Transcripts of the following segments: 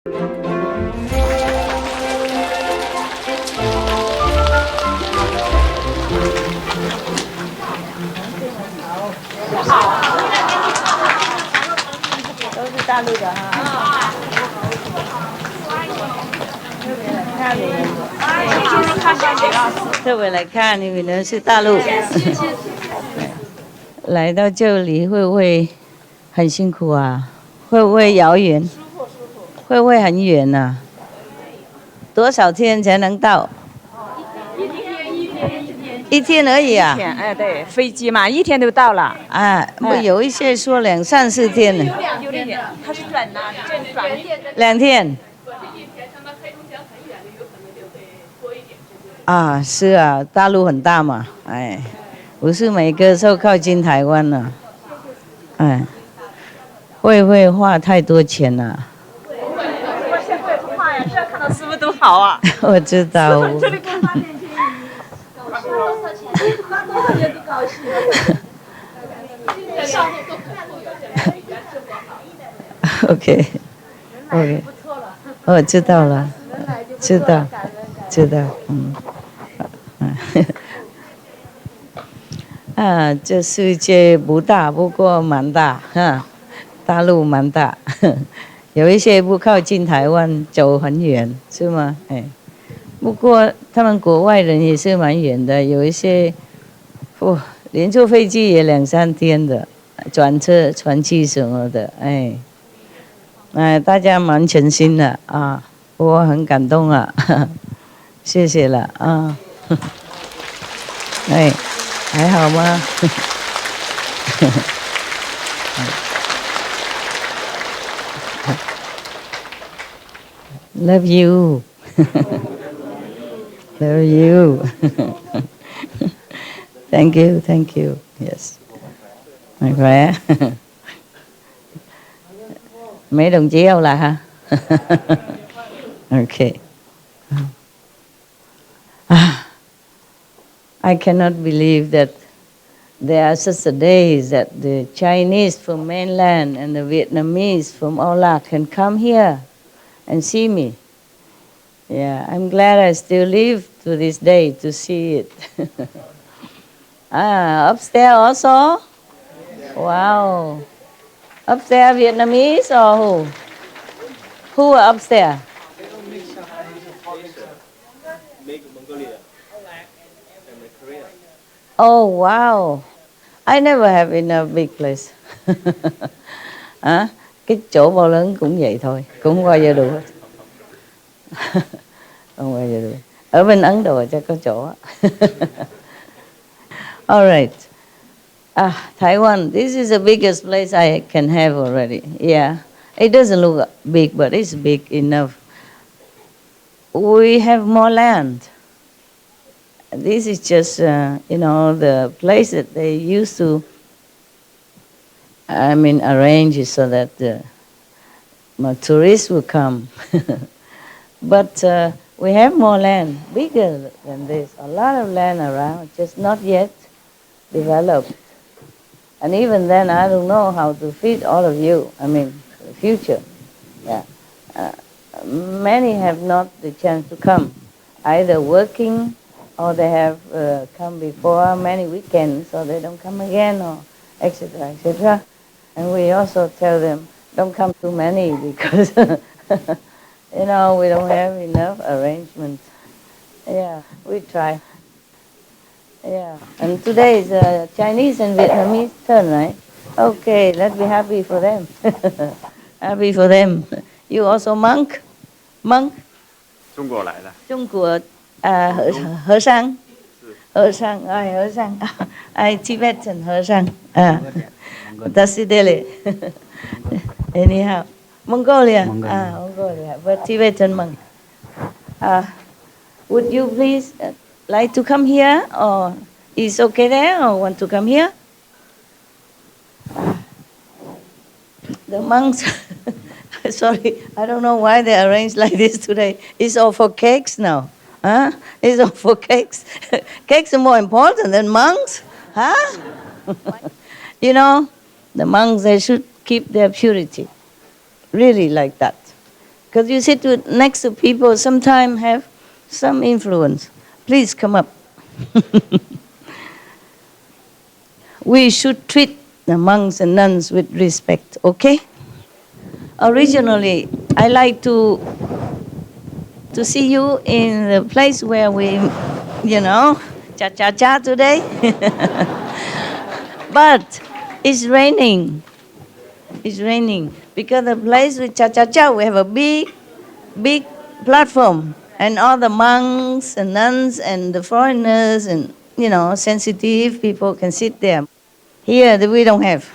都是大陆的哈。特别来看你们的是大陆，来到这里会不会很辛苦啊？会不会遥远？会不会很远啊？多少天才能到？一天而已啊！一天，哎，对，飞机嘛，一天就到了。啊，不有一些说2、3、4天呢。有2天，他是转呐，转2天。啊，是啊，大陆很大嘛，哎，不是每个都靠近台湾了，哎，会不会花太多钱了？我先会不怕呀，这看到师傅都好啊。我知道。这里看8点钱，花多少钱？花多少钱都高兴。上路都很富有，OK，我知道了，知道，嗯。啊，这世界不大，不过蛮大哈，大陆蛮大，有一些不靠近台湾，走很远，是吗？哎，不过他们国外人也是蛮远的，有一些，连坐飞机也2、3天的，转车、船去什么的，哎，大家蛮诚心的啊，我很感动啊，谢谢了啊。哎，还好吗？Love you. Love you. Thank you. Yes. Mạnh khỏe. Mấy đồng chí Âu Lạc hả? Okay. I cannot believe that there are such a days that the Chinese from mainland and the Vietnamese from Âu Lạc can come here and see me. Yeah, I'm glad I still live to this day to see it. Upstairs also? Wow. Upstairs Vietnamese or who? Who are upstairs? Oh, wow. I never have enough big place. Cái chỗ bao lớn cũng vậy thôi, cũng không bao giờ đủ. Không bao giờ đủ. Ở bên Ấn Độ chắc có chỗ. All right. Taiwan, this is the biggest place I can have already. Yeah. It doesn't look big, but it's big enough. We have more land. This is just, the place that they used to, arrange it so that tourists will come. But we have more land, bigger than this. A lot of land around, just not yet developed. And even then, I don't know how to feed all of you. The future. Yeah. Many have not the chance to come, either working or they have come before many weekends, so they don't come again, or etc., etc. And we also tell them, don't come too many because, we don't have enough arrangements. Yeah, we try. Yeah, and today is Chinese and Vietnamese turn, right? Okay, let's be happy for them. Happy for them. You also monk? Monk? 中国来的。中国和尚。和尚，和尚，Tibetan 和尚Tasidele. Anyhow, Mongolia. Mongolia, but Tibetan monk. Would you please like to come here, or is okay there, or want to come here? The monks. Sorry, I don't know why they arranged like this today. It's all for cakes now. Huh? It's all for cakes. Cakes are more important than monks. Huh? The monks, they should keep their purity. Really like that. Because you sit next to people, sometimes have some influence. Please come up. We should treat the monks and nuns with respect, okay? Originally, I like to see you in the place where we, cha-cha-cha today. But it's raining. It's raining. Because the place with cha-cha-cha, we have a big platform. And all the monks and nuns and the foreigners and, sensitive people can sit there. Here, we don't have.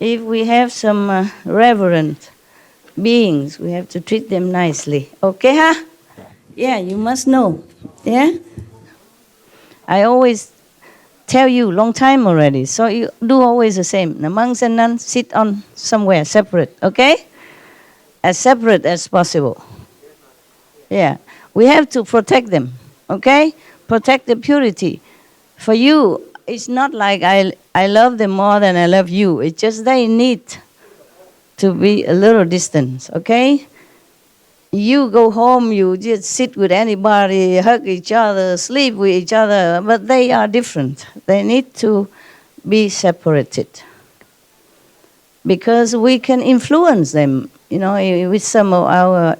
If we have some reverent beings, we have to treat them nicely. Okay, huh? Yeah, you must know. Yeah? I always tell you long time already, so you do always the same. The monks and nuns sit on somewhere separate, okay? As separate as possible. Yeah, we have to protect them, okay? Protect the purity. For you, it's not like I love them more than I love you. It's just they need to be a little distance, okay? You go home, you just sit with anybody, hug each other, sleep with each other, but they are different. They need to be separated. Because we can influence them, with some of our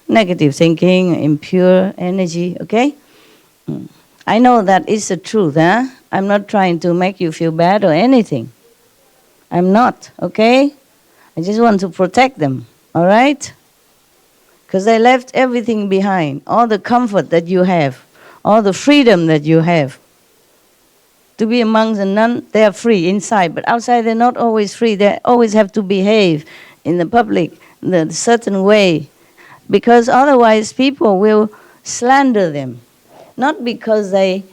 negative thinking, impure energy, okay? I know that is the truth, huh? I'm not trying to make you feel bad or anything. I'm not, okay? I just want to protect them, all right? Because they left everything behind, all the comfort that you have, all the freedom that you have. To be a monk and nun, they are free inside, but outside they're not always free. They always have to behave in the public in a certain way, because otherwise people will slander them. Not because they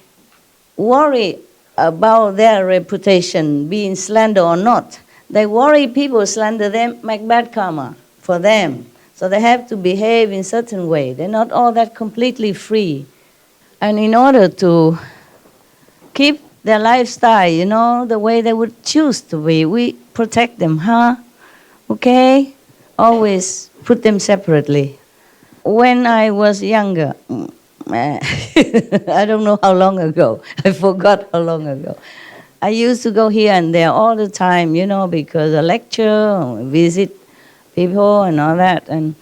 worry about their reputation being slandered or not. They worry people slander them, make bad karma for them. So they have to behave in certain way. They're not all that completely free. And in order to keep their lifestyle, the way they would choose to be, we protect them, huh? Okay? Always put them separately. When I was younger, I don't know how long ago. I forgot how long ago. I used to go here and there all the time, because I lecture, visit people and all that. And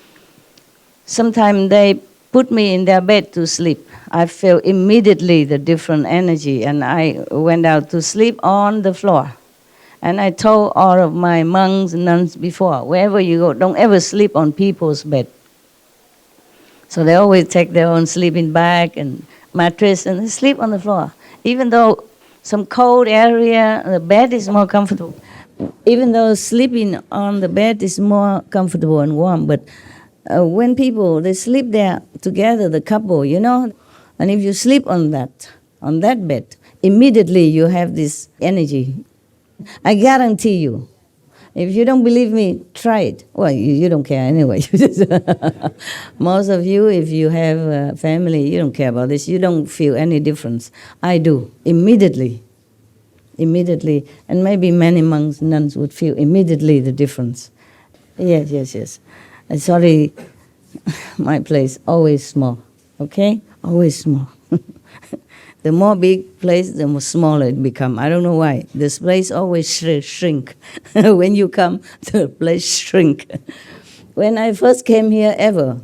sometimes they put me in their bed to sleep. I feel immediately the different energy, and I went out to sleep on the floor. And I told all of my monks and nuns before, wherever you go, don't ever sleep on people's bed. So they always take their own sleeping bag and mattress and they sleep on the floor. Even though some cold area, the bed is more comfortable. Even though sleeping on the bed is more comfortable and warm, but when people, they sleep there together, the couple, and if you sleep on that bed, immediately you have this energy. I guarantee you. If you don't believe me, try it. Well, you don't care anyway. Most of you, if you have a family, you don't care about this. You don't feel any difference. I do, immediately. Immediately. And maybe many monks, nuns would feel immediately the difference. Yes. Sorry, my place, always small. Okay? Always small. The more big place, the more smaller it become. I don't know why. This place always shrink. When you come, the place shrink. When I first came here ever,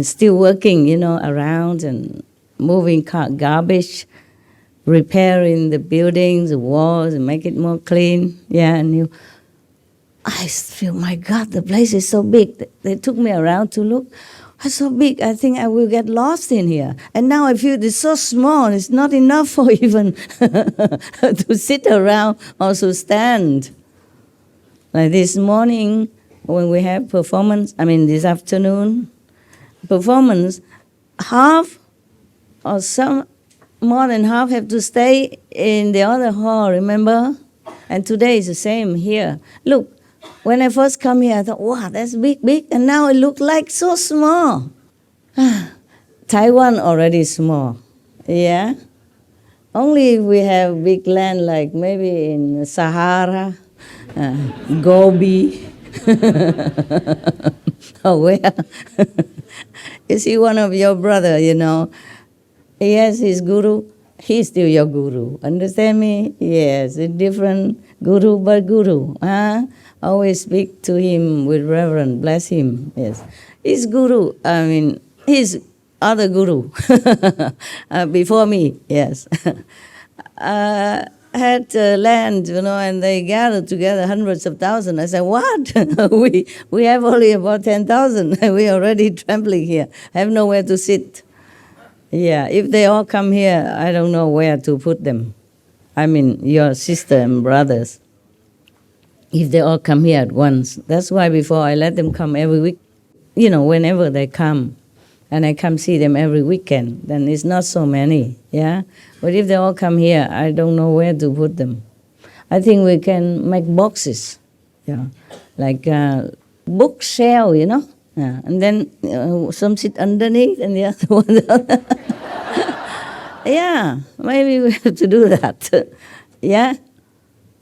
still working, around and moving garbage, repairing the buildings, the walls, and make it more clean. Yeah, and I feel, my God, the place is so big. They took me around to look. It's so big, I think I will get lost in here. And now I feel it's so small, it's not enough for even to sit around or to stand. Like this morning, when we have this afternoon, performance, half or some more than half have to stay in the other hall, remember? And today is the same here. Look. When I first come here, I thought, wow, that's big, and now it looks like so small. Taiwan already small, Only if we have big land like maybe in Sahara Gobi. Oh, where? You see, one of your brother, he has his guru. He's still your guru. Understand me? Yes, a different guru, but guru. Always speak to him with reverence. Bless him. Yes, his guru. I mean, his other guru before me. Yes. Had land, and they gathered together hundreds of thousands. I said, what? we have only about 10,000. We already trembling here. I have nowhere to sit. Yeah, if they all come here, I don't know where to put them. I mean, your sister and brothers. If they all come here at once. That's why before I let them come every week, whenever they come. And I come see them every weekend, then it's not so many, yeah? But if they all come here, I don't know where to put them. I think we can make boxes, like bookshelf, Yeah. And then some sit underneath and the other one. Yeah, maybe we have to do that, yeah?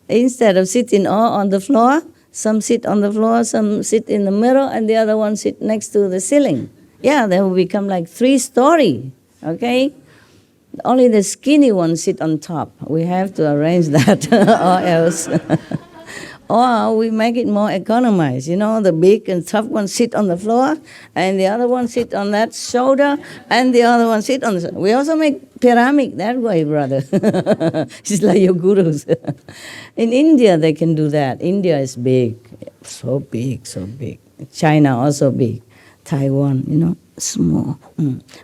Instead of sitting all on the floor, some sit on the floor, some sit in the middle, and the other one sit next to the ceiling. Yeah, they will become like 3-story, okay? Only the skinny ones sit on top. We have to arrange that or else. Or we make it more economized. The big and tough ones sit on the floor, and the other one sit on that shoulder, and the other one sit on the... We also make pyramid that way, brother. It's like your gurus. In India, they can do that. India is big, so big, so big. China also big. Taiwan, small.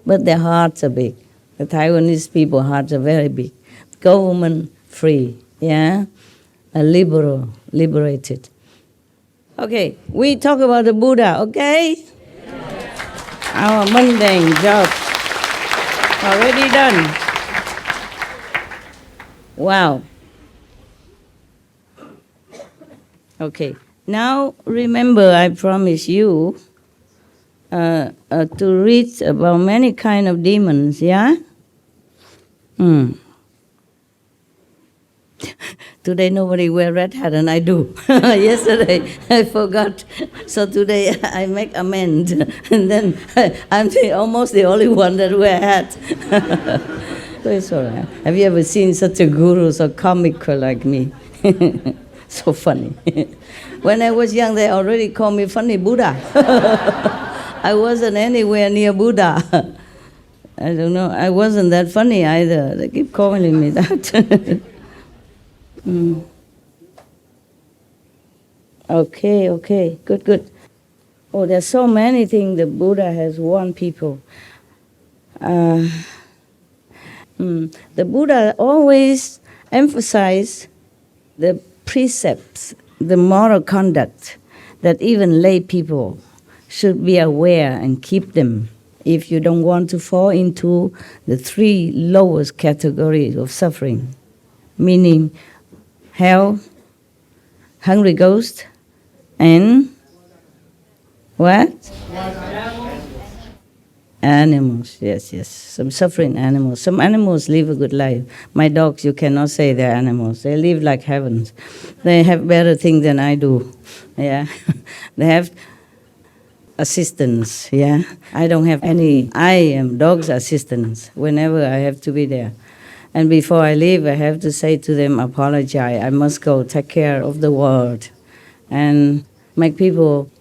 But their hearts are big. The Taiwanese people hearts are very big. Government free, yeah? Liberated. Okay, we talk about the Buddha, okay? Our mundane job already done. Wow. Okay, now remember I promised you to read about many kind of demons, yeah? Today nobody wear red hat and I do. Yesterday I forgot. So today I make amends. And then I'm almost the only one that wear hat. So it's all right. Have you ever seen such a guru so comical like me? So funny. When I was young, they already called me funny Buddha. I wasn't anywhere near Buddha. I don't know. I wasn't that funny either. They keep calling me that. Okay. Good. Oh, there's so many things the Buddha has warned people. The Buddha always emphasized the precepts, the moral conduct that even lay people should be aware and keep them if you don't want to fall into the 3 lowest categories of suffering, meaning hell, hungry ghost, and what? Animals, yes. Some suffering animals. Some animals live a good life. My dogs, you cannot say they're animals. They live like heavens. They have better things than I do. Yeah, they have assistants. Yeah, I don't have any. I am dog's assistants whenever I have to be there. And before I leave, I have to say to them, apologize. I must go take care of the world and make people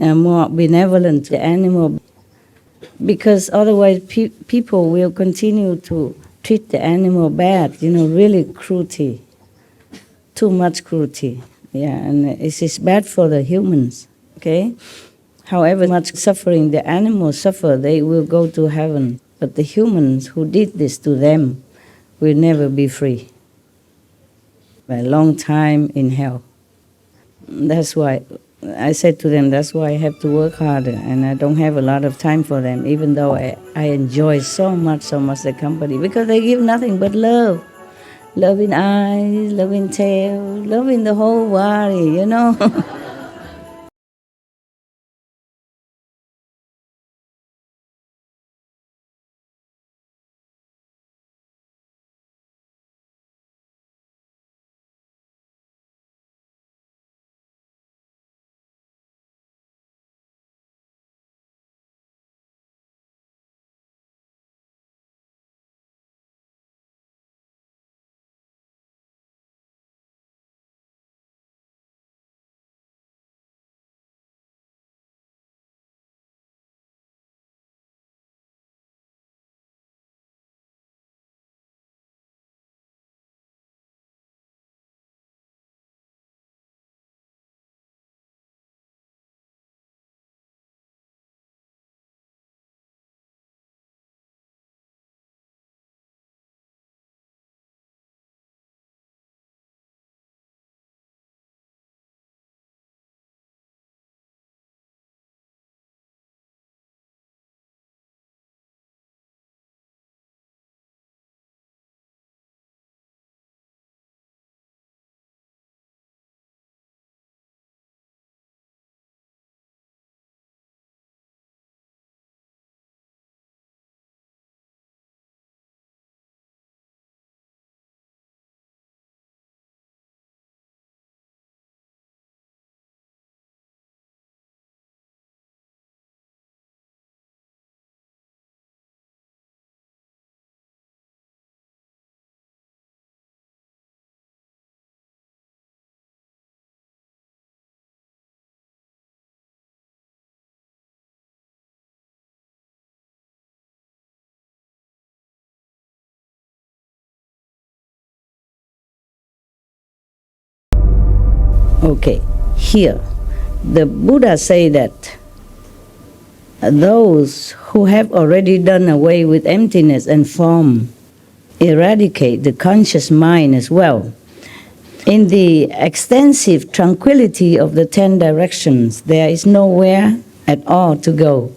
more benevolent to the animal. Because otherwise people will continue to treat the animal bad, really cruelty, too much cruelty. Yeah, and it is bad for the humans, okay? However much suffering the animals suffer, they will go to heaven. But the humans who did this to them will never be free. A long time in hell. That's why I said to them, that's why I have to work harder, and I don't have a lot of time for them, even though I enjoy so much the company, because they give nothing but love. Love in eyes, love in tail, love in the whole body, Okay, here, the Buddha say that those who have already done away with emptiness and form eradicate the conscious mind as well. In the extensive tranquility of the 10 directions, there is nowhere at all to go.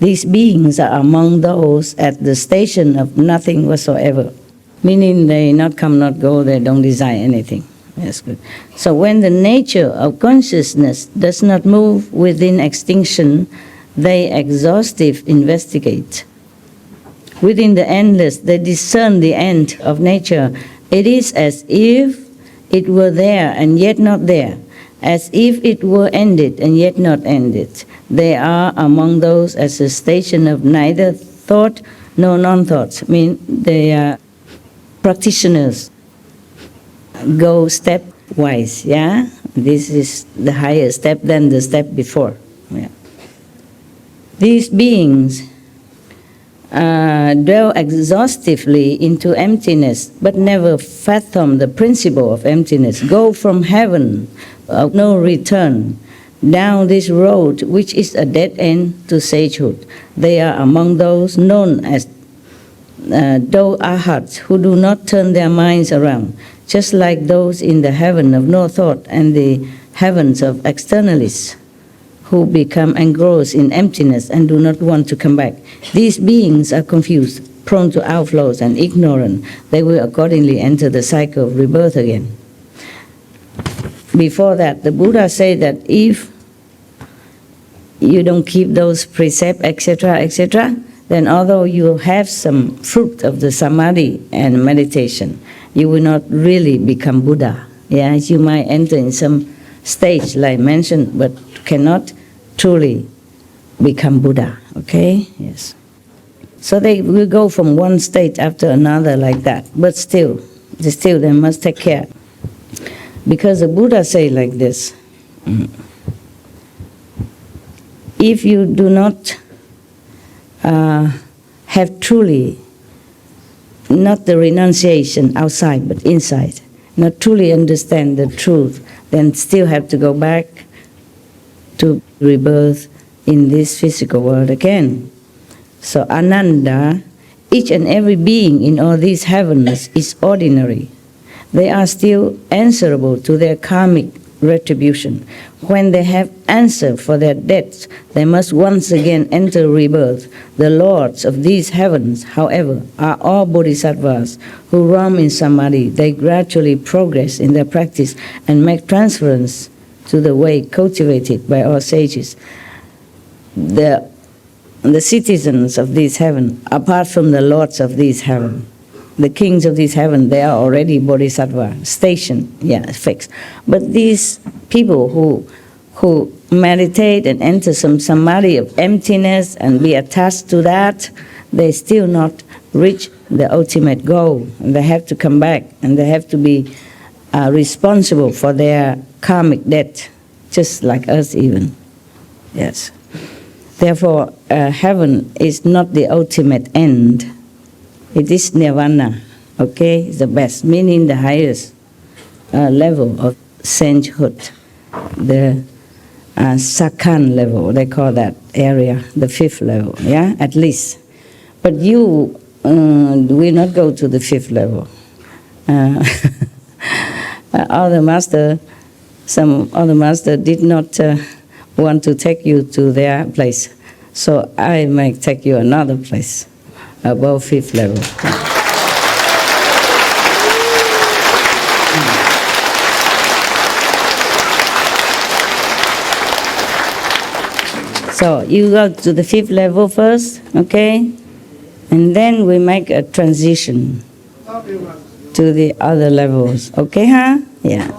These beings are among those at the station of nothing whatsoever, meaning they not come, not go, they don't desire anything. That's good. So when the nature of consciousness does not move within extinction, they exhaustive investigate. Within the endless, they discern the end of nature. It is as if it were there and yet not there, as if it were ended and yet not ended. They are among those at the station of neither thought nor non-thought. I mean, they are practitioners. Go stepwise, yeah? This is the higher step than the step before. Yeah. These beings dwell exhaustively into emptiness, but never fathom the principle of emptiness. Go from heaven of no return down this road, which is a dead end to sagehood. They are among those known as Do Arhats, who do not turn their minds around, just like those in the heaven of no thought and the heavens of externalists, who become engrossed in emptiness and do not want to come back. These beings are confused, prone to outflows and ignorant. They will accordingly enter the cycle of rebirth again. Before that, the Buddha said that if you don't keep those precepts, etc., etc., then although you have some fruit of the samadhi and meditation, you will not really become Buddha. Yeah, you might enter in some stage like mentioned, but cannot truly become Buddha. Okay? Yes. So they will go from one state after another like that, but still they must take care. Because the Buddha say like this, if you do not have truly, not the renunciation outside but inside, not truly understand the truth, then still have to go back to rebirth in this physical world again. So Ananda, each and every being in all these heavens is ordinary. They are still answerable to their karmic retribution. When they have answered for their debts, they must once again enter rebirth. The lords of these heavens, however, are all bodhisattvas who roam in samadhi. They gradually progress in their practice and make transference to the way cultivated by all sages. The citizens of this heaven, apart from the lords of this heaven, the kings of this heaven, they are already bodhisattva, stationed, fixed. But these people who meditate and enter some samadhi of emptiness and be attached to that, they still not reach the ultimate goal. And they have to come back and they have to be responsible for their karmic debt, just like us even. Yes. Therefore, heaven is not the ultimate end. It is nirvana, okay? It's the best, meaning the highest level of sainthood, the Sakhan level, they call that area, the 5th level, yeah, at least. But you will not go to the 5th level. Some other master did not want to take you to their place, so I may take you another place above 5th level. So you go to the 5th level first, okay? And then we make a transition to the other levels, okay, huh? Yeah.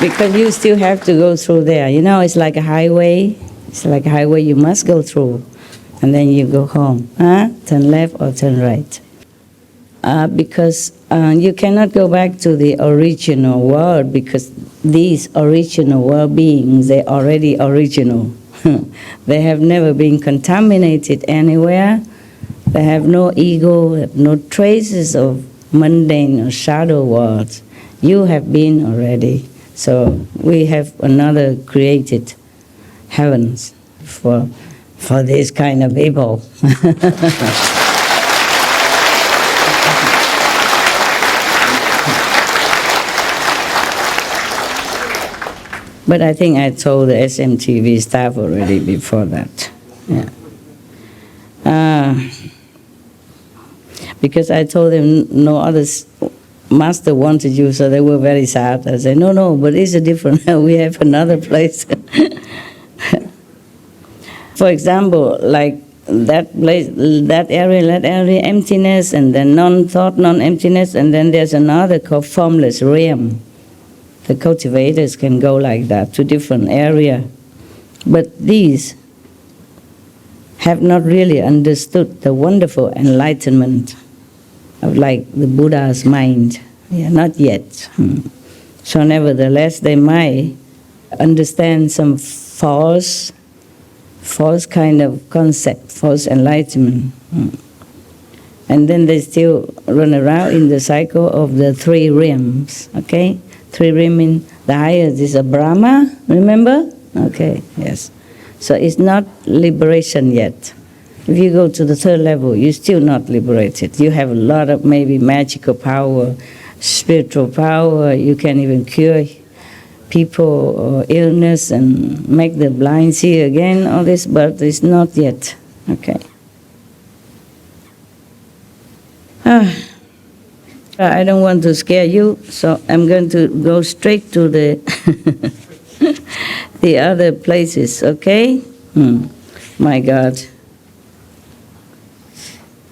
Because you still have to go through there. You know, it's like a highway. It's like a highway you must go through. And then you go home. Huh? Turn left or turn right. Because you cannot go back to the original world, because these original world beings, they're already original. They have never been contaminated anywhere. They have no ego, have no traces of mundane or shadow worlds. You have been already. So we have another created heavens for this kind of people. But I think I told the SMTV staff already before that. Yeah. Because I told them no other master wanted you, so they were very sad. I said, no, but it's a different, we have another place. For example, like that place, that area, emptiness, and then non-thought, non-emptiness, and then there's another called formless realm. The cultivators can go like that to different area. But these have not really understood the wonderful enlightenment of like the Buddha's mind. Yeah, not yet. So nevertheless, they might understand some false kind of concept, false enlightenment. And then they still run around in the cycle of the three realms, okay? Three realms, the highest is a Brahma, remember? Okay, yes. So it's not liberation yet. If you go to the third level, you're still not liberated. You have a lot of maybe magical power, spiritual power, you can even cure people or illness and make the blind see again, all this, but it's not yet, okay. I don't want to scare you, so I'm going to go straight to the the other places, okay? My God.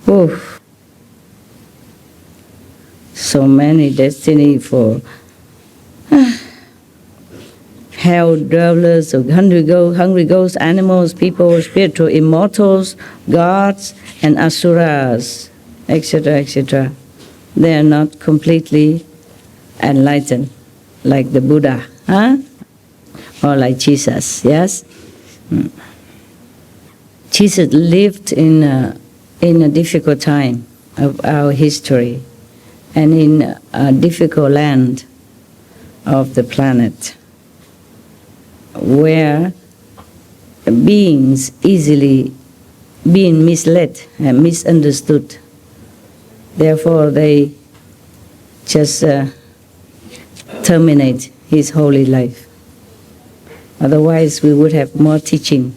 Oof. So many destiny for hell dwellers, or hungry ghosts, animals, people, spiritual immortals, gods, and asuras, etc., etc. They are not completely enlightened, like the Buddha, or like Jesus, yes? Jesus lived in a difficult time of our history and in a difficult land of the planet where beings easily being misled and misunderstood. Therefore, they just terminate his holy life. Otherwise, we would have more teaching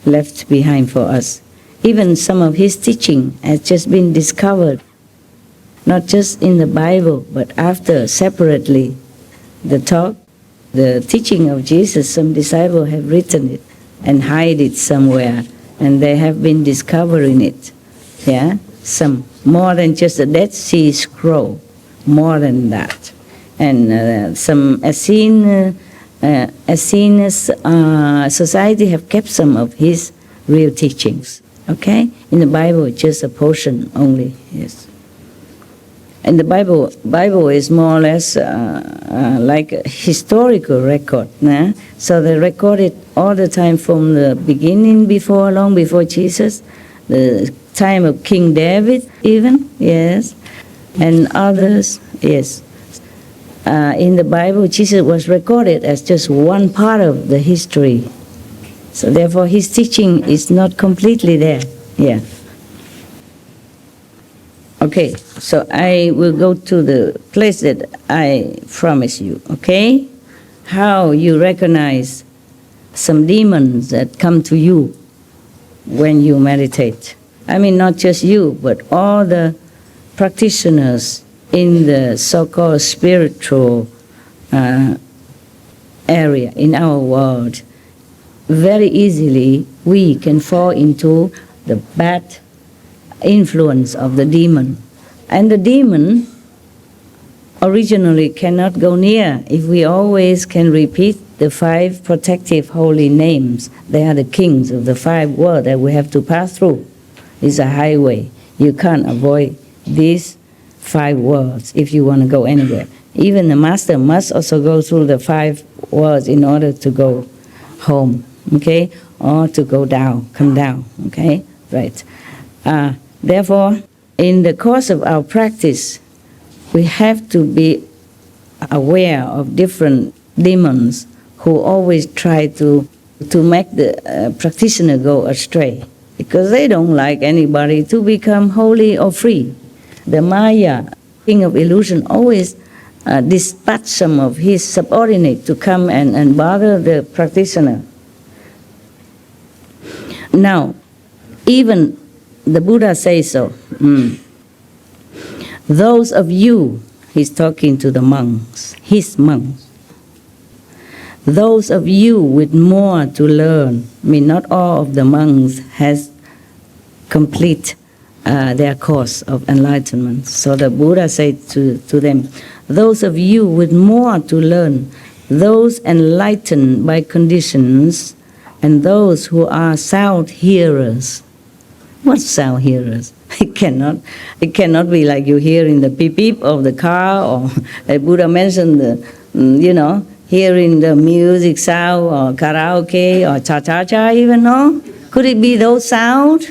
left behind for us. Even some of his teaching has just been discovered, not just in the Bible, but after, separately, the teaching of Jesus, some disciples have written it and hide it somewhere, and they have been discovering it, yeah? Some, more than just a Dead Sea Scroll, more than that. And some Essene society have kept some of his real teachings, okay? In the Bible, just a portion only, yes. And the Bible is more or less like a historical record, nah? So they record it all the time from the beginning, long before Jesus, the time of King David even, yes, and others, yes. In the Bible, Jesus was recorded as just one part of the history. So therefore, his teaching is not completely there, yeah. Okay, so I will go to the place that I promise you, okay? How you recognize some demons that come to you when you meditate. I mean, not just you, but all the practitioners in the so-called spiritual area in our world. Very easily, we can fall into the bad influence of the demon. And the demon originally cannot go near if we always can repeat the 5 protective holy names. They are the kings of the 5 worlds that we have to pass through. It's a highway. You can't avoid these 5 worlds if you want to go anywhere. Even the master must also go through the 5 worlds in order to go home, okay? Or to go down, come down, okay? Right. Therefore, in the course of our practice, we have to be aware of different demons who always try to make the practitioner go astray, because they don't like anybody to become holy or free. The Maya, king of illusion, always dispatch some of his subordinates to come and bother the practitioner. Now, even the Buddha says so. Those of you, he's talking to the monks, his monks, those of you with more to learn, I mean, not all of the monks has complete their course of enlightenment. So the Buddha said to them, those of you with more to learn, those enlightened by conditions, and those who are sound hearers. What sound hearers? It cannot be like you hear in the beep beep of the car, or Buddha mentioned the, hearing the music sound, or karaoke, or cha-cha-cha even, no? Could it be those sound?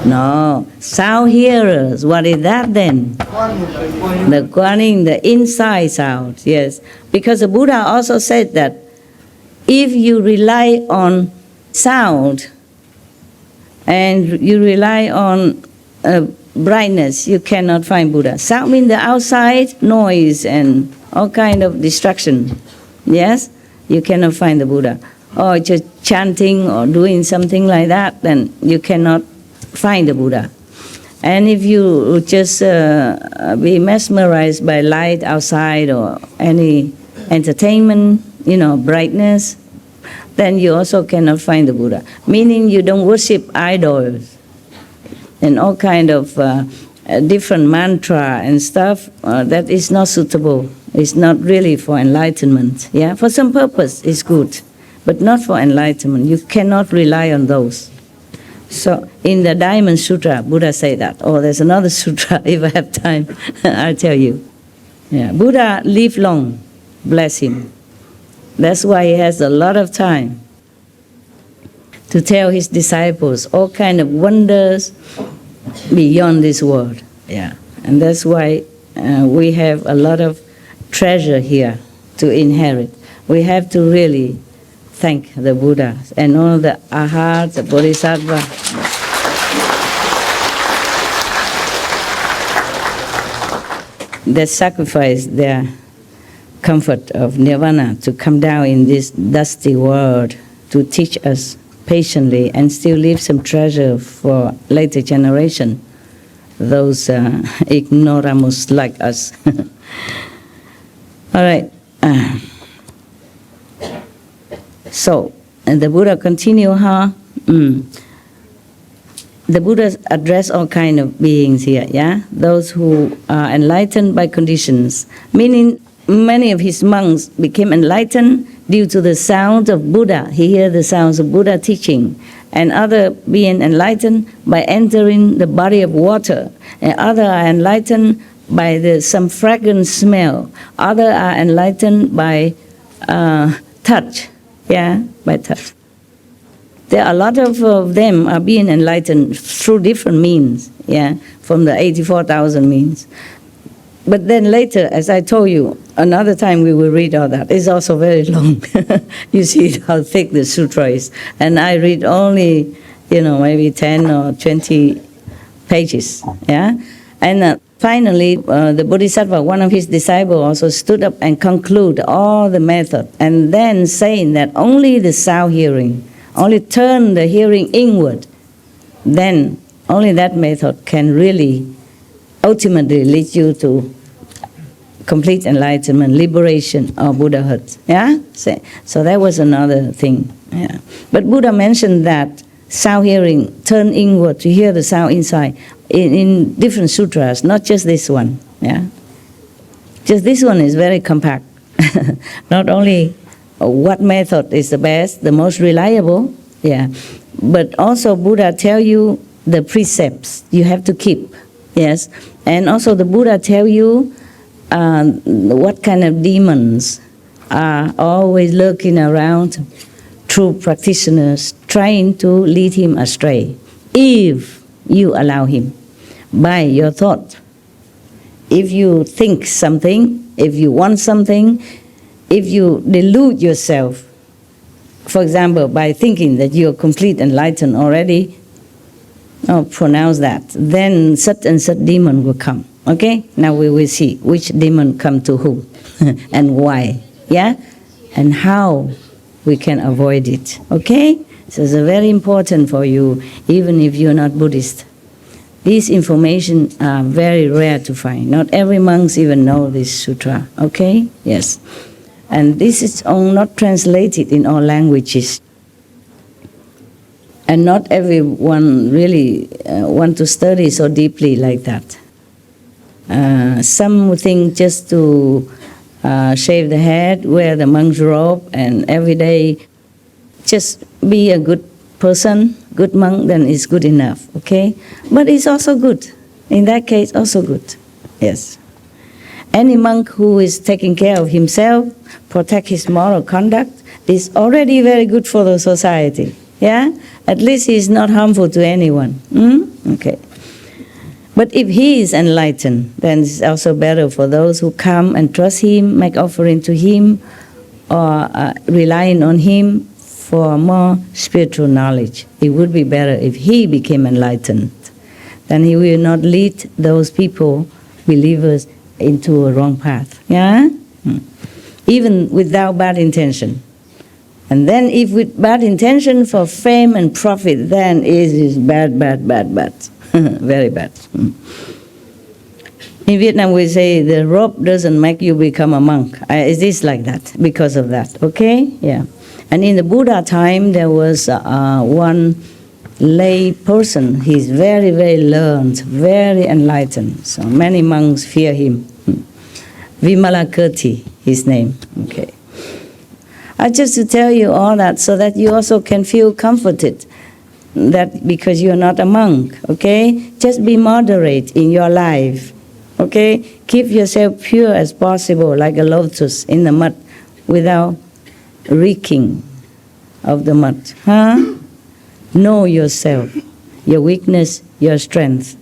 No. Sound hearers. What is that then? The guaning, the inside sound, yes. Because the Buddha also said that if you rely on sound and you rely on brightness, you cannot find Buddha. Sound means the outside noise and all kind of distraction. Yes? You cannot find the Buddha. Or just chanting or doing something like that, then you cannot find the Buddha. And if you just be mesmerized by light outside or any entertainment, brightness, then you also cannot find the Buddha. Meaning you don't worship idols and all kind of different mantra and stuff. That is not suitable. It's not really for enlightenment. Yeah, for some purpose it's good, but not for enlightenment. You cannot rely on those. So in the Diamond Sutra, Buddha said that. Oh, there's another sutra. If I have time, I'll tell you. Yeah, Buddha lived long, bless him. That's why he has a lot of time to tell his disciples all kind of wonders beyond this world. Yeah, and that's why we have a lot of treasure here to inherit. We have to really thank the Buddha and all the Arhats, the Bodhisattva. That sacrifice their comfort of nirvana to come down in this dusty world to teach us patiently and still leave some treasure for later generation, those ignoramus like us. All right. So, and the Buddha continue, The Buddha addressed all kind of beings here, yeah? Those who are enlightened by conditions, meaning many of his monks became enlightened due to the sound of Buddha. He heard the sounds of Buddha teaching. And other being enlightened by entering the body of water. And other are enlightened by some fragrant smell. Other are enlightened by touch. Yeah, by touch. There are a lot of them are being enlightened through different means, yeah, from the 84,000 means. But then later, as I told you, another time we will read all that. It's also very long. You see how thick the sutra is. And I read only, maybe 10 or 20 pages, yeah? And finally, the Bodhisattva, one of his disciples, also stood up and concluded all the method, and then saying that only the sound hearing, only turn the hearing inward, then only that method can really ultimately lead you to complete enlightenment, liberation, or Buddhahood. Yeah? So that was another thing. Yeah. But Buddha mentioned that sound hearing, turn inward to hear the sound inside, in different sutras, not just this one. Yeah? Just this one is very compact. Not only what method is the best, the most reliable, yeah, but also Buddha tell you the precepts you have to keep, yes, and also the Buddha tell you what kind of demons are always lurking around true practitioners, trying to lead him astray, if you allow him. by your thought. If you think something, if you want something, if you delude yourself, for example, by thinking that you are complete enlightened already, pronounce that, then such and such demon will come. Okay? Now we will see which demon come to whom and why. Yeah? And how we can avoid it. Okay? So it's very important for you, even if you're not Buddhist. These information are very rare to find. Not every monk even know this sutra. Okay? Yes. And this is all not translated in all languages. And not everyone really want to study so deeply like that. Some think just to shave the head, wear the monk's robe, and every day just be a good person, good monk, then it's good enough, okay? But it's also good. In that case, also good. Yes. Any monk who is taking care of himself, protect his moral conduct, is already very good for the society. Yeah? At least he is not harmful to anyone. Okay. But if he is enlightened, then it's also better for those who come and trust him, make offering to him, or relying on him for more spiritual knowledge. It would be better if he became enlightened. Then he will not lead those people, believers, into a wrong path. Yeah? Even without bad intention. And then if with bad intention for fame and profit, then it is bad, bad, bad, bad. Very bad. In Vietnam we say the robe doesn't make you become a monk. It is like that, because of that. Okay? Yeah. And in the Buddha time, there was one lay person. He's very, very learned, very enlightened. So many monks fear him. Vimalakirti, his name. Okay. Just to tell you all that so that you also can feel comforted that because you're not a monk, okay? Just be moderate in your life, okay? Keep yourself pure as possible, like a lotus in the mud, without reeking of the mud. Know yourself, your weakness, your strength.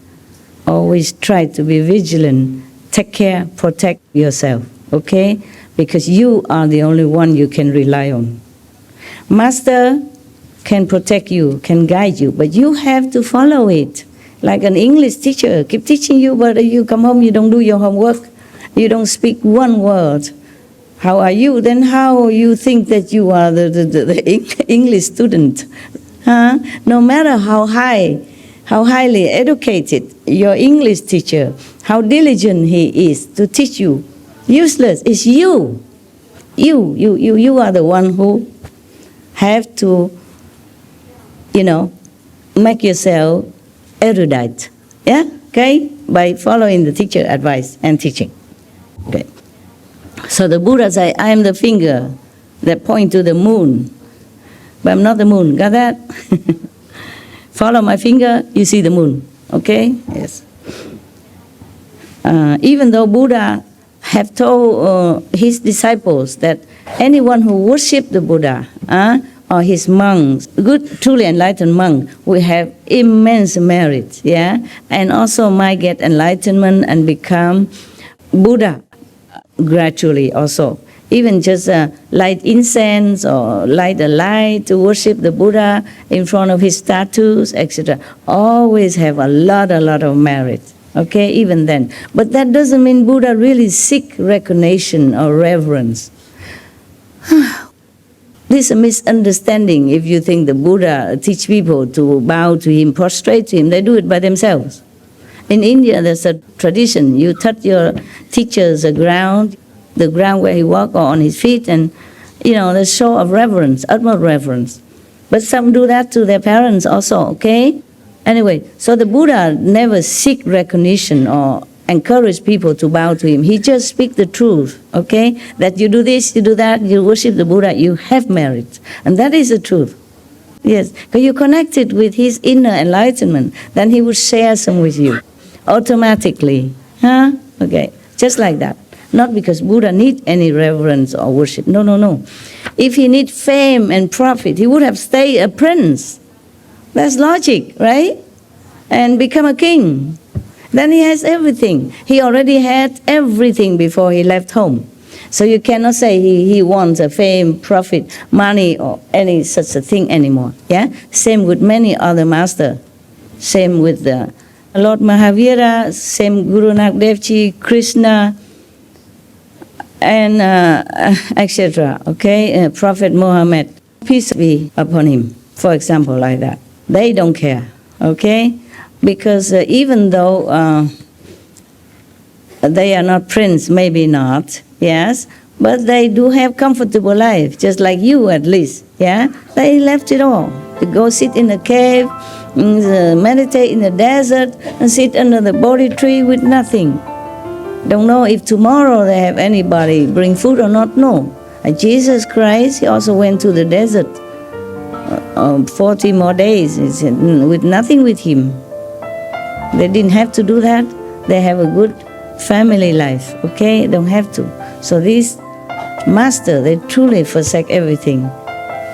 Always try to be vigilant. Take care, protect yourself, okay? Because you are the only one you can rely on. Master can protect you, can guide you, but you have to follow it. Like an English teacher, keep teaching you, but you come home, you don't do your homework, you don't speak one word. How are you? Then how you think that you are the English student? No matter how highly educated your English teacher, how diligent he is to teach you, useless. It's you. You are the one who have to, make yourself erudite. Yeah? Okay? By following the teacher advice and teaching. Okay. So the Buddha said, I am the finger that point to the moon. But I'm not the moon. Got that? Follow my finger, you see the moon. Okay? Yes. Even though Buddha have told his disciples that anyone who worship the Buddha or his monks, good, truly enlightened monk, will have immense merit, yeah, and also might get enlightenment and become Buddha gradually also. Even just light incense or light a light to worship the Buddha in front of his statues, etc. Always have a lot of merit. Okay, even then. But that doesn't mean Buddha really seek recognition or reverence. This is a misunderstanding if you think the Buddha teach people to bow to him, prostrate to him. They do it by themselves. In India, there's a tradition. You touch your teacher's ground where he walks, or on his feet, and, the show of reverence, utmost reverence. But some do that to their parents also, okay? Anyway, so the Buddha never seek recognition or encourage people to bow to him. He just speaks the truth, okay? That you do this, you do that, you worship the Buddha, you have merit. And that is the truth. Yes, because you're connected with his inner enlightenment, then he will share some with you automatically. Okay, just like that. Not because Buddha need any reverence or worship. No. If he need fame and profit, he would have stayed a prince. That's logic, right? And become a king. then he has everything. He already had everything before he left home. So you cannot say he wants a fame, profit, money, or any such a thing anymore. Yeah. Same with many other masters. Same with the Lord Mahavira. Same Guru Nanak Dev Ji, Krishna, and etc. Okay. Prophet Muhammad, peace be upon him. For example, like that. They don't care. Okay. Because even though they are not prince, maybe not. Yes, but they do have comfortable life, just like you at least. Yeah, they left it all to go sit in a cave, meditate in the desert, and sit under the Bodhi tree with nothing. Don't know if tomorrow they have anybody bring food or not. No. Jesus Christ, he also went to the desert 40 more days with nothing with him. They didn't have to do that. They have a good family life. Okay, don't have to. So these masters, they truly forsake everything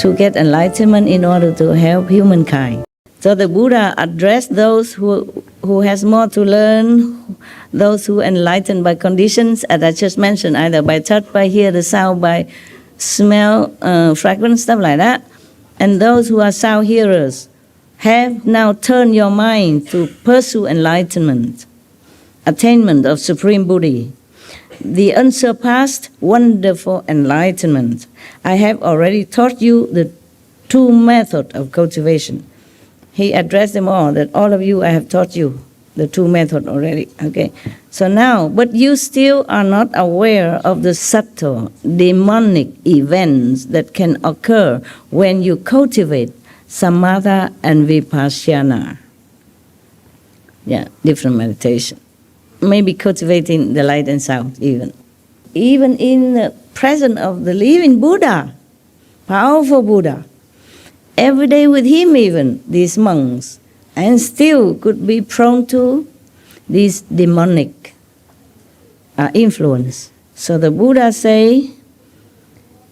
to get enlightenment in order to help humankind. So the Buddha addressed those who has more to learn, those who enlightened by conditions, as I just mentioned, either by touch, by hear the sound, by smell, fragrance, stuff like that. And those who are sound hearers have now turned your mind to pursue enlightenment, attainment of supreme Buddhi, the unsurpassed, wonderful enlightenment. I have already taught you the two methods of cultivation. He addressed them all, that all of you, I have taught you the two methods already. Okay. So now, but you still are not aware of the subtle, demonic events that can occur when you cultivate samatha and vipassana. Yeah, different meditation. Maybe cultivating the light and sound even. Even in the presence of the living Buddha, powerful Buddha, every day with him even, these monks, and still could be prone to this demonic influence. So the Buddha say,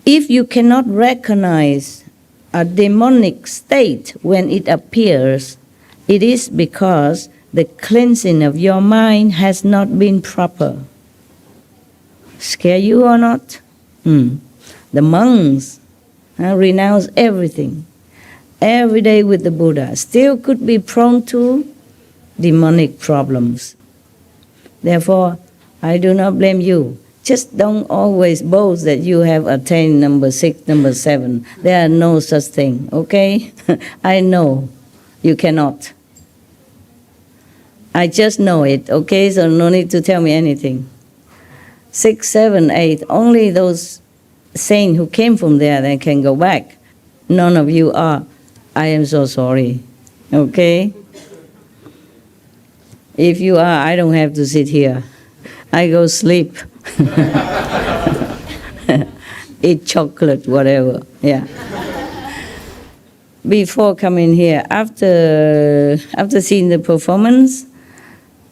if you cannot recognize a demonic state when it appears, it is because the cleansing of your mind has not been proper. Scare you or not? The monks renounce everything. Every day with the Buddha, still could be prone to demonic problems. Therefore, I do not blame you. Just don't always boast that you have attained number 6, number 7. There are no such thing, okay? I know you cannot. I just know it, okay? So no need to tell me anything. 6, 7, 8, only those saints who came from there, they can go back. None of you are. I am so sorry, okay? If you are, I don't have to sit here. I go sleep. Eat chocolate, whatever, yeah. Before coming here, after seeing the performance,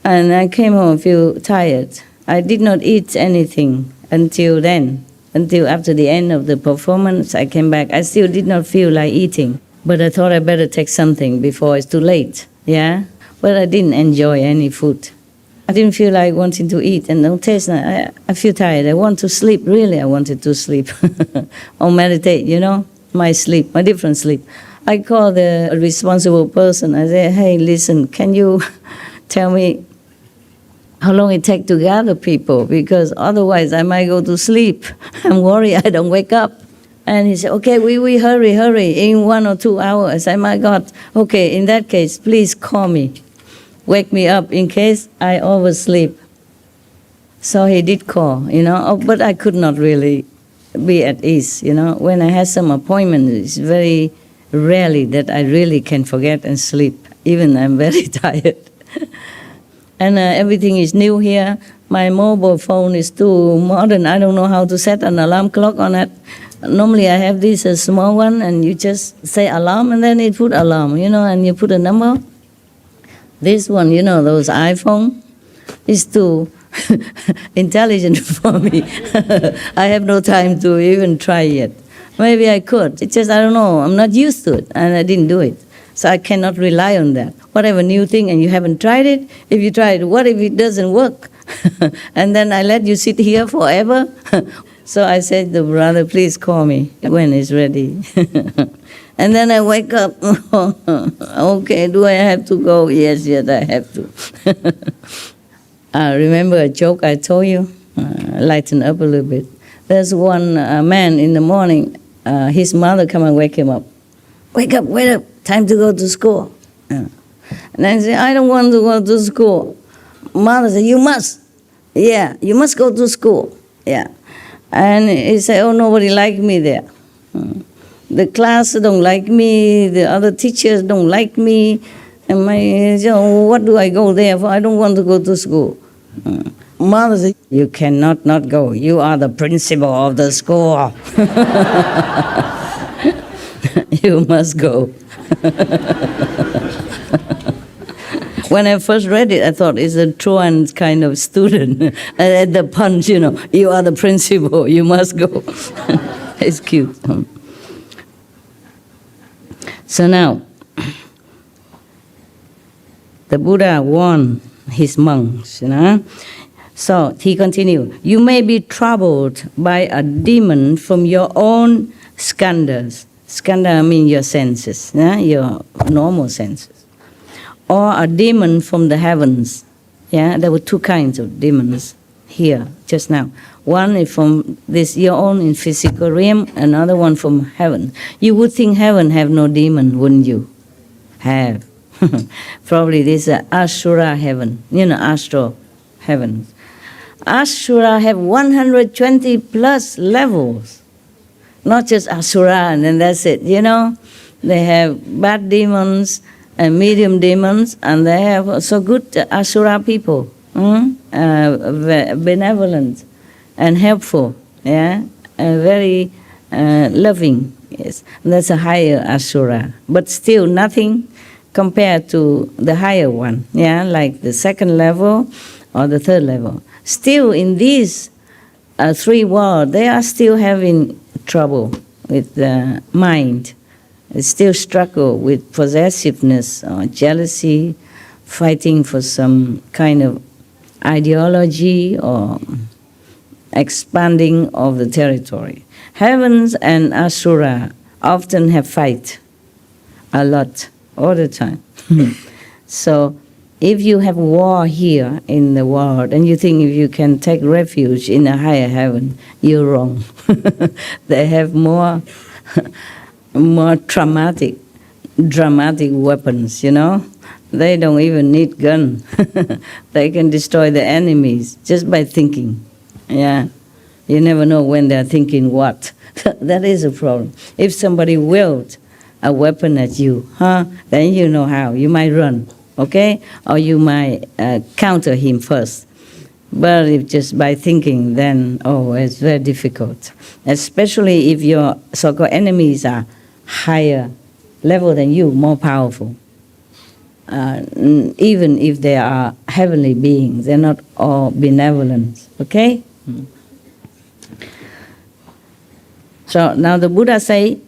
and I came home, feel tired. I did not eat anything until then. Until after the end of the performance, I came back. I still did not feel like eating. But I thought I better take something before it's too late, yeah? But I didn't enjoy any food. I didn't feel like wanting to eat and no taste. I feel tired. I want to sleep. Really, I wanted to sleep. Or meditate, you know, my sleep, my different sleep. I call the responsible person. I say, hey, listen, can you tell me how long it takes to gather people? Because otherwise I might go to sleep. I'm worried I don't wake up. And he said, okay, we hurry, in 1 or 2 hours. I said, my God, okay, in that case, please call me. Wake me up in case I oversleep. So he did call, you know, but I could not really be at ease, you know. When I had some appointment, it's very rarely that I really can forget and sleep. Even I'm very tired. And everything is new here. My mobile phone is too modern. I don't know how to set an alarm clock on it. Normally I have this small one, and you just say alarm, and then it put alarm, you know, and you put a number. This one, you know, those iPhone, is too intelligent for me. I have no time to even try yet. Maybe I could. It's just, I don't know, I'm not used to it, and I didn't do it. So I cannot rely on that. whatever new thing and you haven't tried it. If you try it, what if it doesn't work? And then I let you sit here forever? So I said, the brother, please call me when it's ready. And then I wake up. Okay, do I have to go? Yes, I have to. Remember a joke I told you? Lighten up a little bit. There's one man in the morning, his mother come and wake him up. Wake up, time to go to school. And I say, I don't want to go to school. Mother said, you must. Yeah, you must go to school. Yeah. And he said, oh, nobody like me there. The class don't like me, the other teachers don't like me. And what do I go there for? I don't want to go to school. Mother said, you cannot not go. You are the principal of the school. You must go. When I first read it, I thought it's a truant kind of student. At the punch, you are the principal, you must go. It's cute. So now, the Buddha warned his monks, So he continued, you may be troubled by a demon from your own skandhas. Skandha means your senses, your normal senses. Or a demon from the heavens. Yeah, there were two kinds of demons here just now. One is from your own in physical realm, another one from heaven. You would think heaven have no demon, wouldn't you? Have. Probably this is Asura heaven, astral heaven. Asura have 120 plus levels. Not just Asura and then that's it, They have bad demons and medium demons, and they have also good Asura people, benevolent and helpful, very loving. Yes, and that's a higher Asura, but still nothing compared to the higher one, like the second level or the third level. Still in these three worlds, they are still having trouble with the mind. They still struggle with possessiveness or jealousy, fighting for some kind of ideology or expanding of the territory. Heavens and Asura often have fight a lot, all the time. So if you have war here in the world and you think if you can take refuge in a higher heaven, you're wrong. They have more dramatic weapons, They don't even need gun. They can destroy the enemies just by thinking. Yeah, you never know when they're thinking what. That is a problem. If somebody wields a weapon at you, then you know how. You might run, okay? Or you might counter him first. But if just by thinking, then, it's very difficult. Especially if your so-called enemies are higher level than you, more powerful. Even if they are heavenly beings, they're not all benevolent, okay? So now the Buddha say,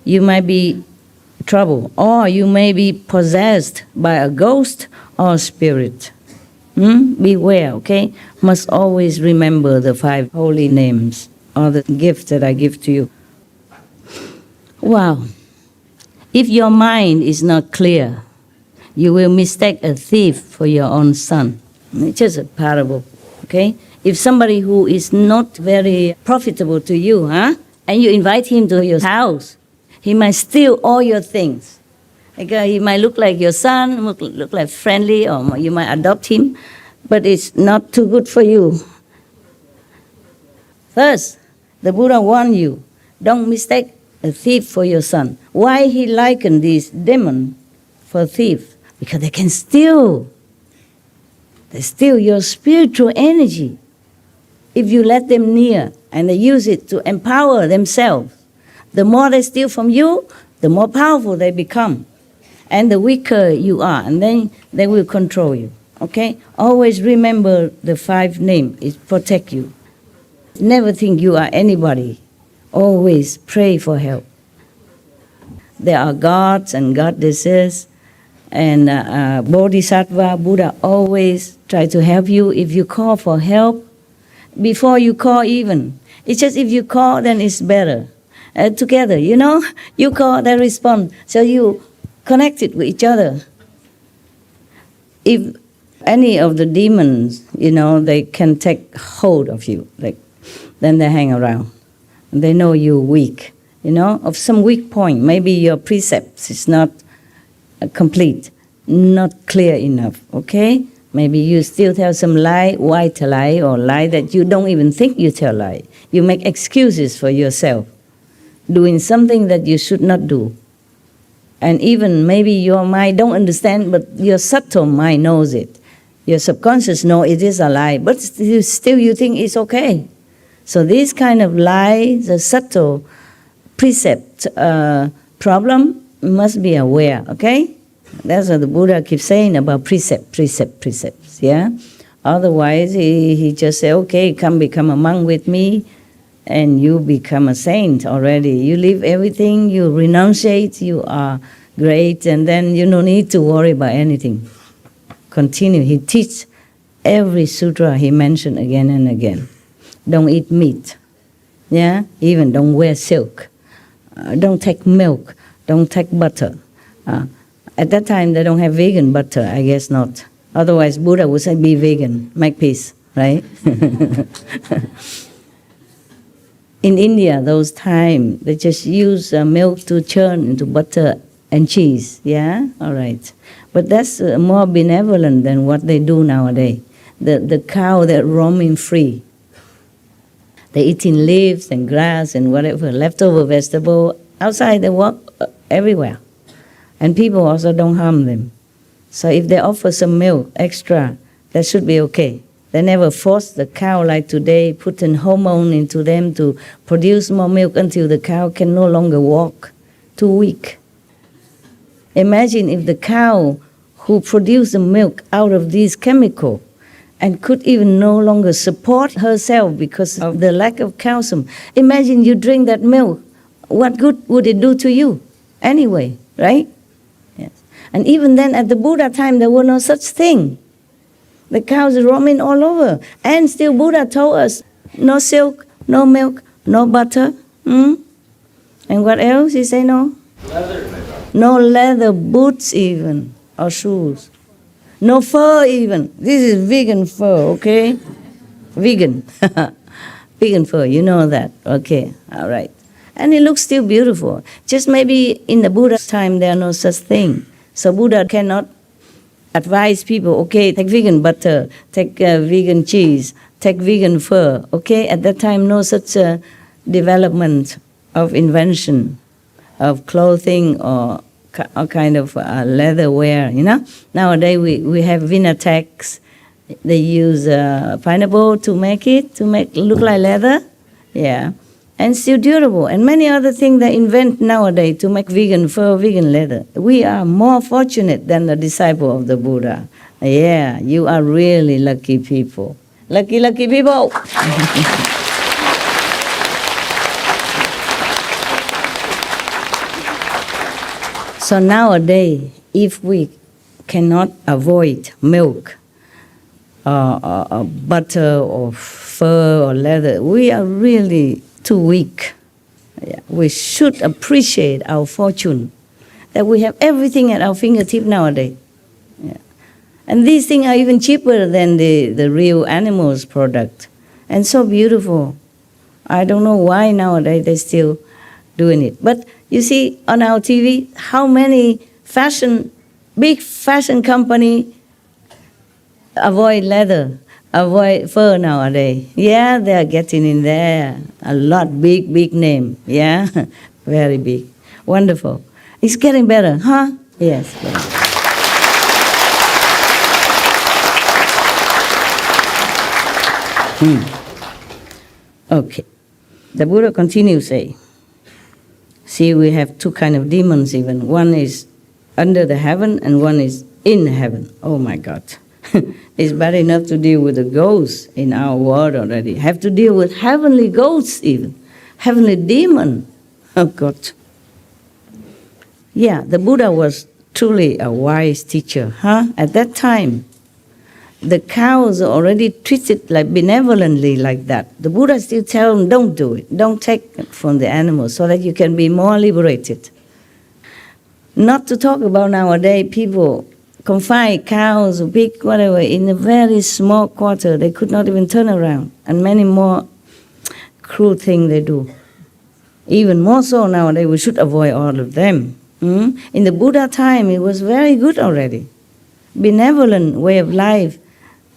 you might be troubled, or you may be possessed by a ghost or spirit. Beware, okay? Must always remember the 5 holy names, or the gift that I give to you. Wow. If your mind is not clear, you will mistake a thief for your own son. It's just a parable, okay? If somebody who is not very profitable to you, and you invite him to your house, he might steal all your things. He might look like your son, look like friendly, or you might adopt him, but it's not too good for you. First, the Buddha warned you, don't mistake a thief for your son. Why he likened this demon for thief? Because they can steal. They steal your spiritual energy. If you let them near and they use it to empower themselves, the more they steal from you, the more powerful they become. And the weaker you are, and then they will control you. Okay? Always remember the 5 names. It protect you. Never think you are anybody. Always pray for help. There are gods and goddesses And Bodhisattva, Buddha always try to help you if you call for help. Before you call even. It's just if you call, then it's better. Together, you call, they respond. So you connect it with each other. If any of the demons, they can take hold of you, then they hang around. They know you're weak, of some weak point. Maybe your precepts is not complete, not clear enough, okay? Maybe you still tell some lie, white lie, or lie that you don't even think you tell lie. You make excuses for yourself, doing something that you should not do. And even maybe your mind don't understand, but your subtle mind knows it. Your subconscious knows it is a lie, but still you think it's okay. So this kind of lie, the subtle precept problem, must be aware, okay? That's what the Buddha keeps saying about precepts, yeah? Otherwise, he just say, okay, come become a monk with me, and you become a saint already. You leave everything, you renunciate, you are great, and then you don't need to worry about anything. Continue. He teach every sutra he mentioned again and again. Don't eat meat, yeah? Even don't wear silk. Don't take milk. Don't take butter. At that time, they don't have vegan butter, I guess not. Otherwise, Buddha would say, be vegan, make peace, right? In India, those times, they just use milk to churn into butter and cheese, yeah? All right. But that's more benevolent than what they do nowadays. The cow, they're roaming free. They're eating leaves and grass and whatever, leftover vegetable. Outside, they walk everywhere. And people also don't harm them. So if they offer some milk extra, that should be okay. They never force the cow like today, put in hormone into them to produce more milk until the cow can no longer walk. Too weak. Imagine if the cow who produced the milk out of these chemicals and could even no longer support herself because of the lack of calcium. Imagine you drink that milk. What good would it do to you anyway, right? Yes. And even then, at the Buddha time, there was no such thing. The cows are roaming all over. And still Buddha told us, no silk, no milk, no butter. And what else? He say no? Leather. No leather boots even, or shoes. No fur even. This is vegan fur, okay? Vegan. Vegan fur, you know that. Okay, all right. And it looks still beautiful. Just maybe in the Buddha's time, there are no such thing. So Buddha cannot advise people, okay, take vegan butter, take vegan cheese, take vegan fur, okay? At that time, no such development of invention of clothing or kind of leather wear, Nowadays, we have Vinatex. They use pineapple to make look like leather, yeah. And still durable, and many other things they invent nowadays to make vegan fur, vegan leather. We are more fortunate than the disciple of the Buddha. Yeah, you are really lucky people. Lucky people. So nowadays, if we cannot avoid milk, or butter, or fur, or leather, we are really too weak. Yeah. We should appreciate our fortune, that we have everything at our fingertip nowadays. Yeah. And these things are even cheaper than the real animals product, and so beautiful. I don't know why nowadays they're still doing it. But you see on our TV, how many big fashion company avoid leather, avoid fur nowadays. Yeah, they are getting in there. A lot, big name. Yeah, very big. Wonderful. It's getting better, huh? Yes. Okay. The Buddha continues say, see, we have two kind of demons even. One is under the heaven and one is in heaven. Oh my God. It's bad enough to deal with the ghosts in our world already. Have to deal with heavenly ghosts even. Heavenly demon. Oh God. Yeah, the Buddha was truly a wise teacher, huh? At that time, the cows are already treated like benevolently like that. The Buddha still tell them, don't do it. Don't take it from the animals so that you can be more liberated. Not to talk about nowadays, people confine cows or pig, whatever, in a very small quarter. They could not even turn around. And many more cruel things they do. Even more so nowadays, we should avoid all of them. In the Buddha time, it was very good already. Benevolent way of life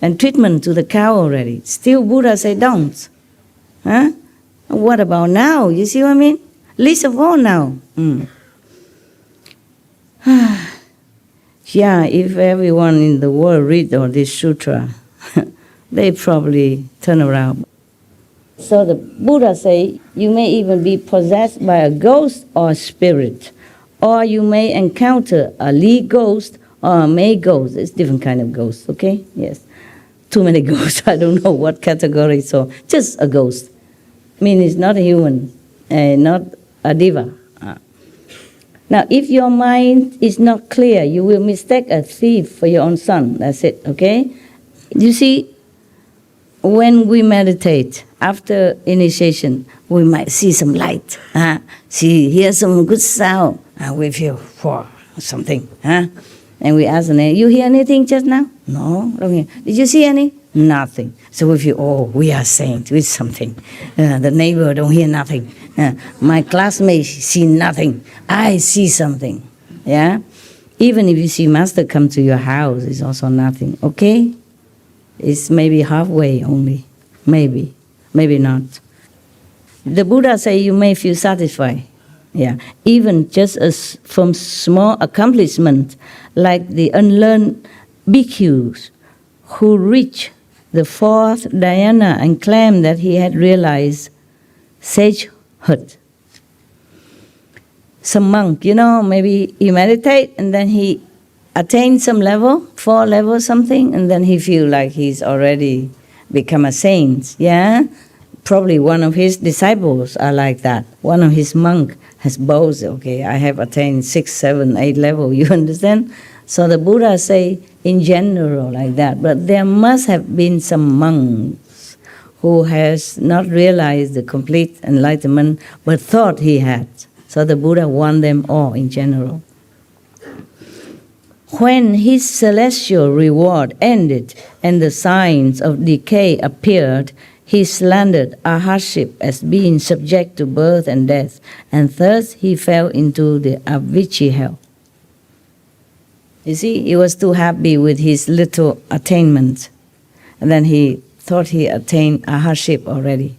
and treatment to the cow already. Still Buddha say don't. Huh? What about now? You see what I mean? Least of all now. Yeah, if everyone in the world read all this sutra, they probably turn around. So the Buddha say, you may even be possessed by a ghost or a spirit, or you may encounter a Li ghost or a Mei ghost. It's different kind of ghost, okay? Yes. Too many ghosts, I don't know what category, so just a ghost. I mean, it's not a human, not a diva. Now, if your mind is not clear, you will mistake a thief for your own son. That's it, okay? You see, when we meditate, after initiation, we might see some light, hear some good sound, we feel something, and we ask the name, you hear anything just now? No, don't hear. Did you see any? Nothing. So we feel, we are saints with something. The neighbor don't hear nothing. My classmates see nothing. I see something. Yeah? Even if you see master come to your house, it's also nothing. Okay? It's maybe halfway only. Maybe. Maybe not. The Buddha say you may feel satisfied. Yeah. Even just as from small accomplishment, like the unlearned bhikkhus who reach the fourth dhyana and claim that he had realized sagehood. Some monk, maybe he meditate and then he attained some level, 4 levels something, and then he feel like he's already become a saint, yeah? Probably one of his disciples are like that. One of his monk has boasted, okay, I have attained 6, 7, 8 level, you understand? So the Buddha say in general like that, but there must have been some monks who has not realized the complete enlightenment, but thought he had. So the Buddha warned them all in general. When his celestial reward ended and the signs of decay appeared, he slandered our hardship as being subject to birth and death, and thus he fell into the Avicii hell. You see, he was too happy with his little attainment, and then he thought he attained a hardship already.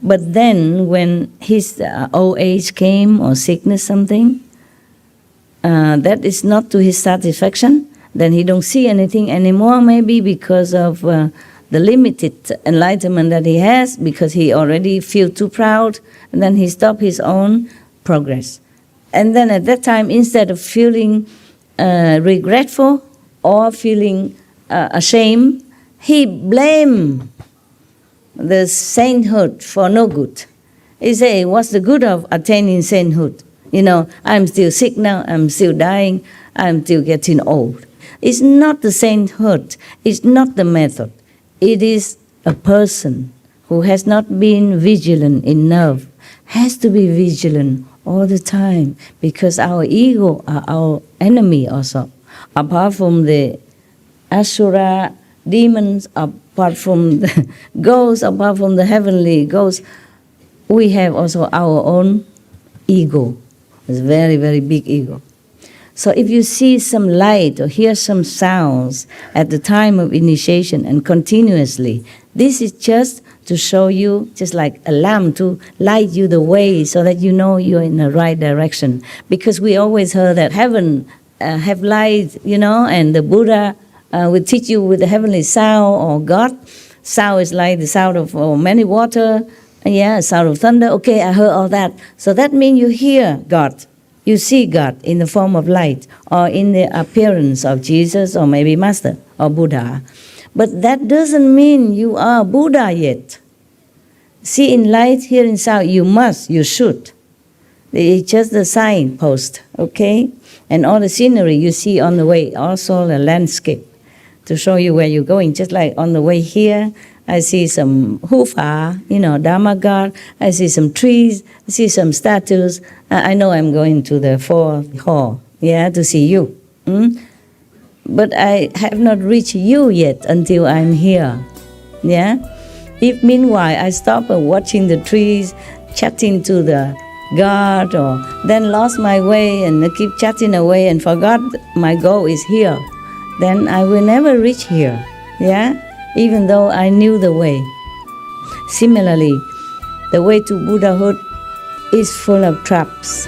But then when his old age came or sickness something, that is not to his satisfaction, then he don't see anything anymore, maybe because of the limited enlightenment that he has, because he already feel too proud, and then he stopped his own progress. And then at that time, instead of feeling regretful or feeling ashamed, he blamed the sainthood for no good. He say, what's the good of attaining sainthood? I'm still sick now, I'm still dying, I'm still getting old. It's not the sainthood, it's not the method. It is a person who has not been vigilant enough, has to be vigilant all the time, because our ego are our enemy also. Apart from the asura, demons, apart from the ghosts, apart from the heavenly ghosts, we have also our own ego. It's very, very big ego. So if you see some light or hear some sounds at the time of initiation and continuously, this is just to show you, just like a lamp, to light you the way so that you know you're in the right direction. Because we always heard that heaven have light, and the Buddha will teach you with the heavenly sound, or God. Sound is like the sound of many water, sound of thunder. Okay, I heard all that. So that means you hear God. You see God in the form of light, or in the appearance of Jesus, or maybe Master, or Buddha. But that doesn't mean you are Buddha yet. See in light, hear in sound, you should. It's just the signpost, okay? And all the scenery you see on the way, also the landscape, to show you where you're going. Just like on the way here, I see some hufa, Dharma guard. I see some trees. I see some statues. I know I'm going to the fourth hall, to see you. But I have not reached you yet until I'm here. If meanwhile I stop watching the trees, chatting to the guard, or then lost my way and keep chatting away and forgot my goal is here, then I will never reach here. Even though I knew the way. Similarly, the way to Buddhahood is full of traps.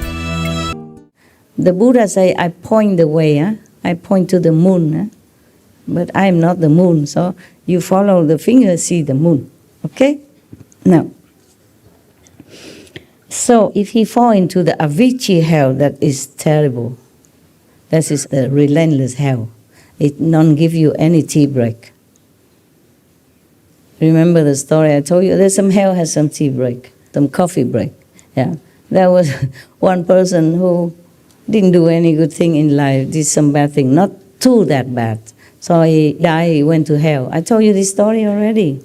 The Buddha say, I point the way, I point to the moon, but I am not the moon, so you follow the finger, see the moon. Okay? Now, so if he fall into the Avicii hell, that is terrible. That is the relentless hell. It don't give you any tea break. Remember the story I told you? There's some hell has some tea break, some coffee break. There was one person who didn't do any good thing in life, did some bad thing, not too that bad. So he died, he went to hell. I told you this story already.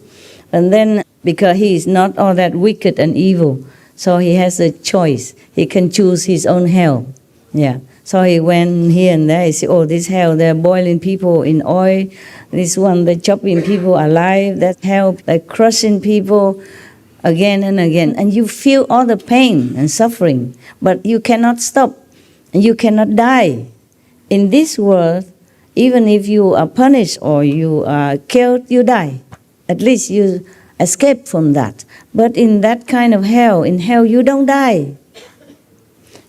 And then, because he is not all that wicked and evil, so he has a choice. He can choose his own hell. So he went here and there. He said, oh, this hell, they're boiling people in oil. This one, they're chopping people alive. That hell, they're crushing people again and again. And you feel all the pain and suffering, but you cannot stop. And you cannot die. In this world, even if you are punished or you are killed, you die. At least you escape from that. But in that kind of hell, in hell you don't die.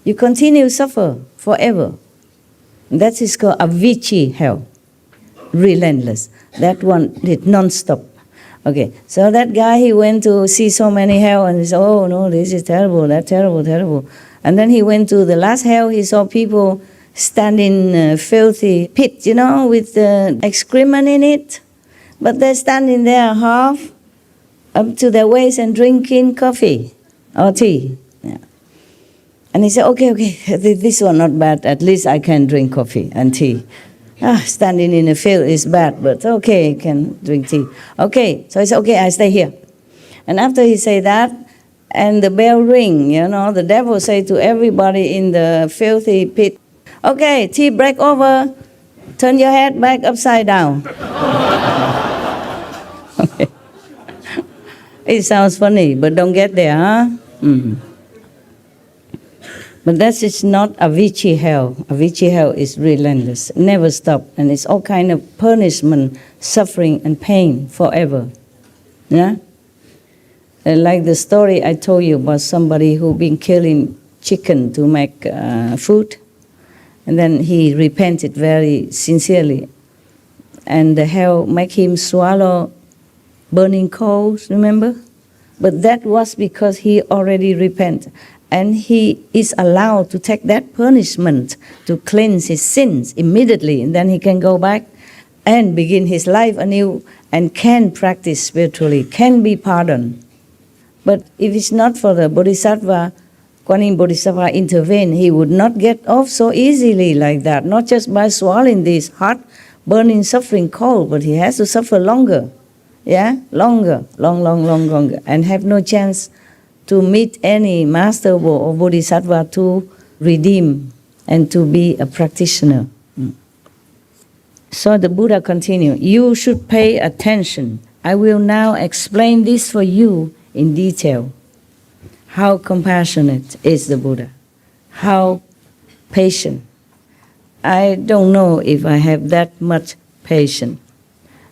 You continue to suffer forever. That is called Avicii hell. Relentless. That one did non-stop. Okay, so that guy, he went to see so many hell and he said, oh no, this is terrible, that's terrible, terrible. And then he went to the last hell, he saw people standing in a filthy pit, with excrement in it. But they're standing there half up to their waist and drinking coffee or tea. And he said, okay, this one not bad, at least I can drink coffee and tea. Standing in a field is bad, but okay, I can drink tea. Okay, so he said, okay, I stay here. And after he said that, and the bell ring, the devil say to everybody in the filthy pit, okay, tea break over, turn your head back upside down. Okay. It sounds funny, but don't get there, huh? But that is not Avicii hell. Avicii hell is relentless, never stop, and it's all kind of punishment, suffering, and pain forever. Like the story I told you about somebody who been killing chicken to make food, and then he repented very sincerely, and the hell make him swallow burning coals, remember? But that was because he already repented. And he is allowed to take that punishment to cleanse his sins immediately. And then he can go back and begin his life anew and can practice spiritually, can be pardoned. But if it's not for the Bodhisattva, Kuan Yin Bodhisattva intervene, he would not get off so easily like that. Not just by swallowing this hot, burning, suffering cold, but he has to suffer longer. Longer, longer, and have no chance to meet any master or bodhisattva to redeem and to be a practitioner. So the Buddha continued, you should pay attention. I will now explain this for you in detail. How compassionate is the Buddha? How patient? I don't know if I have that much patience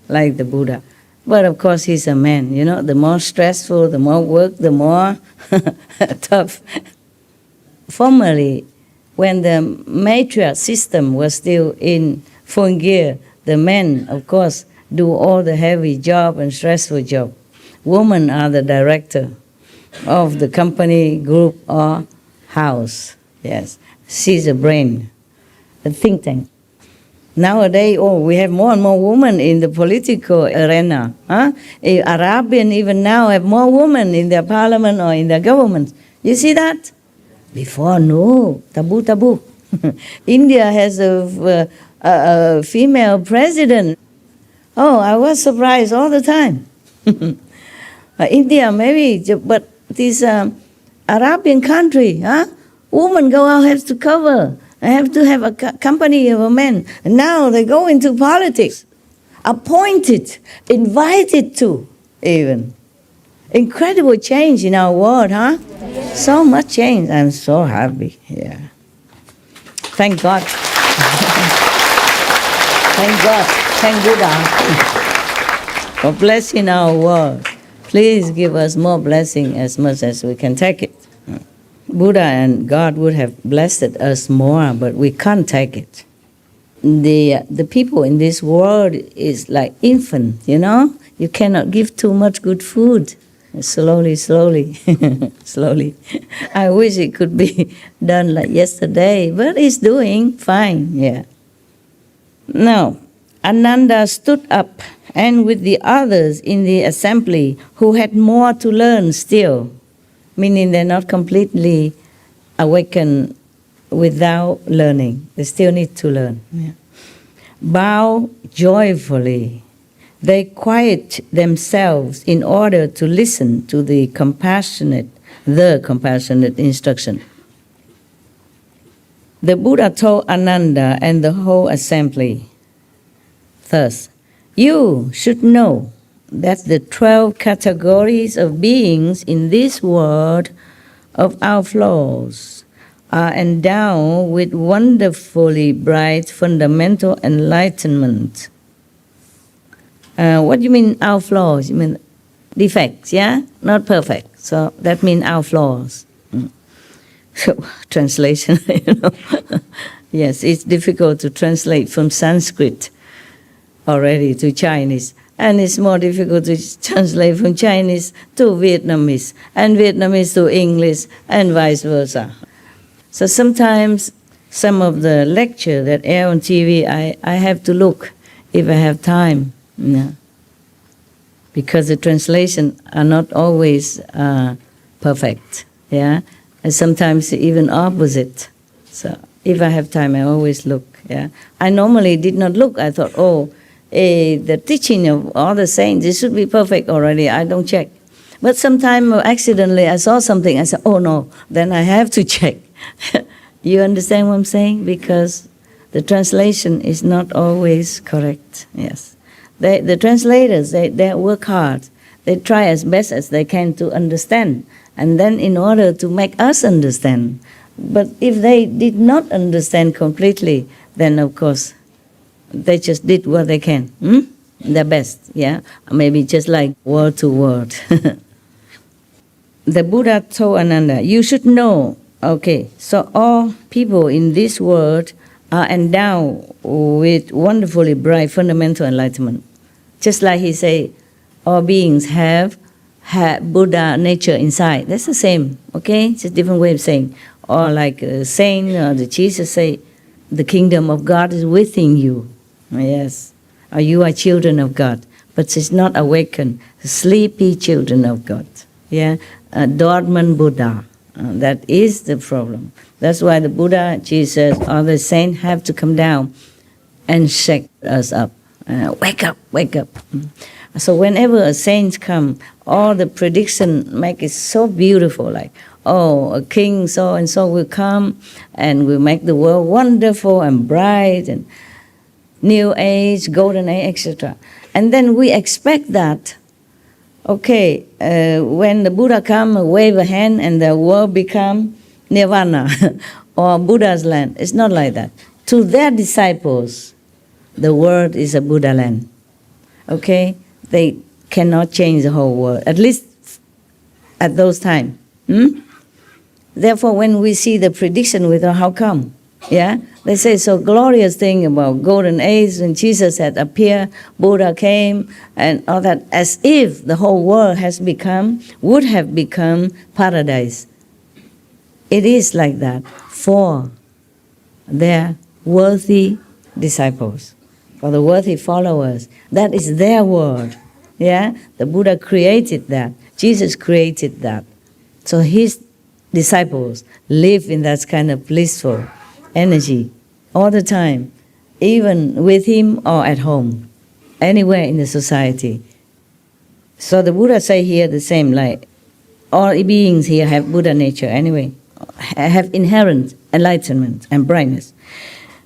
like the Buddha. But of course he's a man, the more stressful, the more work, the more tough. Formerly, when the matriarch system was still in full gear, the men, of course, do all the heavy job and stressful job. Women are the director of the company, group, or house. Yes, she's a brain, a think tank. Nowadays, we have more and more women in the political arena. Arabian even now have more women in their parliament or in their government. You see that? Before, no, taboo. India has a female president. Oh, I was surprised all the time. India maybe, but this Arabian country, women go out, have to cover. I have to have a company of a man. And now they go into politics. Appointed, invited to even. Incredible change in our world, huh? So much change. I'm so happy. Yeah. Thank God. Thank God. Thank Buddha for blessing our world. Please give us more blessing as much as we can take it. Buddha and God would have blessed us more, but we can't take it. The people in this world is like infant, you know? You cannot give too much good food. Slowly, slowly, slowly. I wish it could be done like yesterday, but it's doing fine, yeah. Now, Ananda stood up, and with the others in the assembly who had more to learn still, meaning they're not completely awakened without learning. They still need to learn. Yeah. Bow joyfully. They quiet themselves in order to listen to the compassionate instruction. The Buddha told Ananda and the whole assembly, thus, you should know that the 12 categories of beings in this world of our flows are endowed with wonderfully bright fundamental enlightenment. What do you mean our flaws? You mean defects, yeah? Not perfect. So that means our flaws. So, translation, you know. Yes, it's difficult to translate from Sanskrit already to Chinese. And it's more difficult to translate from Chinese to Vietnamese, and Vietnamese to English, and vice versa. So sometimes some of the lecture that air on TV, I have to look if I have time. No. Because the translation are not always perfect, yeah, and sometimes even opposite. So if I have time, I always look. Yeah, I normally did not look. I thought, the teaching of all the saints, it should be perfect already. I don't check. But sometimes accidentally I saw something. I said, oh no, then I have to check. You understand what I'm saying? Because the translation is not always correct. Yes. The translators, they work hard. They try as best as they can to understand, and then in order to make us understand. But if they did not understand completely, then of course they just did what they can, their best, yeah? Maybe just like word to word. The Buddha told Ananda, you should know, okay, so all people in this world are endowed with wonderfully bright fundamental enlightenment. Just like he say, all beings have Buddha nature inside. That's the same, okay? It's a different way of saying. Or like a saint or the Jesus say, the kingdom of God is within you. Yes. Or you are children of God. But it's not awakened, sleepy children of God. Yeah. Dormant Buddha. That is the problem. That's why the Buddha, Jesus, or the saint have to come down and shake us up. Wake up, wake up. So whenever a saint come, all the prediction make it so beautiful, like, a king so and so will come and will make the world wonderful and bright and new age, golden age, etc. And then we expect that, okay, when the Buddha come, wave a hand and the world become nirvana or Buddha's land. It's not like that. To their disciples, the world is a Buddha land. Okay? They cannot change the whole world, at least at those times. Therefore, when we see the prediction with how come? Yeah? They say so glorious thing about golden age when Jesus had appeared, Buddha came, and all that, as if the whole world would have become paradise. It is like that for their worthy disciples, for the worthy followers. That is their world. Yeah? The Buddha created that. Jesus created that. So his disciples live in that kind of blissful energy all the time, even with him or at home, anywhere in the society. So the Buddha say here the same, like all beings here have Buddha nature anyway, have inherent enlightenment and brightness.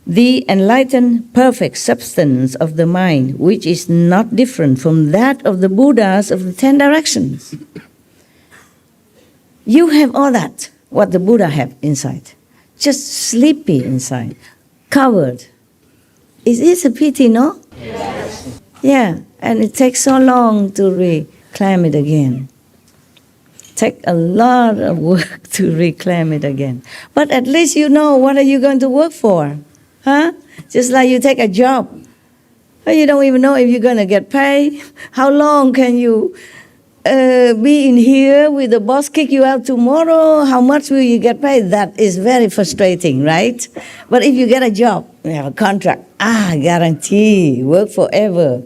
The enlightened perfect substance of the mind, which is not different from that of the Buddhas of the 10 directions. You have all that, what the Buddha have inside. Just sleepy inside, covered. It is a pity, no? Yes. Yeah, and it takes so long to reclaim it again. Take a lot of work to reclaim it again. But at least you know what are you going to work for. Huh? Just like you take a job. Well, you don't even know if you're going to get paid. How long can you be in here with the boss kick you out tomorrow? How much will you get paid? That is very frustrating, right? But if you get a job, you have a contract, guarantee, work forever.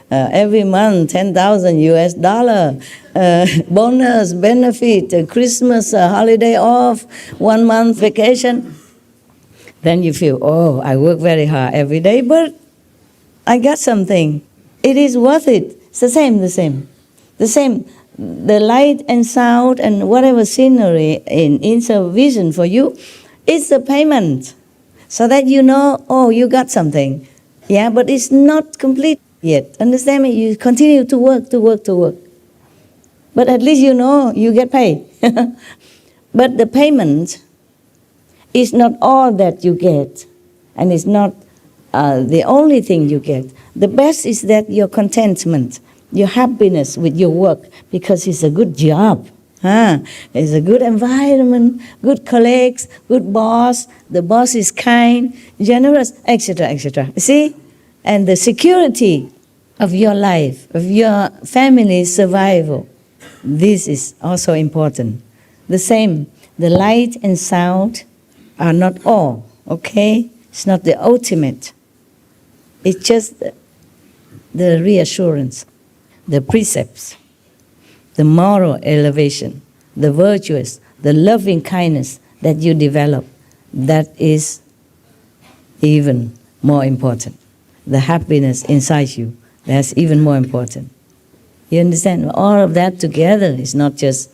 Every month, 10,000 US dollar, bonus, benefit, Christmas, holiday off, 1 month vacation. Then you feel, oh, I work very hard every day, but I got something. It is worth it. It's the same. The light and sound and whatever scenery in a vision for you, it's the payment. So that you know, oh, you got something. Yeah, but it's not complete yet. Understand me? You continue to work. But at least you know you get paid. But the payment is not all that you get. And it's not the only thing you get. The best is that your contentment, your happiness with your work, because it's a good job. It's a good environment, good colleagues, good boss, the boss is kind, generous, etc., etc. See? And the security of your life, of your family's survival, this is also important. The same, the light and sound are not all, okay? It's not the ultimate. It's just the reassurance, the precepts, the moral elevation, the virtuous, the loving kindness that you develop. That is even more important. The happiness inside you, that's even more important. You understand? All of that together is not just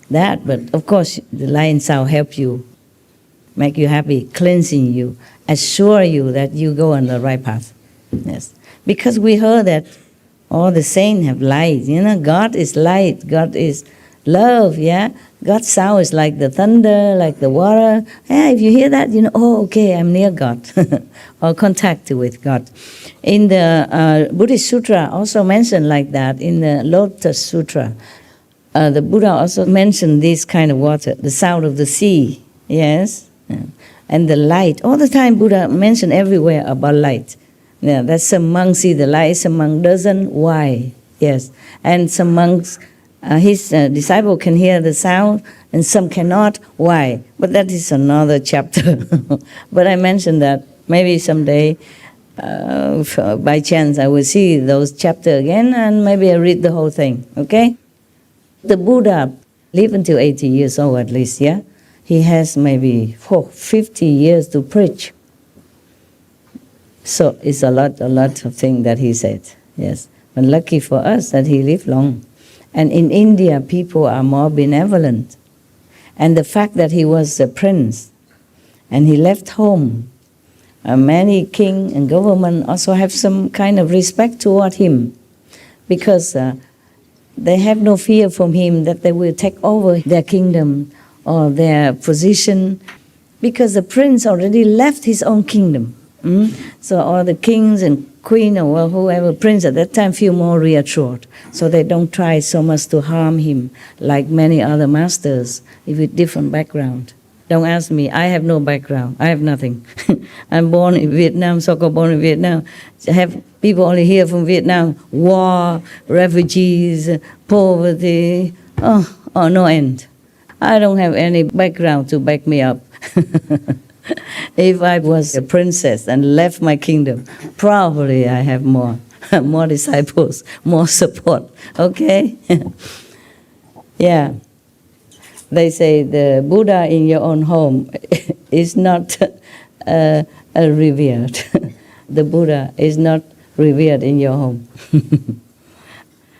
that, but of course the light and sound help you, make you happy, cleansing you, assure you that you go on the right path. Yes. Because we heard that all the saints have light. You know, God is light, God is love, yeah? God's sound is like the thunder, like the water. Yeah, if you hear that, you know, oh, okay, I'm near God, or contact with God. In the Buddhist Sutra also mentioned like that, in the Lotus Sutra, the Buddha also mentioned this kind of water, the sound of the sea, yes? And the light. All the time Buddha mentioned everywhere about light. Yeah, that some monks see the light, some monk doesn't. Why? Yes. And some monks, his disciple can hear the sound, and some cannot. Why? But that is another chapter. But I mentioned that maybe someday, by chance, I will see those chapters again, and maybe I read the whole thing. Okay? The Buddha lived until 80 years old at least. Yeah, he has maybe 50 years to preach. So it's a lot of things that he said, yes. But lucky for us that he lived long. And in India, people are more benevolent. And the fact that he was a prince, and he left home, many king and government also have some kind of respect toward him, because they have no fear from him that they will take over their kingdom or their position, because the prince already left his own kingdom. So all the kings and queen or whoever prince at that time feel more reassured. So they don't try so much to harm him like many other masters with different background. Don't ask me, I have no background, I have nothing. I'm born in Vietnam, so-called born in Vietnam. I have people only here from Vietnam, war, refugees, poverty, no end. I don't have any background to back me up. If I was a princess and left my kingdom, probably I have more disciples, more support. Okay? Yeah. They say the Buddha in your own home is not revered. The Buddha is not revered in your home.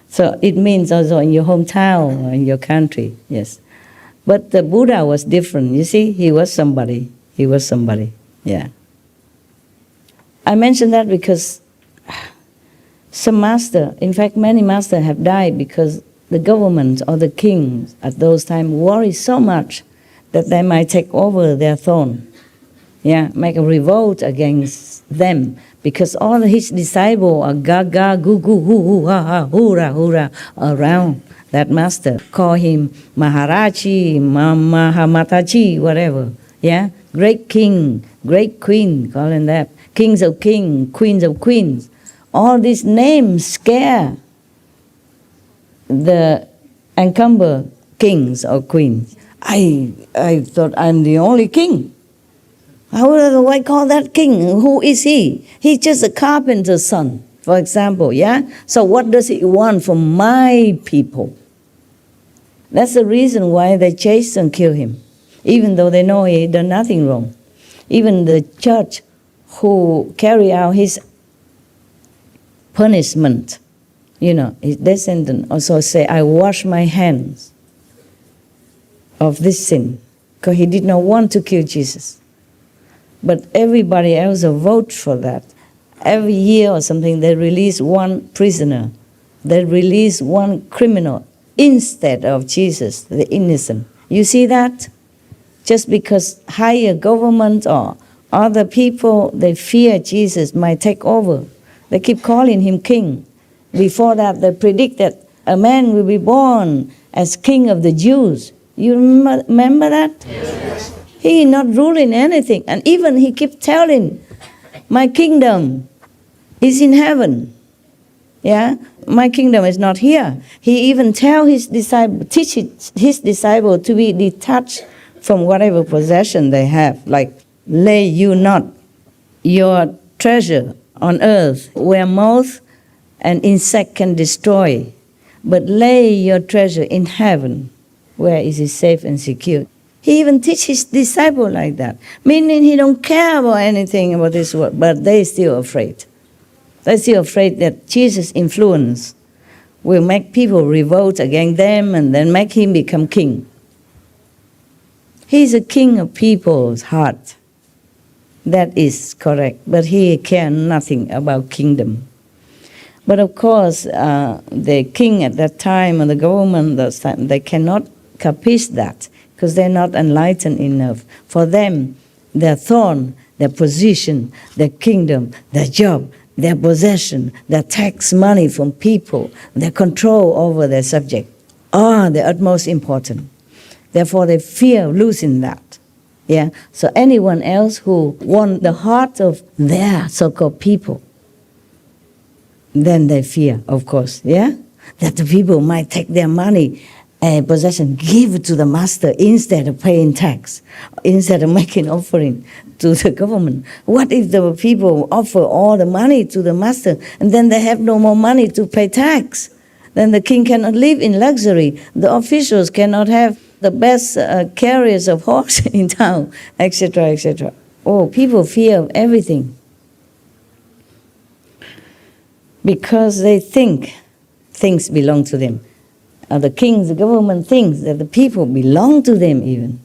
So it means also in your hometown or in your country, yes. But the Buddha was different. You see, he was somebody. He was somebody, yeah. I mention that because some master, in fact many masters have died because the government or the kings at those times worried so much that they might take over their throne. Yeah, make a revolt against them because all his disciples are gaga, goo goo, hoo hoo, ha ha, hoorah, hoorah around that master. Call him Maharaji, Mahamataji, whatever. Yeah, great king, great queen, calling that. Kings of kings, queens of queens. All these names scare the encumber kings or queens. I thought I'm the only king. How do I call that king? Who is he? He's just a carpenter's son, for example, yeah? So what does he want from my people? That's the reason why they chase and kill him, even though they know he done nothing wrong. Even the judge who carry out his punishment, you know, his descendant also say, I wash my hands of this sin, because he did not want to kill Jesus. But everybody else vote for that. Every year or something, they release one prisoner. They release one criminal instead of Jesus, the innocent. You see that? Just because higher government or other people, they fear Jesus might take over. They keep calling him king. Before that, they predict that a man will be born as king of the Jews. You remember that? Yes. He is not ruling anything. And even he kept telling, my kingdom is in heaven. Yeah? My kingdom is not here. He even tell his disciple, teach his disciple to be detached from whatever possession they have. Like, lay you not your treasure on earth where moth and insect can destroy, but lay your treasure in heaven where it is safe and secure. He even teach his disciple like that, meaning he don't care about anything about this world, but they still afraid. They're still afraid that Jesus' influence will make people revolt against them and then make him become king. He's a king of people's heart. That is correct, but he cares nothing about kingdom. But of course, the king at that time and the government at that time, they cannot capish that because they're not enlightened enough. For them, their throne, their position, their kingdom, their job, their possession, their tax money from people, their control over their subject are the utmost important. Therefore, they fear losing that. Yeah. So anyone else who wants the heart of their so-called people, then they fear, of course, yeah, that the people might take their money and possession, give it to the master instead of paying tax, instead of making offering to the government. What if the people offer all the money to the master and then they have no more money to pay tax? Then the king cannot live in luxury. The officials cannot have the best carriers of horse in town, etc., etc. Oh, people fear everything because they think things belong to them. The kings, the government thinks that the people belong to them even.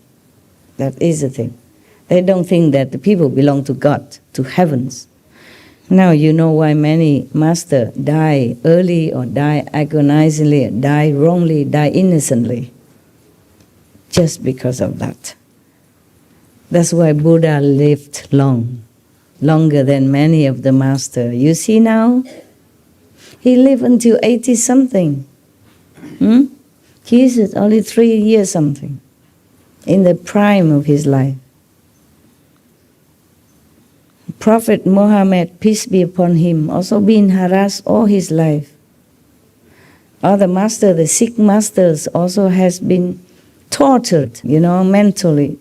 That is the thing. They don't think that the people belong to God, to heavens. Now you know why many masters die early or die agonizingly, die wrongly, die innocently. Just because of that. That's why Buddha lived long, longer than many of the masters. You see now, he lived until 80-something. Jesus only 3 years something, in the prime of his life. Prophet Muhammad, peace be upon him, also been harassed all his life. Other masters, the Sikh masters, also has been tortured, mentally,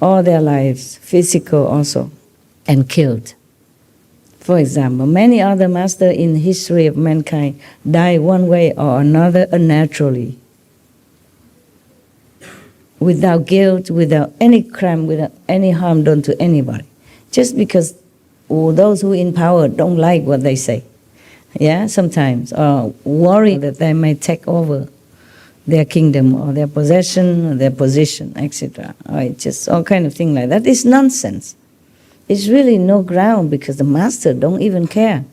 all their lives, physical also, and killed. For example, many other masters in the history of mankind die one way or another unnaturally. without guilt, without any crime, without any harm done to anybody. Just because those who in power don't like what they say. Yeah, sometimes, or worry that they may take over their kingdom or their possession or their position, etc. Or just all kind of thing like that. It's nonsense. It's really no ground because the master don't even care.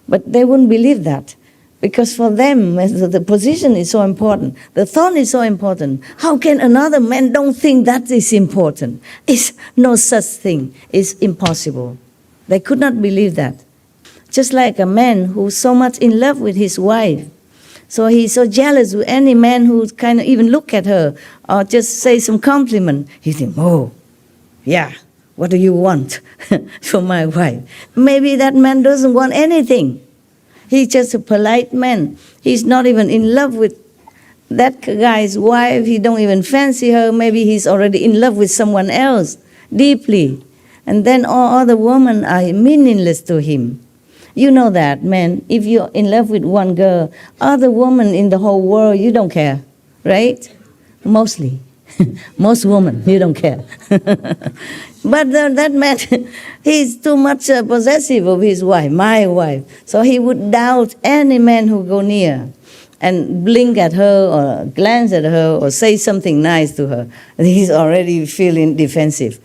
But they wouldn't believe that. Because for them, the position is so important. The thought is so important. How can another man don't think that is important? It's no such thing. It's impossible. They could not believe that. Just like a man who's so much in love with his wife. So he's so jealous with any man who kind of even look at her or just say some compliment. He thinks, oh, yeah, what do you want from my wife? Maybe that man doesn't want anything. He's just a polite man. He's not even in love with that guy's wife. He don't even fancy her. Maybe he's already in love with someone else deeply. And then all other women are meaningless to him. You know that, man. If you're in love with one girl, other women in the whole world, you don't care, right? Mostly. Most women, you don't care. But that man, he's too much possessive of his wife, my wife. So he would doubt any man who go near and blink at her or glance at her or say something nice to her. He's already feeling defensive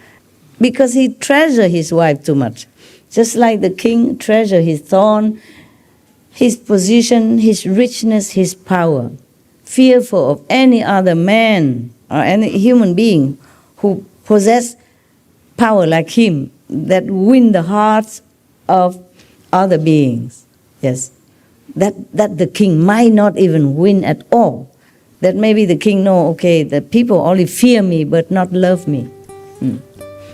because he treasures his wife too much. Just like the king treasures his throne, his position, his richness, his power, fearful of any other man or any human being who possess power like him that win the hearts of other beings. Yes, that the king might not even win at all. That maybe the king know, okay, the people only fear me but not love me.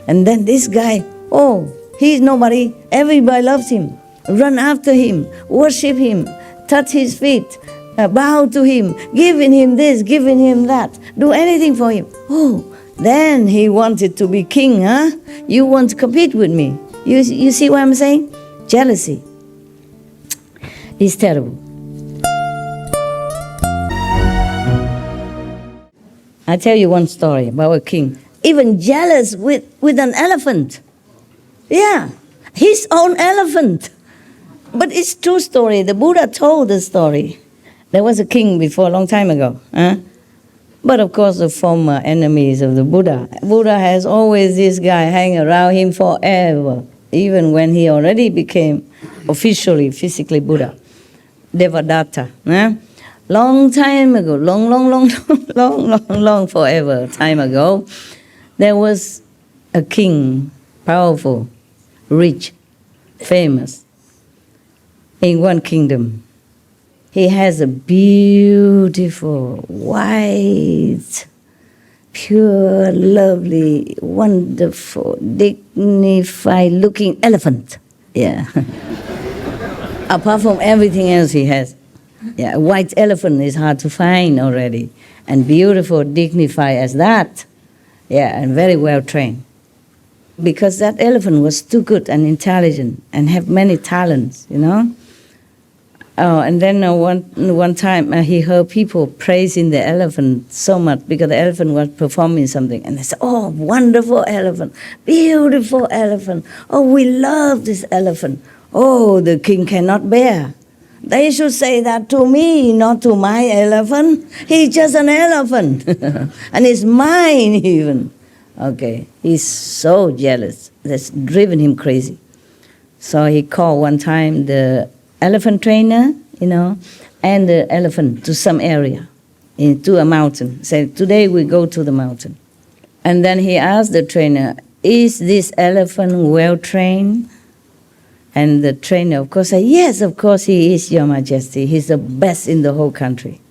And then this guy, oh, he's nobody. Everybody loves him. Run after him, worship him, touch his feet, bow to him, giving him this, giving him that, do anything for him. Oh, then he wanted to be king, huh? You want to compete with me. You see what I'm saying? Jealousy is terrible. I tell you one story about a king. Even jealous with an elephant. Yeah, his own elephant. But it's true story. The Buddha told the story. There was a king before a long time ago. But of course, the former enemies of the Buddha. Buddha has always this guy hang around him forever, even when he already became officially, physically Buddha. Devadatta. Long time ago, long forever time ago, there was a king, powerful, rich, famous, in one kingdom. He has a beautiful, white, pure, lovely, wonderful, dignified looking elephant. Yeah. Apart from everything else he has. Yeah, a white elephant is hard to find already. And beautiful, dignified as that. Yeah, and very well trained. Because that elephant was too good and intelligent and have many talents, you know. Oh, and then one time he heard people praising the elephant so much because the elephant was performing something. And they said, oh, wonderful elephant, beautiful elephant. Oh, we love this elephant. Oh, the king cannot bear. They should say that to me, not to my elephant. He's just an elephant. And it's mine even. Okay, he's so jealous. That's driven him crazy. So he called one time the elephant trainer, you know, and the elephant to some area, to a mountain. Said, today we go to the mountain. And then he asked the trainer, is this elephant well trained? And the trainer, of course, said, yes, of course he is, Your Majesty. He's the best in the whole country.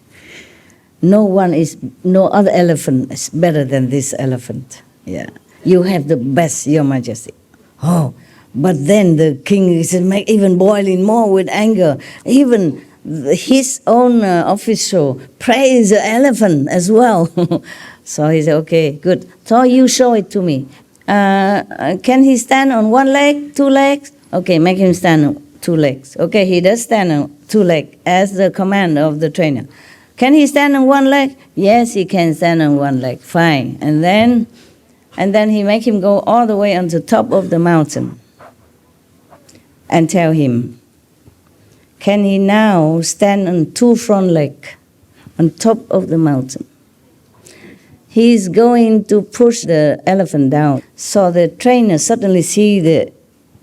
No other elephant is better than this elephant. Yeah, you have the best, Your Majesty. Oh, but then the king is even boiling more with anger. Even his own official praised the elephant as well. So he said, okay, good. So you show it to me. Can he stand on one leg, two legs? Okay, make him stand on two legs. Okay, he does stand on two legs as the command of the trainer. Can he stand on one leg? Yes, he can stand on one leg. Fine. And then he make him go all the way on the top of the mountain and tell him, can he now stand on 2 front legs on top of the mountain? He's going to push the elephant down. So the trainer suddenly see the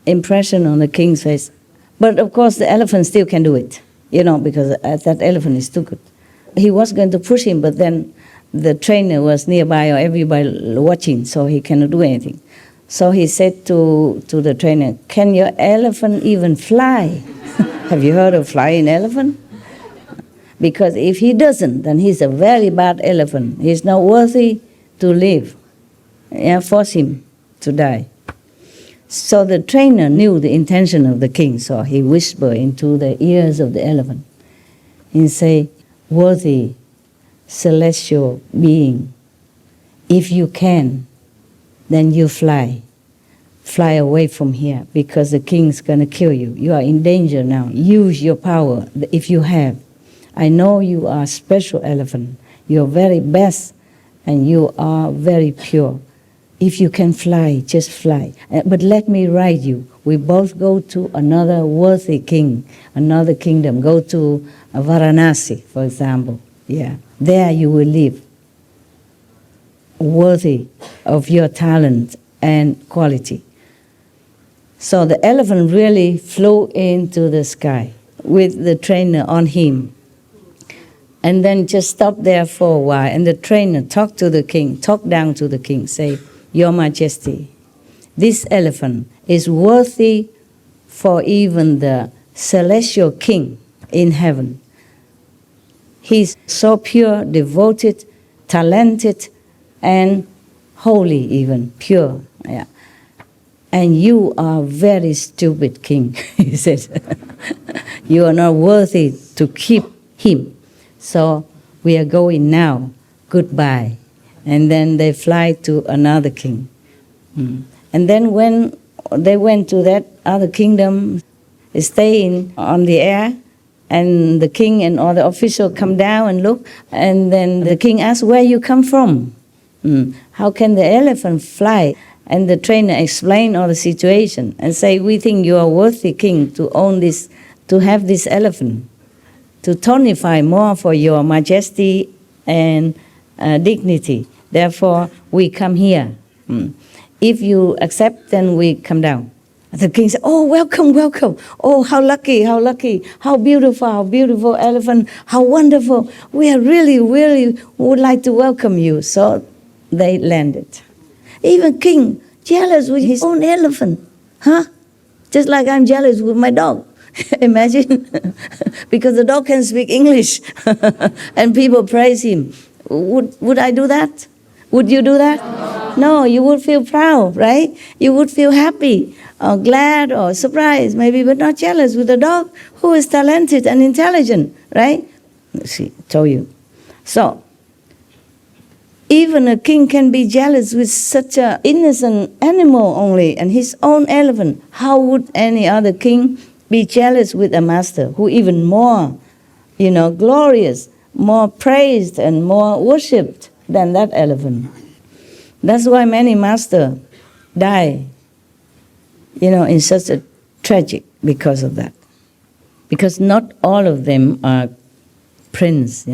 impression on the king's face. But of course the elephant still can do it, because that elephant is too good. He was going to push him, but then the trainer was nearby or everybody watching, so he cannot do anything. So he said to the trainer, can your elephant even fly? Have you heard of flying elephant? Because if he doesn't, then he's a very bad elephant. He's not worthy to live. Force him to die. So the trainer knew the intention of the king, so he whispered into the ears of the elephant. He said, worthy celestial being, if you can, then you fly. Fly away from here, because the king's going to kill you. You are in danger now. Use your power if you have. I know you are a special elephant. You're very best, and you are very pure. If you can fly, just fly. But let me ride you. We both go to another worthy king, another kingdom. Go to Varanasi, for example. Yeah, there you will live, worthy of your talent and quality. So the elephant really flew into the sky with the trainer on him. And then just stopped there for a while. And the trainer talked to the king, talked down to the king, say, Your Majesty, this elephant is worthy for even the celestial king in heaven. He's so pure, devoted, talented, and holy even, pure. Yeah. And you are very stupid king, he said. You are not worthy to keep him. So we are going now. Goodbye. And then they fly to another king. And then when they went to that other kingdom, staying on the air, and the king and all the officials come down and look, and then the king asks, where you come from? How can the elephant fly? And the trainer explained all the situation and say, we think you are worthy king to own this, to have this elephant, to tonify more for your majesty and dignity. Therefore, we come here. If you accept, then we come down. The king said, oh, welcome, welcome. Oh, how lucky, how beautiful elephant, how wonderful. We are really, really would like to welcome you. So they landed. Even king, jealous with his own elephant. Just like I'm jealous with my dog. Imagine. Because the dog can speak English. And people praise him. Would I do that? Would you do that? No, you would feel proud, right? You would feel happy, or glad, or surprised, maybe, but not jealous with the dog who is talented and intelligent, right? See, told you. So, even a king can be jealous with such an innocent animal only, and his own elephant. How would any other king be jealous with a master who even more, glorious, more praised and more worshipped than that elephant? That's why many masters die, in such a tragic because of that. Because not all of them are prince,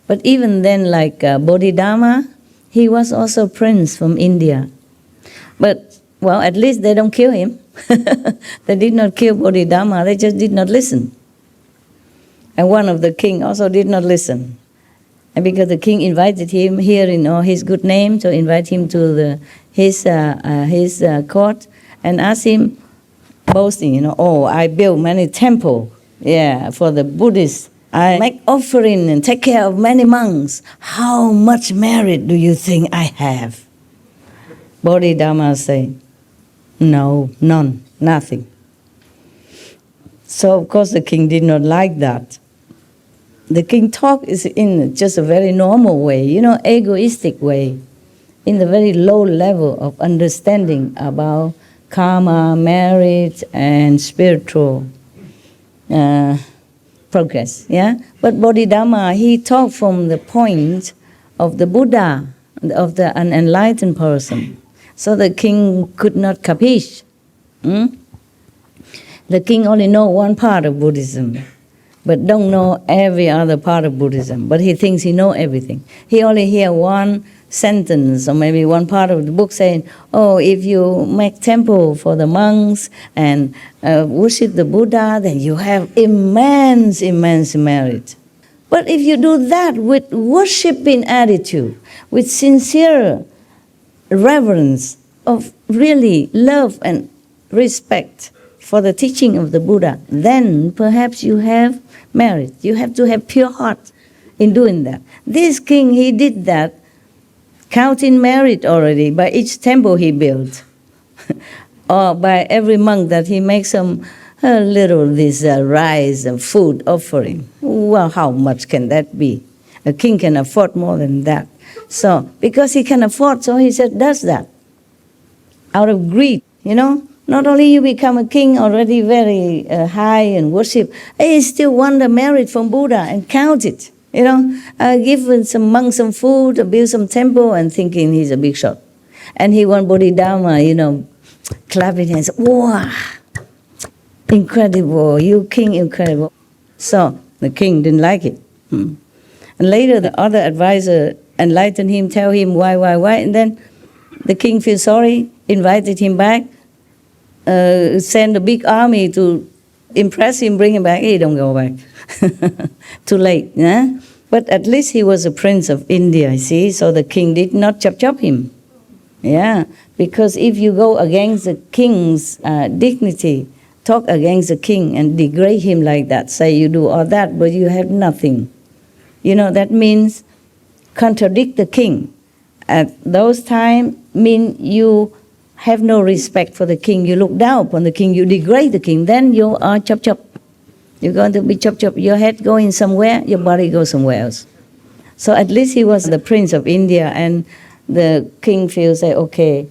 But even then, like Bodhidharma, he was also prince from India. But, well, at least they don't kill him. They did not kill Bodhidharma, they just did not listen. And one of the king also did not listen. And because the king invited him here in all his good name, to invite him to his court and asked him, boasting, oh, I built many temples, for the Buddhists. I make offering and take care of many monks. How much merit do you think I have? Bodhidharma said, no, none, nothing. So, of course, the king did not like that. The king talk is in just a very normal way, egoistic way, in the very low level of understanding about karma, merit, and spiritual progress. Yeah, but Bodhidharma, he talked from the point of the Buddha, of the unenlightened person. So the king could not capiche. The king only know one part of Buddhism, but don't know every other part of Buddhism. But he thinks he know everything. He only hear one sentence or maybe one part of the book saying, oh, if you make temple for the monks and worship the Buddha, then you have immense merit. But if you do that with worshiping attitude, with sincere reverence of really love and respect for the teaching of the Buddha, then perhaps you have merit. You have to have pure heart in doing that. This king, he did that, counting merit already by each temple he built, or by every monk that he makes some little this rice and food offering. Well, how much can that be? A king can afford more than that. So, because he can afford, so he said, does that. Out of greed, Not only you become a king already very high and worship, he still want the merit from Buddha and count it. Give some monks some food, build some temple, and thinking he's a big shot. And he want Bodhidharma, clapping hands. Wow, incredible, you king, incredible. So the king didn't like it. And later the other advisor enlightened him, tell him why. And then the king feels sorry, invited him back, send a big army to impress him, bring him back. He don't go back. Too late. Yeah? But at least he was a prince of India, you see, so the king did not chop him. Yeah, because if you go against the king's dignity, talk against the king and degrade him like that, say you do all that, but you have nothing. That means contradict the king. At those times, mean you have no respect for the king, you look down upon the king, you degrade the king, then you are chop. You're going to be chop. Your head going somewhere, your body goes somewhere else. So at least he was the prince of India, and the king feels like, okay,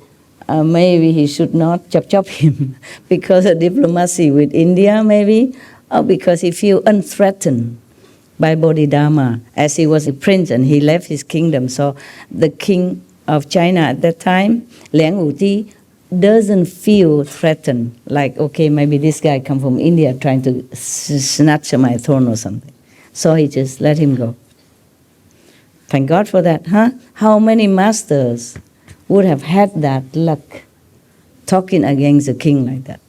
maybe he should not chop him because of diplomacy with India, maybe, or because he feels unthreatened by Bodhidharma, as he was a prince and he left his kingdom. So the king of China at that time, Liang Wuti, doesn't feel threatened, like, okay, maybe this guy come from India trying to snatch my throne or something. So he just let him go. Thank God for that, huh? How many masters would have had that luck, talking against the king like that?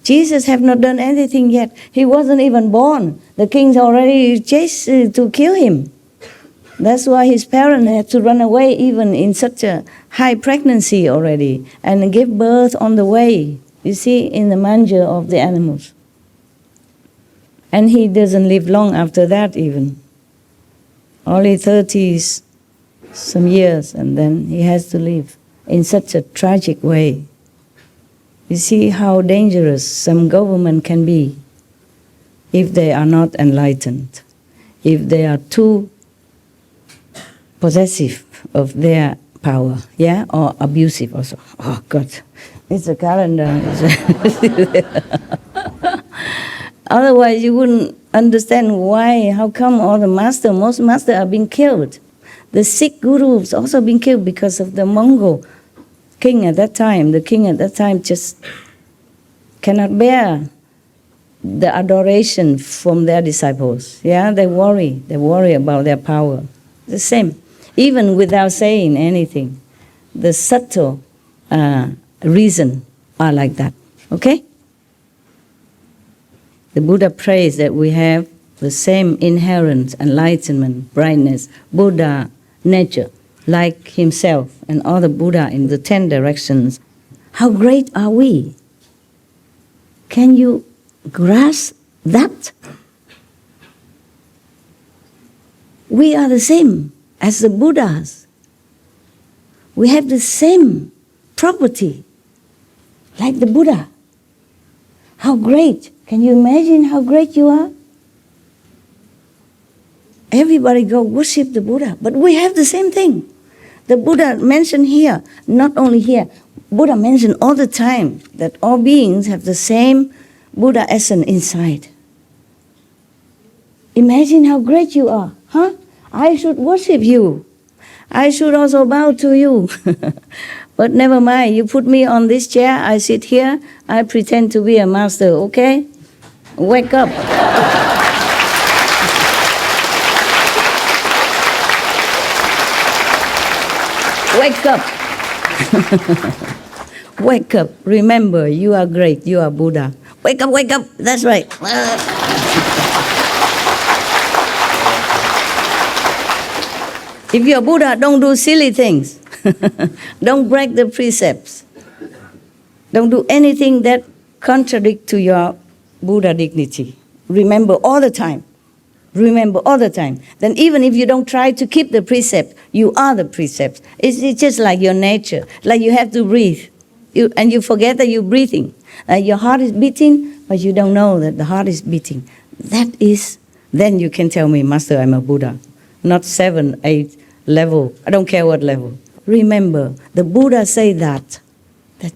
Jesus have not done anything yet. He wasn't even born. The king's already chased to kill him. That's why his parents had to run away even in such a high pregnancy already and give birth on the way, you see, in the manger of the animals. And he doesn't live long after that even. Only 30s some years, and then he has to leave in such a tragic way. You see how dangerous some government can be if they are not enlightened, if they are too possessive of their power, yeah, or abusive also. Oh God, it's a calendar. Otherwise, you wouldn't understand why, how come all the most masters are being killed. The Sikh gurus also being killed because of the Mongol king at that time. The king at that time just cannot bear the adoration from their disciples. Yeah, they worry about their power. The same, even without saying anything. The subtle reason are like that. Okay? The Buddha prays that we have the same inherent enlightenment, brightness, Buddha nature, like himself and all the Buddha in the 10 directions. How great are we? Can you grasp that? We are the same as the Buddhas. We have the same property like the Buddha. How great! Can you imagine how great you are? Everybody go worship the Buddha, but we have the same thing. The Buddha mentioned here, not only here, Buddha mentioned all the time that all beings have the same Buddha essence inside. Imagine how great you are, huh? I should worship you. I should also bow to you. But never mind, you put me on this chair, I sit here, I pretend to be a master, okay? Wake up. Wake up. Wake up. Remember, you are great, you are Buddha. Wake up, that's right. If you're Buddha, don't do silly things. Don't break the precepts. Don't do anything that contradicts to your Buddha dignity. Remember all the time. Remember all the time. Then even if you don't try to keep the precept, you are the precepts. It's just like your nature. Like you have to breathe. And you forget that you're breathing. Your heart is beating, but you don't know that the heart is beating. Then you can tell me, Master, I'm a Buddha. Not 7, 8 level. I don't care what level. Remember, the Buddha say that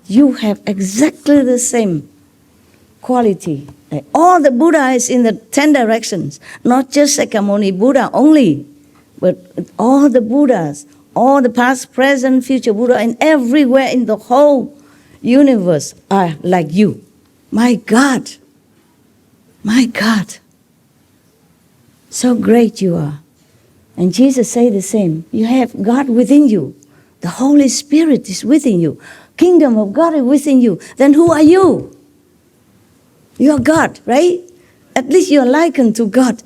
you have exactly the same quality. All the Buddhas in the 10 directions, not just Sakyamuni Buddha only, but all the Buddhas, all the past, present, future Buddha, and everywhere in the whole universe are like you. My God. My God. So great you are. And Jesus say the same. You have God within you. The Holy Spirit is within you. Kingdom of God is within you. Then who are you? You are God, right? At least you are likened to God.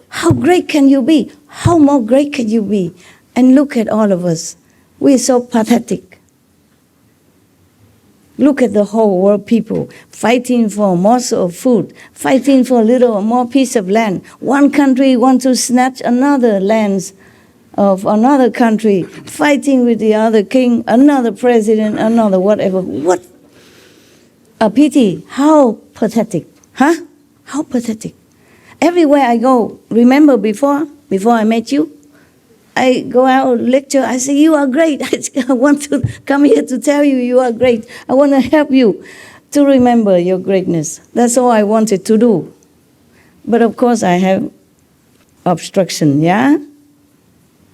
How great can you be? How more great can you be? And look at all of us. We are so pathetic. Look at the whole world people fighting for a morsel of food, fighting for a little or more piece of land. One country wants to snatch another lands of another country, fighting with the other king, another president, another whatever. What a pity. How pathetic. Huh? How pathetic. Everywhere I go, remember before I met you, I go out lecture, I say, you are great. I want to come here to tell you you are great. I want to help you to remember your greatness. That's all I wanted to do. But of course I have obstruction, yeah?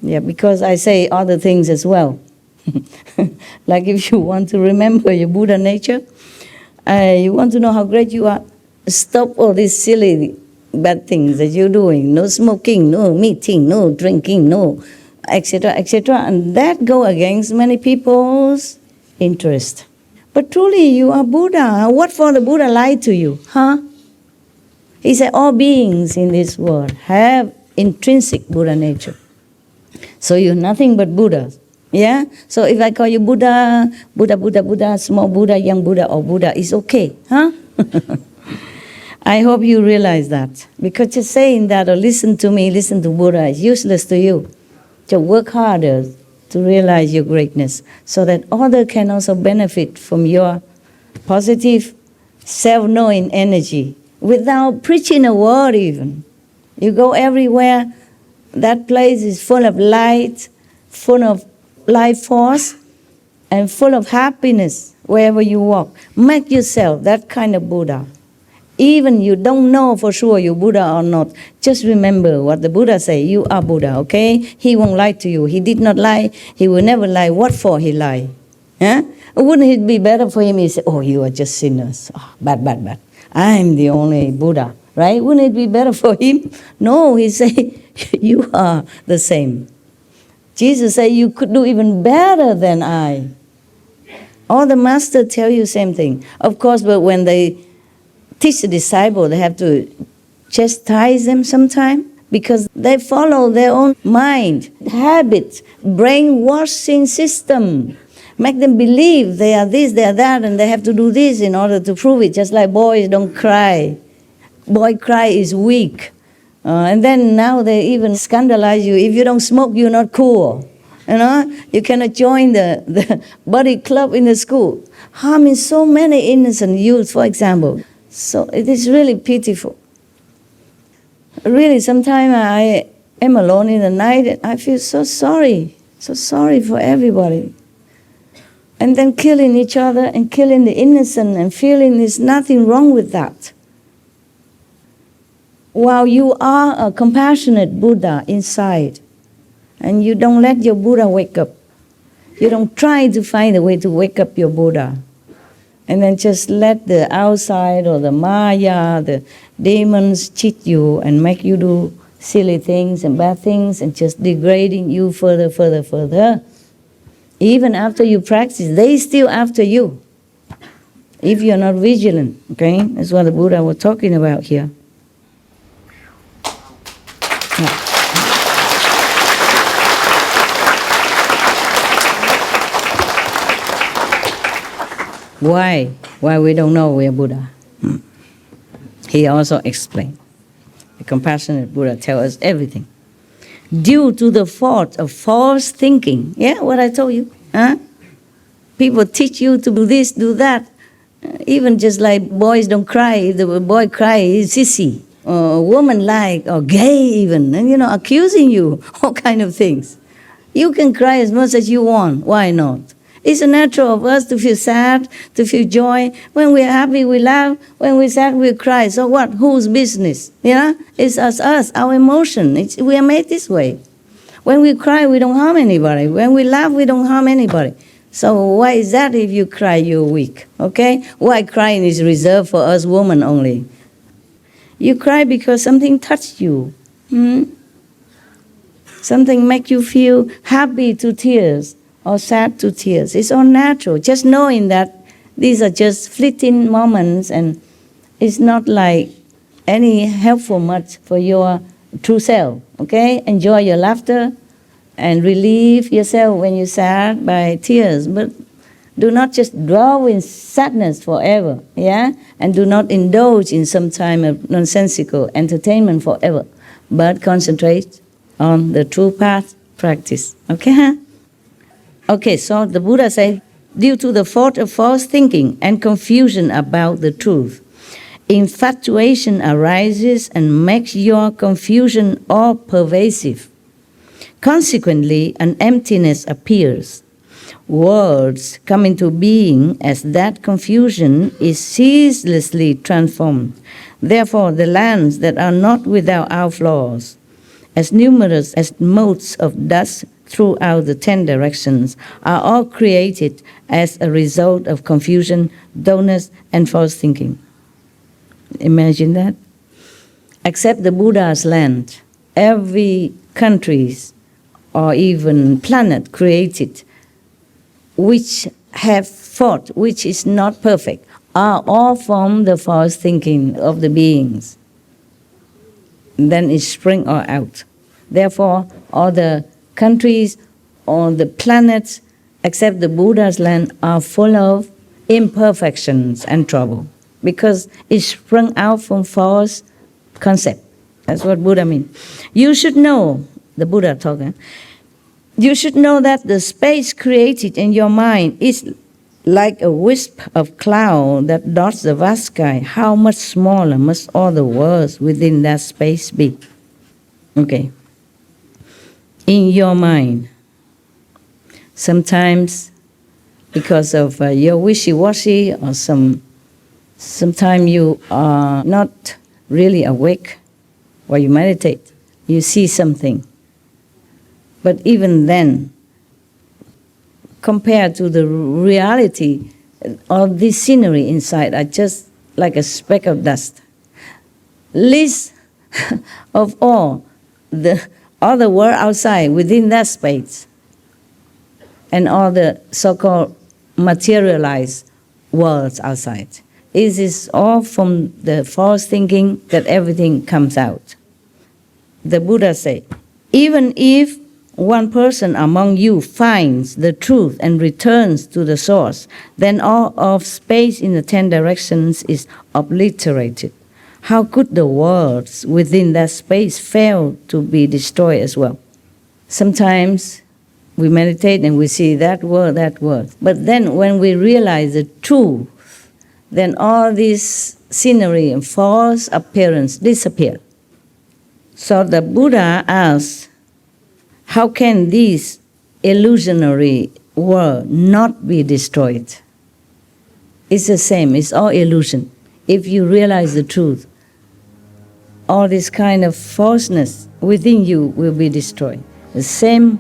Yeah, because I say other things as well. Like if you want to remember your Buddha nature, you want to know how great you are, stop all these silly bad things that you're doing. No smoking, no meeting, no drinking, no etc., etc. And that go against many people's interest. But truly you are Buddha. What for the Buddha lied to you? Huh? He said all beings in this world have intrinsic Buddha nature. So you're nothing but Buddha. Yeah? So if I call you Buddha, small Buddha, young Buddha, or Buddha, it's okay. Huh? I hope you realize that. Because just saying that or listen to me, listen to Buddha is useless to you. So work harder to realize your greatness so that others can also benefit from your positive self-knowing energy without preaching a word even. You go everywhere, that place is full of light, full of life force, and full of happiness wherever you walk. Make yourself that kind of Buddha. Even you don't know for sure you're Buddha or not, just remember what the Buddha say, you are Buddha, okay? He won't lie to you. He did not lie. He will never lie. What for he lie? Huh? Wouldn't it be better for him? He say, oh, you are just sinners. Oh, bad. I'm the only Buddha, right? Wouldn't it be better for him? No, he say, you are the same. Jesus said, you could do even better than I. All the masters tell you same thing. Of course, but when they teach the disciple, they have to chastise them sometime because they follow their own mind, habit, brainwashing system. Make them believe they are this, they are that, and they have to do this in order to prove it. Just like boys don't cry. Boy cry is weak. And then now they even scandalize you. If you don't smoke, you're not cool. You know, you cannot join the body club in the school. Harming so many innocent youth, for example. So it is really pitiful. Really, sometimes I am alone in the night and I feel so sorry for everybody. And then killing each other and killing the innocent and feeling there's nothing wrong with that. while you are a compassionate Buddha inside, and you don't let your Buddha wake up, you don't try to find a way to wake up your Buddha, and then just let the outside or the Maya, the demons cheat you and make you do silly things and bad things and just degrading you further, further, further. Even after you practice, they still after you, if you're not vigilant, okay? That's what the Buddha was talking about here. Why? Why we don't know we are Buddha? He also explained. The compassionate Buddha tells us everything. Due to the fault of false thinking. Yeah, what I told you. Huh? People teach you to do this, do that. Even just like boys don't cry. If the boy cries, he's sissy. Or woman-like, or gay even. And, accusing you. All kind of things. You can cry as much as you want. Why not? It's natural of us to feel sad, to feel joy. When we're happy, we laugh. When we're sad, we cry. So what? Whose business? It's us, our emotion. We are made this way. When we cry, we don't harm anybody. When we laugh, we don't harm anybody. So why is that if you cry, you're weak? Okay? Why crying is reserved for us women only? You cry because something touched you. Something make you feel happy to tears. Or sad to tears. It's all natural. Just knowing that these are just fleeting moments and it's not like any helpful much for your true self. Okay? Enjoy your laughter and relieve yourself when you're sad by tears. But do not just dwell in sadness forever. Yeah? And do not indulge in some time of nonsensical entertainment forever. But concentrate on the true path practice. Okay? Okay, so the Buddha said, due to the fault of false thinking and confusion about the truth, infatuation arises and makes your confusion all pervasive. Consequently, an emptiness appears. Worlds come into being as that confusion is ceaselessly transformed. Therefore, the lands that are not without outflows, as numerous as motes of dust throughout the 10 directions, are all created as a result of confusion, dullness, and false thinking. Imagine that. Except the Buddha's land, every country or even planet created which have thought, which is not perfect, are all from the false thinking of the beings. Then it springs all out. Therefore, all the countries or the planets except the Buddha's land are full of imperfections and trouble because it sprung out from false concept. That's what Buddha means. You should know, the Buddha talking, you should know that the space created in your mind is like a wisp of cloud that dots the vast sky. How much smaller must all the worlds within that space be? Okay. In your mind, sometimes because of your wishy-washy or sometimes you are not really awake while you meditate, you see something. But even then, compared to the reality, all this scenery inside are just like a speck of dust. Least of all the world outside, within that space, and all the so-called materialized worlds outside. It is all from the false thinking that everything comes out. The Buddha said, even if one person among you finds the truth and returns to the source, then all of space in the 10 directions is obliterated. How could the worlds within that space fail to be destroyed as well? Sometimes we meditate and we see that word. But then when we realize the truth, then all this scenery and false appearance disappear. So the Buddha asks, how can this illusionary world not be destroyed? It's the same, it's all illusion. If you realize the truth, all this kind of falseness within you will be destroyed. The same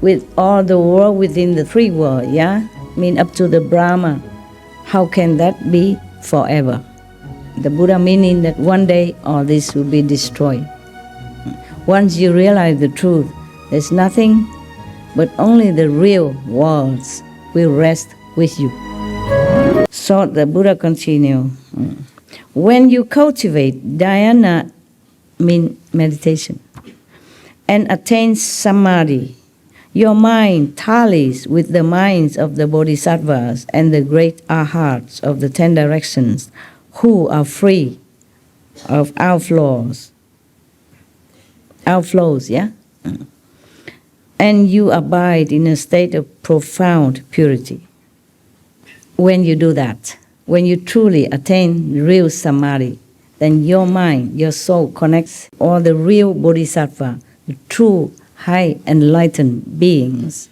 with all the world within the three worlds, yeah? I mean up to the Brahma. How can that be forever? The Buddha meaning that one day all this will be destroyed. Once you realize the truth, there's nothing but only the real worlds will rest with you. So the Buddha continued, when you cultivate dhyana, mean meditation, and attain samadhi, your mind tallies with the minds of the bodhisattvas and the great arhats of the 10 directions who are free of outflows, yeah? And you abide in a state of profound purity. When you do that, when you truly attain real samadhi, then your mind, your soul connects all the real bodhisattva, the true high enlightened beings,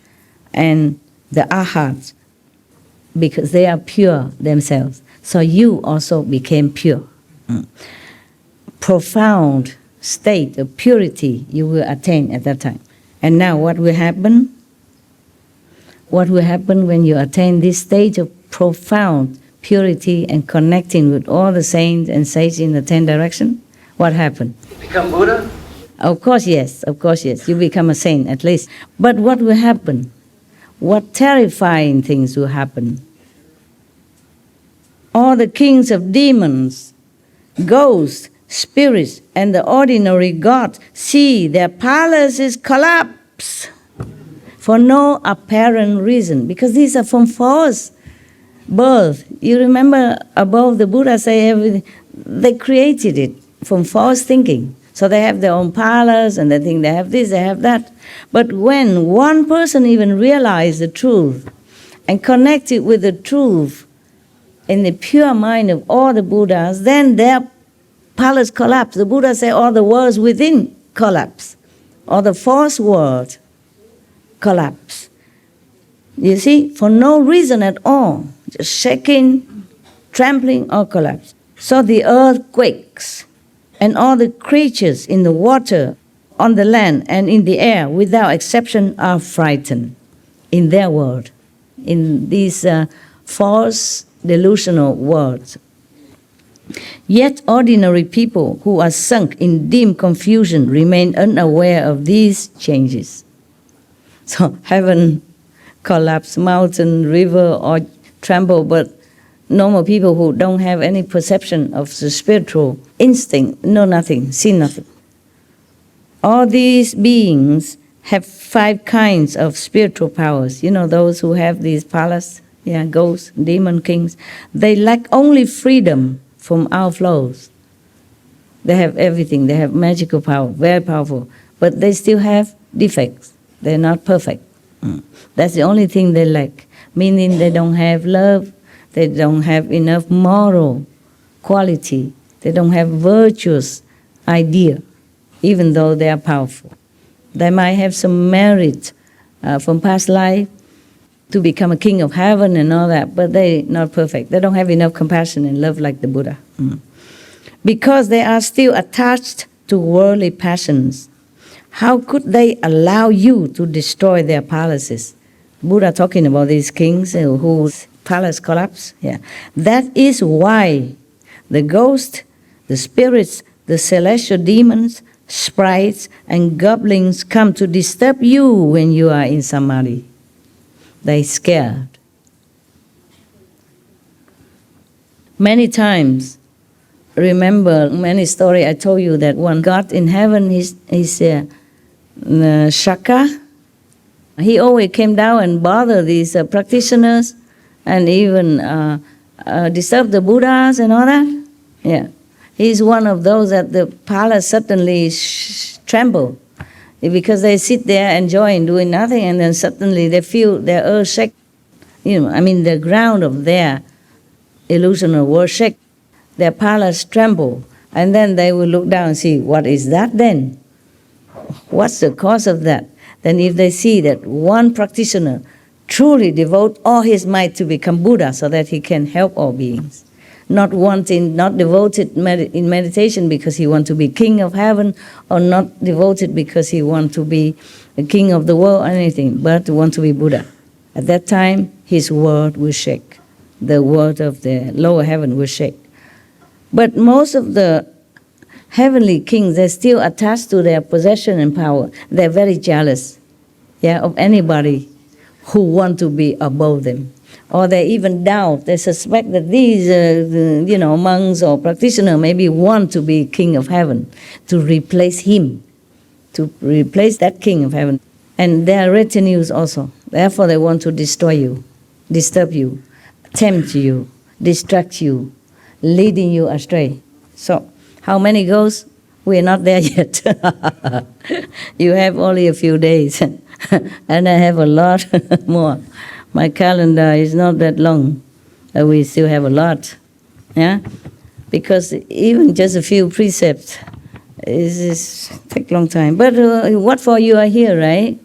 and the arhats, because they are pure themselves. So you also became pure. Profound state of purity you will attain at that time. And now what will happen? What will happen when you attain this stage of profound purity and connecting with all the saints and sages in the 10 directions? What happened? Become Buddha? Of course, yes. You become a saint at least. But what will happen? What terrifying things will happen? All the kings of demons, ghosts, spirits, and the ordinary gods see their palaces collapse for no apparent reason, because these are from false birth. You remember above the Buddha say everything, they created it from false thinking. So they have their own palace and they think they have this, they have that. But when one person even realizes the truth and connected with the truth in the pure mind of all the Buddhas, then their palace collapse. The Buddha said all the worlds within collapse. All the false world collapse. You see, for no reason at all. Just shaking, trampling, or collapse. So the earth quakes, and all the creatures in the water, on the land, and in the air, without exception, are frightened in their world, in these false, delusional worlds. Yet ordinary people who are sunk in dim confusion remain unaware of these changes. So heaven collapse, mountain, river, or tremble, but normal people who don't have any perception of the spiritual instinct know nothing, see nothing. All these beings have 5 kinds of spiritual powers. You know, those who have these palaces, ghosts, demon kings, they lack only freedom from outflows. They have everything. They have magical power, very powerful, but they still have defects. They're not perfect. That's the only thing they lack, meaning they don't have love, they don't have enough moral quality, they don't have virtuous idea, even though they are powerful. They might have some merit from past life to become a king of heaven and all that, but they're not perfect. They don't have enough compassion and love like the Buddha. Because they are still attached to worldly passions, how could they allow you to destroy their palaces? Buddha talking about these kings whose palace collapse. That is why the ghosts, the spirits, the celestial demons, sprites, and goblins come to disturb you when you are in samadhi. They're scared. Many times, remember many stories I told you that one God in heaven, he's Shaka. He always came down and bothered these practitioners and even disturbed the Buddhas and all that. He's one of those that the palace suddenly tremble because they sit there enjoying doing nothing, and then suddenly they feel their earth shake. The ground of their illusional world shake. Their palace tremble, and then they will look down and see, what is that then? What's the cause of that? Then if they see that one practitioner truly devote all his might to become Buddha so that he can help all beings, not wanting, not devoted in meditation because he wants to be king of heaven, or not devoted because he wants to be the king of the world or anything, but want to be Buddha. At that time, his world will shake. The world of the lower heaven will shake. But most of the heavenly kings, they're still attached to their possession and power. They're very jealous, of anybody who want to be above them. Or they even doubt, they suspect that these, monks or practitioners maybe want to be king of heaven, to replace him, to replace that king of heaven. And they are retinues also. Therefore, they want to destroy you, disturb you, tempt you, distract you, leading you astray. So, how many goes? We're not there yet. You have only a few days, and I have a lot more. My calendar is not that long. We still have a lot, because even just a few precepts is take a long time. But what for you are here, right?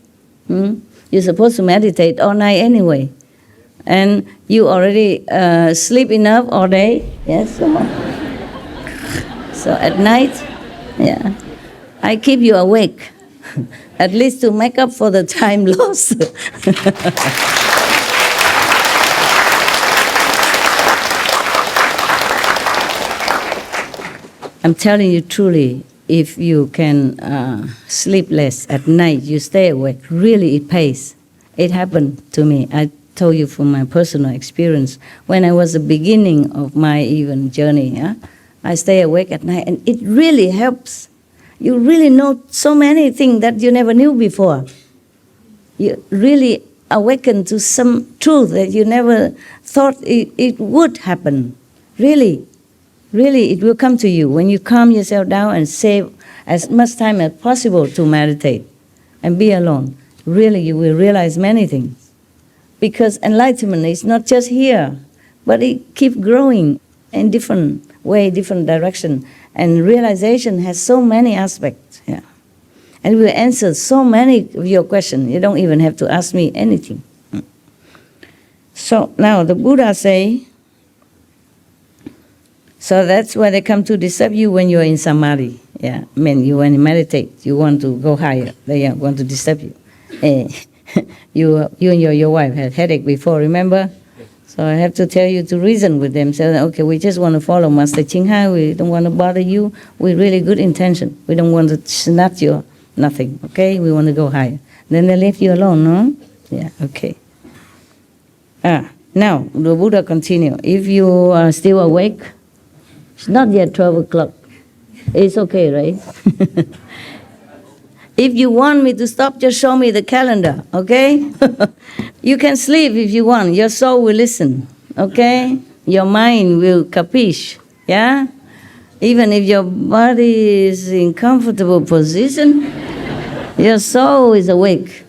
You're supposed to meditate all night anyway, and you already sleep enough all day. Yes. So at night, I keep you awake, at least to make up for the time lost. I'm telling you truly, if you can sleep less at night, you stay awake, really it pays. It happened to me. I told you from my personal experience. When I was the beginning of my even journey, I stay awake at night, and it really helps. You really know so many things that you never knew before. You really awaken to some truth that you never thought it would happen. Really, it will come to you when you calm yourself down and save as much time as possible to meditate and be alone. Really, you will realize many things. Because enlightenment is not just here, but it keeps growing in different way, different direction. And realization has so many aspects. And we will answer so many of your questions. You don't even have to ask me anything. So now the Buddha say, so that's why they come to disturb you when you are in samadhi. You when you meditate, you want to go higher. They want to disturb you. You and your wife had headache before, remember? So I have to tell you to reason with them. Say, okay, we just want to follow Master Ching Hai. We don't want to bother you. With really good intention. We don't want to snatch your nothing. Okay, we want to go higher. Then they leave you alone, no? Okay. Now the Buddha continue. If you are still awake, it's not yet 12 o'clock. It's okay, right? If you want me to stop, just show me the calendar, okay? You can sleep if you want. Your soul will listen, okay? Your mind will capiche, Even if your body is in comfortable position, your soul is awake.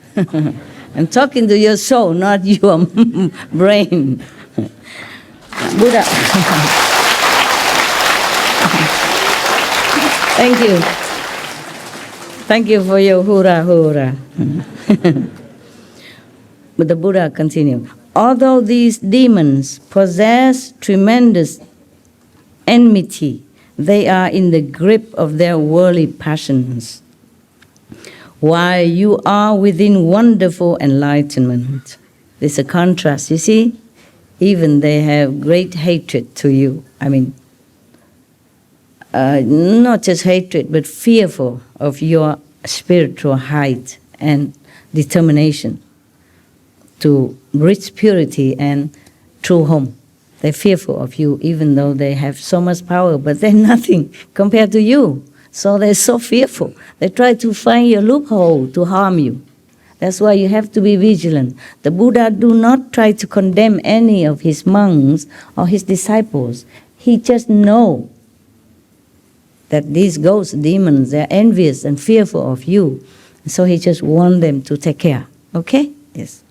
I'm talking to your soul, not your brain. Buddha. Thank you. Thank you for your hurrah. But the Buddha continued, although these demons possess tremendous enmity, they are in the grip of their worldly passions, while you are within wonderful enlightenment. There's a contrast, you see? Even they have great hatred to you. Not just hatred, but fearful of your spiritual height and determination to reach purity and true home. They're fearful of you, even though they have so much power, but they're nothing compared to you. So they're so fearful. They try to find your loophole to harm you. That's why you have to be vigilant. The Buddha do not try to condemn any of his monks or his disciples. He just knows that these ghosts, demons, they're envious and fearful of you. So he just wants them to take care. Okay? Yes.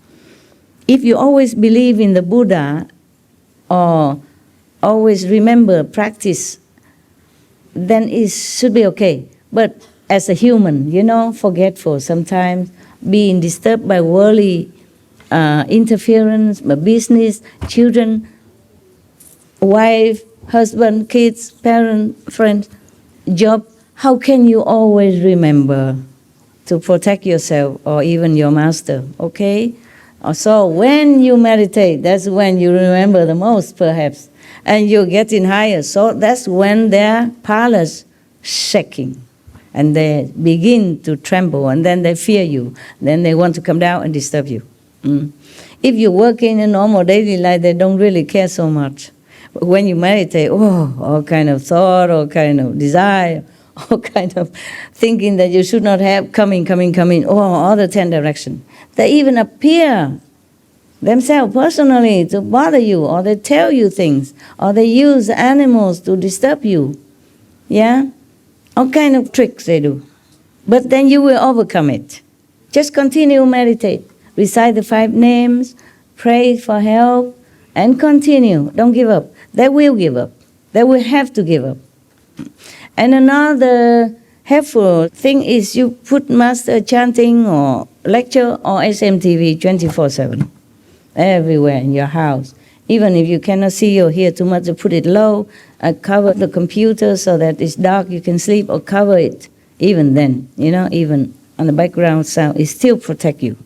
If you always believe in the Buddha or always remember, practice, then it should be okay. But as a human, forgetful sometimes, being disturbed by worldly interference, by business, children, wife, husband, kids, parent, friends, job, how can you always remember to protect yourself or even your master, okay? So when you meditate, that's when you remember the most, perhaps. And you're getting higher, so that's when their palace shaking. And they begin to tremble, and then they fear you. Then they want to come down and disturb you. If you work in a normal daily life, they don't really care so much. But when you meditate, all kind of thought, all kind of desire, all kind of thinking that you should not have coming, all the 10 directions. They even appear themselves personally to bother you, or they tell you things, or they use animals to disturb you. Yeah? All kind of tricks they do. But then you will overcome it. Just continue meditate. Recite the 5 names, pray for help, and continue. Don't give up. They will give up. They will have to give up. And another helpful thing is you put master chanting or lecture or SMTV 24/7. Everywhere in your house. Even if you cannot see or hear too much, put it low, cover the computer so that it's dark, you can sleep, or cover it. Even then, even on the background sound, it still protect you.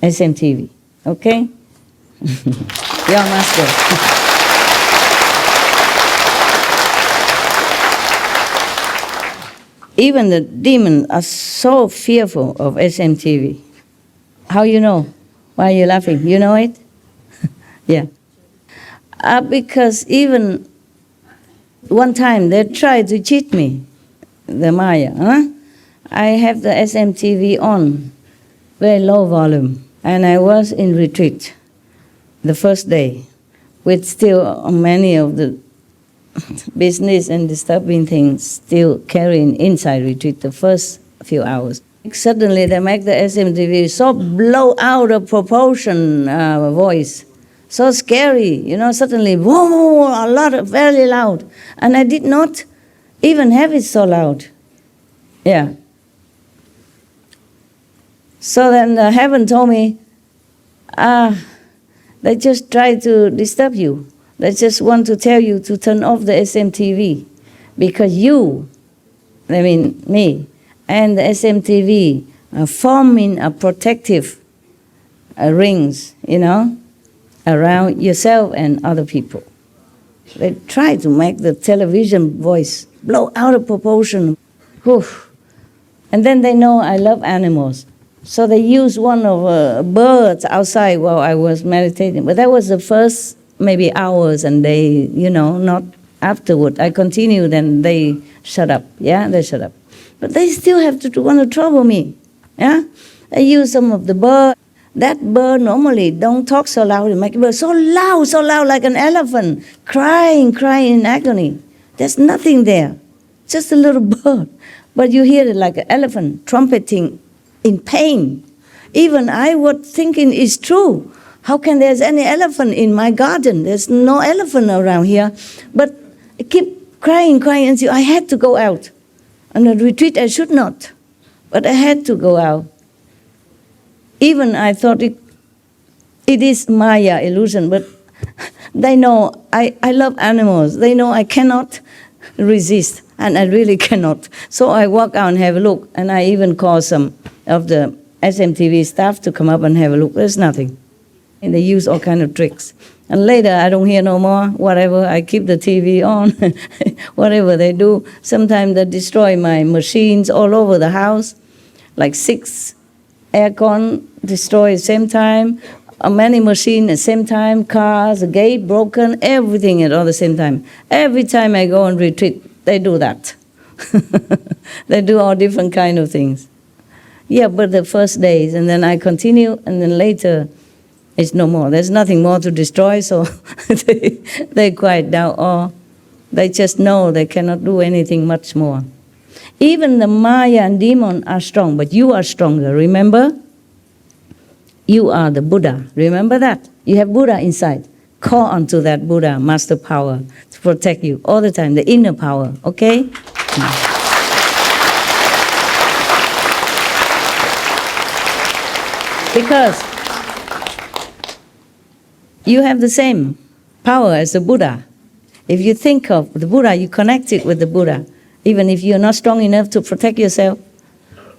SMTV, okay? Your master. Even the demons are so fearful of SMTV. How you know? Why are you laughing? You know it? Yeah. Because even one time they tried to cheat me, the Maya. I have the SMTV on, very low volume, and I was in retreat the first day with still many of the business and disturbing things still carrying inside retreat the first few hours. Suddenly they make the SMTV so blow out of proportion voice, so scary, suddenly, whoa, a lot of very loud. And I did not even have it so loud. Yeah. So then heaven told me, they just try to disturb you. They just want to tell you to turn off the SMTV. Because you, I mean me, and the SMTV are forming a protective rings, around yourself and other people. They try to make the television voice blow out of proportion. Whew. And then they know I love animals. So they used one of birds outside while I was meditating. But that was the first maybe hours, and they, not afterward. I continued and they shut up. Yeah, they shut up. But they still have to want to trouble me. Yeah, they use some of the bird. That bird normally don't talk so loud. It make bird so loud like an elephant, crying in agony. There's nothing there, just a little bird. But you hear it like an elephant trumpeting in pain. Even I was thinking it's true. How can there's any elephant in my garden? There's no elephant around here. But I keep crying until I had to go out. On the retreat I should not, but I had to go out. Even I thought it is Maya illusion, but they know I love animals. They know I cannot resist, and I really cannot. So I walk out and have a look, and I even call some of the SMTV staff to come up and have a look. There's nothing. And they use all kind of tricks. And later, I don't hear no more, whatever. I keep the TV on, whatever they do. Sometimes they destroy my machines all over the house, like 6 aircon destroyed at the same time, many machines at the same time, cars, a gate broken, everything at all the same time. Every time I go on retreat, they do that. They do all different kind of things. Yeah, but the first days, and then I continue, and then later, it's no more. There's nothing more to destroy, so they quiet down, or they just know they cannot do anything much more. Even the Maya and demon are strong, but you are stronger, remember? You are the Buddha, remember that? You have Buddha inside. Call on to that Buddha, master power, to protect you all the time, the inner power, okay? Because you have the same power as the Buddha. If you think of the Buddha, you connect it with the Buddha. Even if you're not strong enough to protect yourself,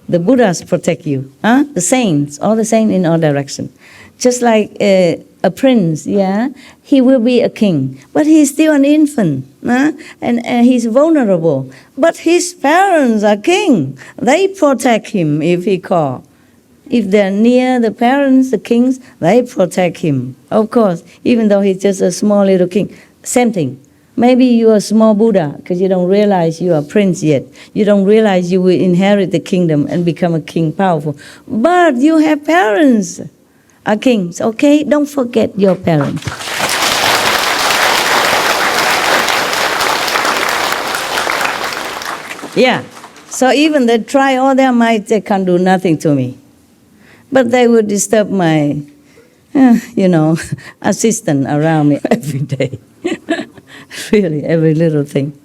the Buddhas protect you. The saints, all the saints in all directions. Just like a prince, he will be a king, but he's still an infant, and he's vulnerable. But his parents are king. They protect him if he calls. If they're near the parents, the kings, they protect him. Of course, even though he's just a small little king. Same thing. Maybe you're a small Buddha because you don't realize you're a prince yet. You don't realize you will inherit the kingdom and become a king powerful. But you have parents are kings, okay? Don't forget your parents. Yeah. So even they try all their might, they can't do nothing to me. But they would disturb my, assistant around me every day. Really, every little thing.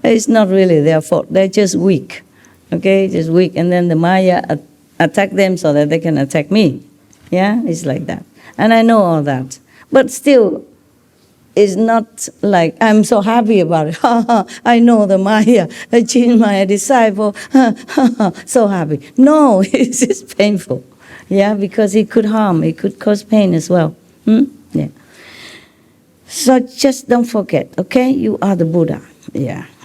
It's not really their fault. They're just weak. Okay, just weak. And then the Maya attack them so that they can attack me. Yeah, it's like that. And I know all that. But still, it's not like I'm so happy about it. I know the Maya, I changed my disciple. So happy. No, it's just painful. Yeah, because it could harm, it could cause pain as well. Yeah. So just don't forget, okay? You are the Buddha,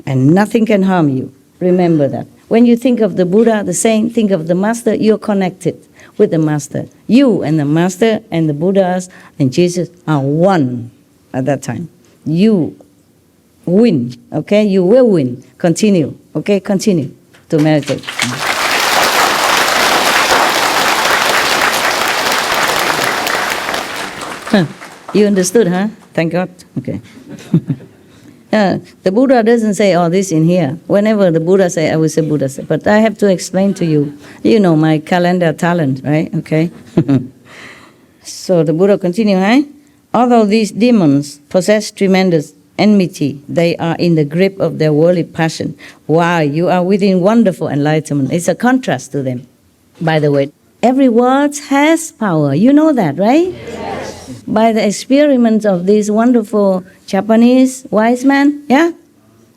and nothing can harm you. Remember that. When you think of the Buddha, the saint, think of the Master, you're connected with the Master. You and the Master and the Buddhas and Jesus are one at that time. You win, okay? You will win. Continue, okay? Continue to meditate. You understood, huh? Thank God. Okay. The Buddha doesn't say all this in here. Whenever the Buddha say, I will say Buddha say. But I have to explain to you. You know my calendar talent, right? Okay. So the Buddha continue, huh? Although these demons possess tremendous enmity, they are in the grip of their worldly passion. While you are within wonderful enlightenment. It's a contrast to them. By the way, every word has power. You know that, right? Yes. By the experiments of these wonderful Japanese wise men,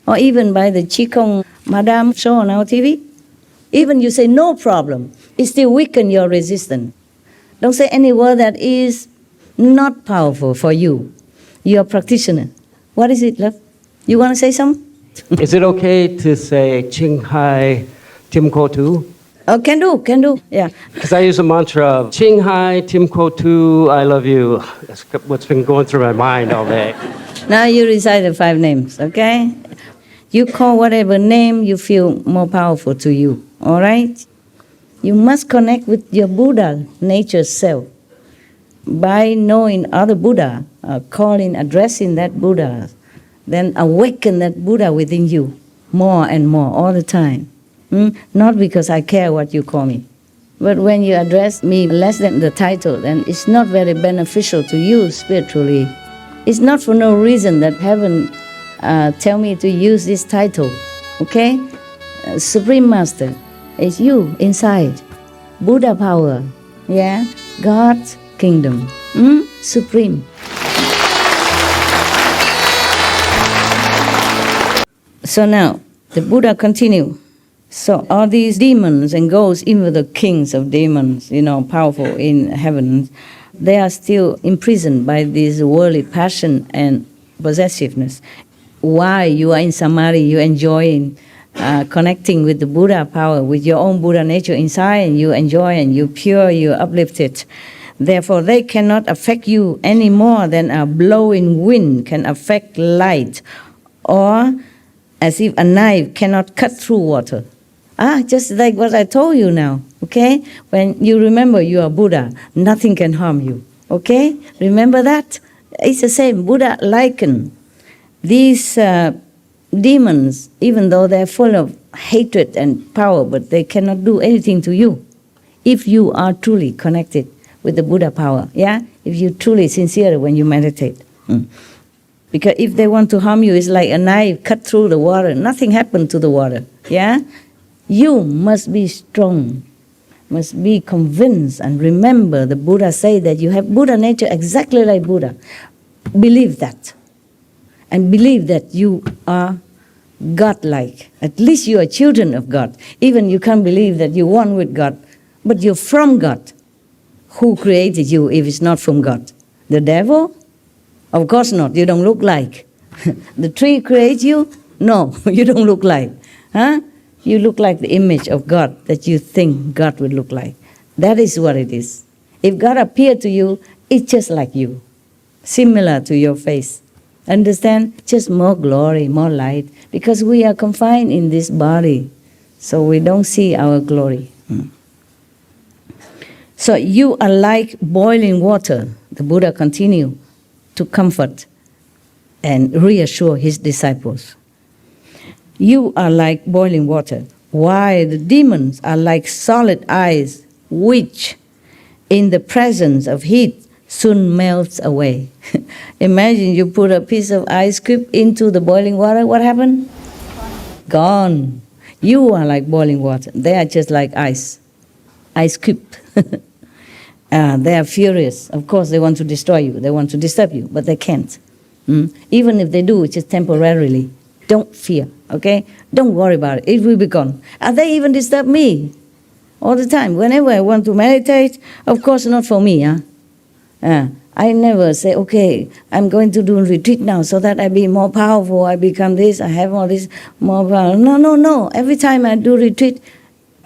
or even by the Qigong Madame show on our TV, even you say no problem, it still weaken your resistance. Don't say any word that is not powerful for you. You're a practitioner. What is it, love? You want to say something? Is it okay to say Ching Hai Tim Ko Tu? Oh, can do, yeah. Because I use a mantra of Ching Hai Tim Ko Tu, I love you. That's what's been going through my mind all day. Now you recite the 5 names, okay? You call whatever name you feel more powerful to you, all right? You must connect with your Buddha nature self. By knowing other Buddha, calling, addressing that Buddha, then awaken that Buddha within you more and more all the time. Not because I care what you call me. But when you address me less than the title, then it's not very beneficial to you spiritually. It's not for no reason that heaven tell me to use this title, okay? Supreme Master, it's you inside. Buddha power, God's kingdom, supreme. So now, the Buddha continue. So all these demons and ghosts, even the kings of demons, powerful in heaven, they are still imprisoned by this worldly passion and possessiveness. While you are in samadhi, you're enjoying connecting with the Buddha power, with your own Buddha nature inside, and you enjoy and you're pure, you're uplifted. Therefore, they cannot affect you any more than a blowing wind can affect light, or as if a knife cannot cut through water. Just like what I told you now, okay? When you remember you are Buddha, nothing can harm you, okay? Remember that? It's the same. Buddha likened these demons, even though they're full of hatred and power, but they cannot do anything to you if you are truly connected with the Buddha power, If you're truly sincere when you meditate. Because if they want to harm you, it's like a knife cut through the water. Nothing happened to the water, You must be strong, must be convinced, and remember the Buddha say that you have Buddha nature exactly like Buddha. Believe that. and believe that you are God-like. At least you are children of God. Even you can't believe that you're one with God, but you're from God. Who created you if it's not from God? The devil? Of course not. You don't look like. The tree creates you? No, you don't look like. Huh? You look like the image of God that you think God would look like. That is what it is. If God appeared to you, it's just like you, similar to your face. Understand? Just more glory, more light, because we are confined in this body, so we don't see our glory. So you are like boiling water. The Buddha continued to comfort and reassure his disciples. You are like boiling water, while the demons are like solid ice, which in the presence of heat soon melts away. Imagine you put a piece of ice cube into the boiling water, what happened? Gone. You are like boiling water. They are just like ice cube. They are furious. Of course, they want to destroy you. They want to disturb you, but they can't. Even if they do, it's just temporarily. Don't fear, okay? Don't worry about it. It will be gone. And they even disturb me all the time. Whenever I want to meditate, of course not for me. I never say, okay, I'm going to do a retreat now so that I be more powerful, I become this, I have all this more power. No. Every time I do retreat,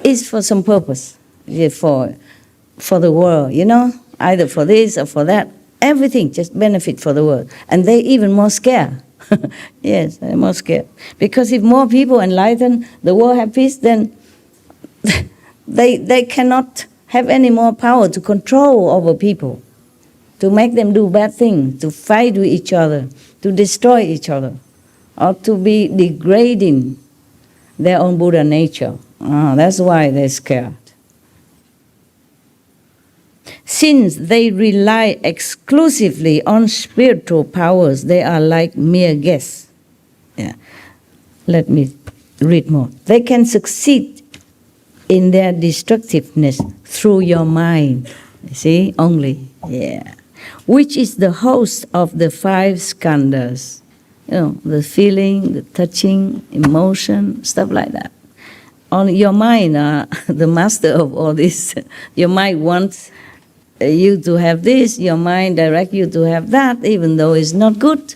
it's for some purpose. For the world, either for this or for that. Everything just benefit for the world. And they even more scared. Yes, they're more scared. Because if more people enlighten, the world have peace, then they cannot have any more power to control over people, to make them do bad things, to fight with each other, to destroy each other, or to be degrading their own Buddha nature. That's why they're scared. Since they rely exclusively on spiritual powers, they are like mere guests. Let me read more. They can succeed in their destructiveness through your mind. See, only. Which is the host of the 5 skandhas. The feeling, the touching, emotion, stuff like that. Only your mind, the master of all this. Your mind wants you to have this, your mind direct you to have that, even though it's not good.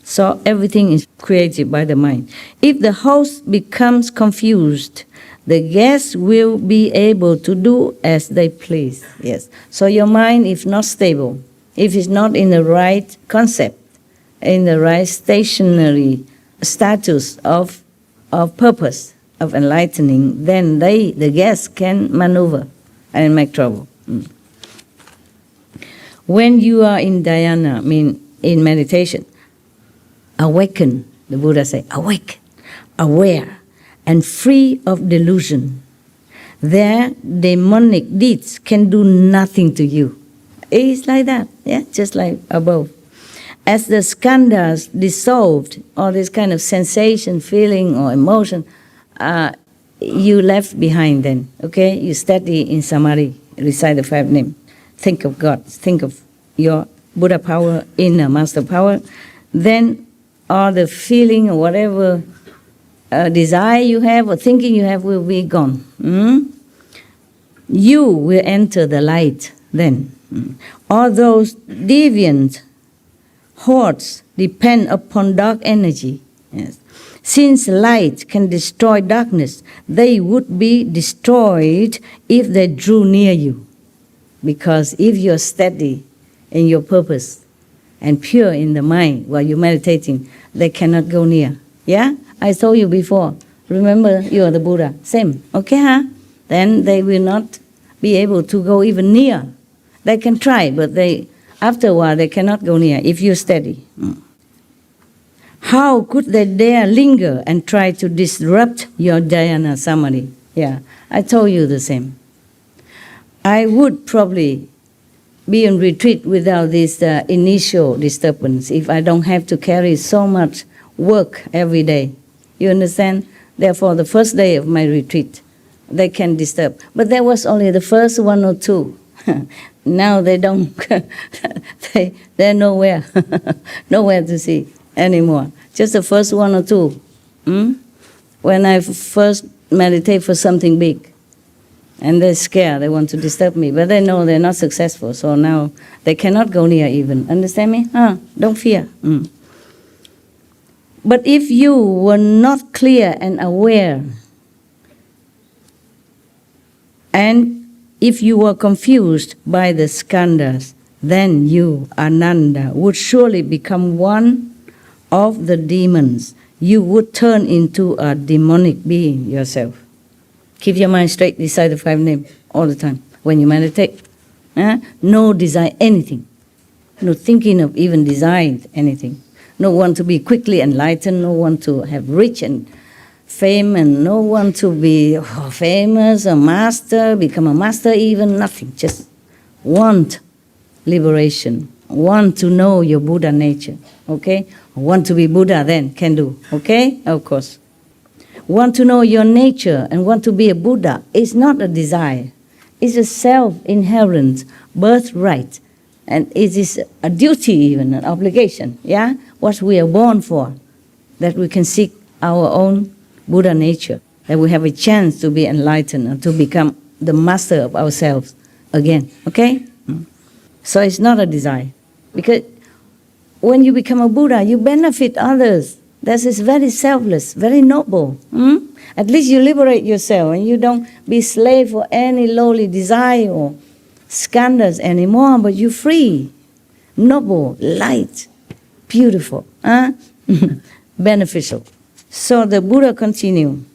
So everything is created by the mind. If the host becomes confused, the guests will be able to do as they please. Yes. So your mind, if not stable, if it's not in the right concept, in the right stationary status of purpose, of enlightening, then the guests can maneuver and make trouble. When you are in dhyana, in meditation, awaken, the Buddha say, awake, aware, and free of delusion. Their demonic deeds can do nothing to you. It's like that, just like above. As the skandhas dissolved, all this kind of sensation, feeling, or emotion, you left behind then, okay? You study in samadhi, recite the 5 names. Think of God, think of your Buddha power, inner master power, then all the feeling or whatever desire you have or thinking you have will be gone. You will enter the light then. All those deviant hordes depend upon dark energy. Yes. Since light can destroy darkness, they would be destroyed if they drew near you. Because if you're steady in your purpose and pure in the mind while you're meditating, they cannot go near. I told you before. Remember, you are the Buddha. Same. Okay, Then they will not be able to go even near. They can try, but after a while they cannot go near if you're steady. How could they dare linger and try to disrupt your dhyana samadhi? I told you the same. I would probably be in retreat without this initial disturbance if I don't have to carry so much work every day. You understand? Therefore, the first day of my retreat, they can disturb. But that was only the first 1 or 2. Now they don't, they're nowhere, nowhere to see. anymore. Just the first one or two. When I first meditate for something big, and they're scared, they want to disturb me, but they know they're not successful, so now they cannot go near even. Understand me? Don't fear. But if you were not clear and aware, and if you were confused by the skandhas, then you, Ananda, would surely become one of the demons. You would turn into a demonic being yourself. Keep your mind straight beside the five names all the time when you meditate. No desire anything. No thinking of even desiring anything. No one to be quickly enlightened, no one to have rich and fame, and no one to be famous, a master, become a master even, nothing. Just want liberation, want to know your Buddha nature, okay? Want to be Buddha then, can do, okay? Of course. Want to know your nature and want to be a Buddha is not a desire. It's a self-inherent birthright. And it is a duty even, an obligation, yeah? What we are born for, that we can seek our own Buddha nature, that we have a chance to be enlightened and to become the master of ourselves again, okay? So it's not a desire. Because when you become a Buddha, you benefit others. That is very selfless, very noble. At least you liberate yourself and you don't be slave for any lowly desire or skandhas anymore, but you're free, noble, light, beautiful, beneficial. So the Buddha continued,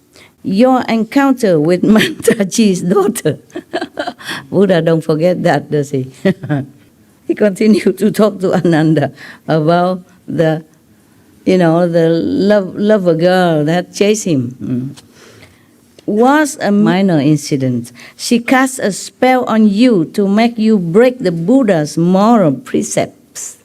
your encounter with Mantaji's daughter. Buddha don't forget that, does he? He continued to talk to Ananda about the lover girl that chased him. Was a minor incident. She cast a spell on you to make you break the Buddha's moral precepts.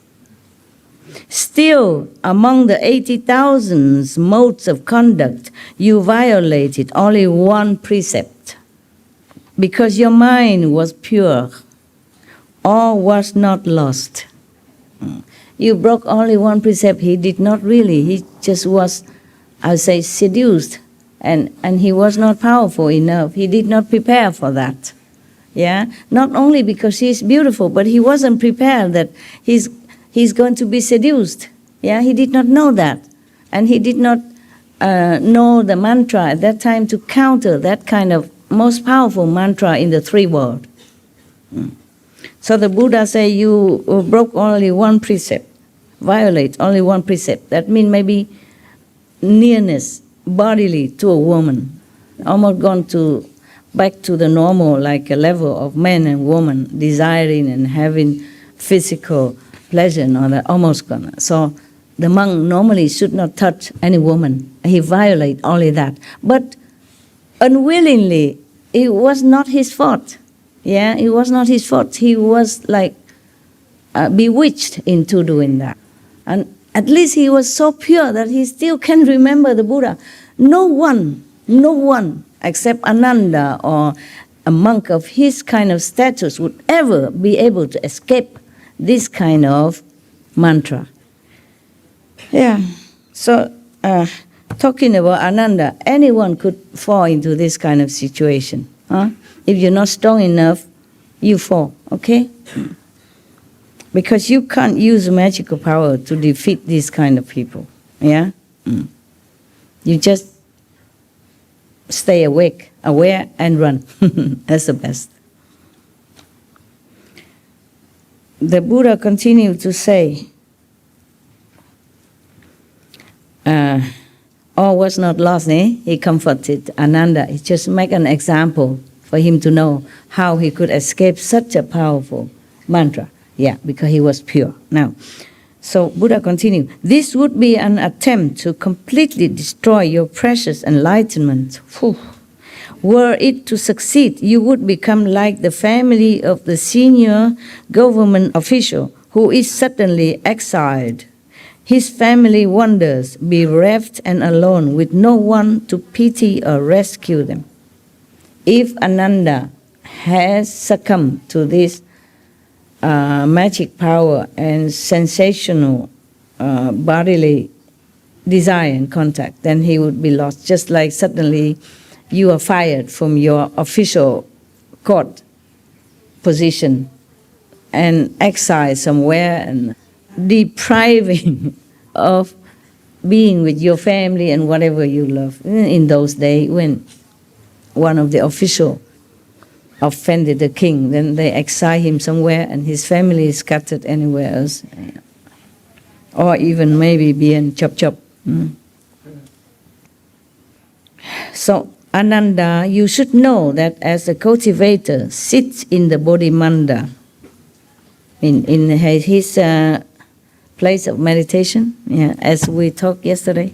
Still, among the 80,000 modes of conduct, you violated only one precept. Because your mind was pure, all was not lost. You broke only one precept. He did not really. He just was, I would say, seduced. And he was not powerful enough. He did not prepare for that. Yeah? Not only because he's beautiful, but he wasn't prepared that he's going to be seduced. Yeah? He did not know that. And he did not know the mantra at that time to counter that kind of most powerful mantra in the three worlds. So the Buddha say you broke only one precept, violate only one precept. That means maybe nearness bodily to a woman, almost gone back to the normal, like a level of man and woman, desiring and having physical pleasure and all that, almost gone. So the monk normally should not touch any woman. He violate only that. But unwillingly, it was not his fault. Yeah, it was not his fault. He was like bewitched into doing that. And at least he was so pure that he still can remember the Buddha. No one except Ananda or a monk of his kind of status would ever be able to escape this kind of mantra. Yeah, so talking about Ananda, anyone could fall into this kind of situation. If you're not strong enough, you fall, okay? Because you can't use magical power to defeat these kind of people, yeah? You just stay awake, aware, and run. That's the best. The Buddha continued to say, all was not lost, eh? He comforted Ananda. He just make an example for him to know how he could escape such a powerful mantra. Yeah, because he was pure. Now, so Buddha continued, this would be an attempt to completely destroy your precious enlightenment. Whew. Were it to succeed, you would become like the family of the senior government official who is suddenly exiled. His family wanders, bereft and alone, with no one to pity or rescue them. If Ananda has succumbed to this magic power and sensational bodily desire and contact, then he would be lost. Just like suddenly you are fired from your official court position and exiled somewhere and depriving of being with your family and whatever you love. In those days, when one of the officials offended the king, then they exile him somewhere and his family is scattered anywhere else. Or even maybe being chop. So, Ananda, you should know that as a cultivator sits in the Bodhimanda, in his place of meditation, as we talked yesterday,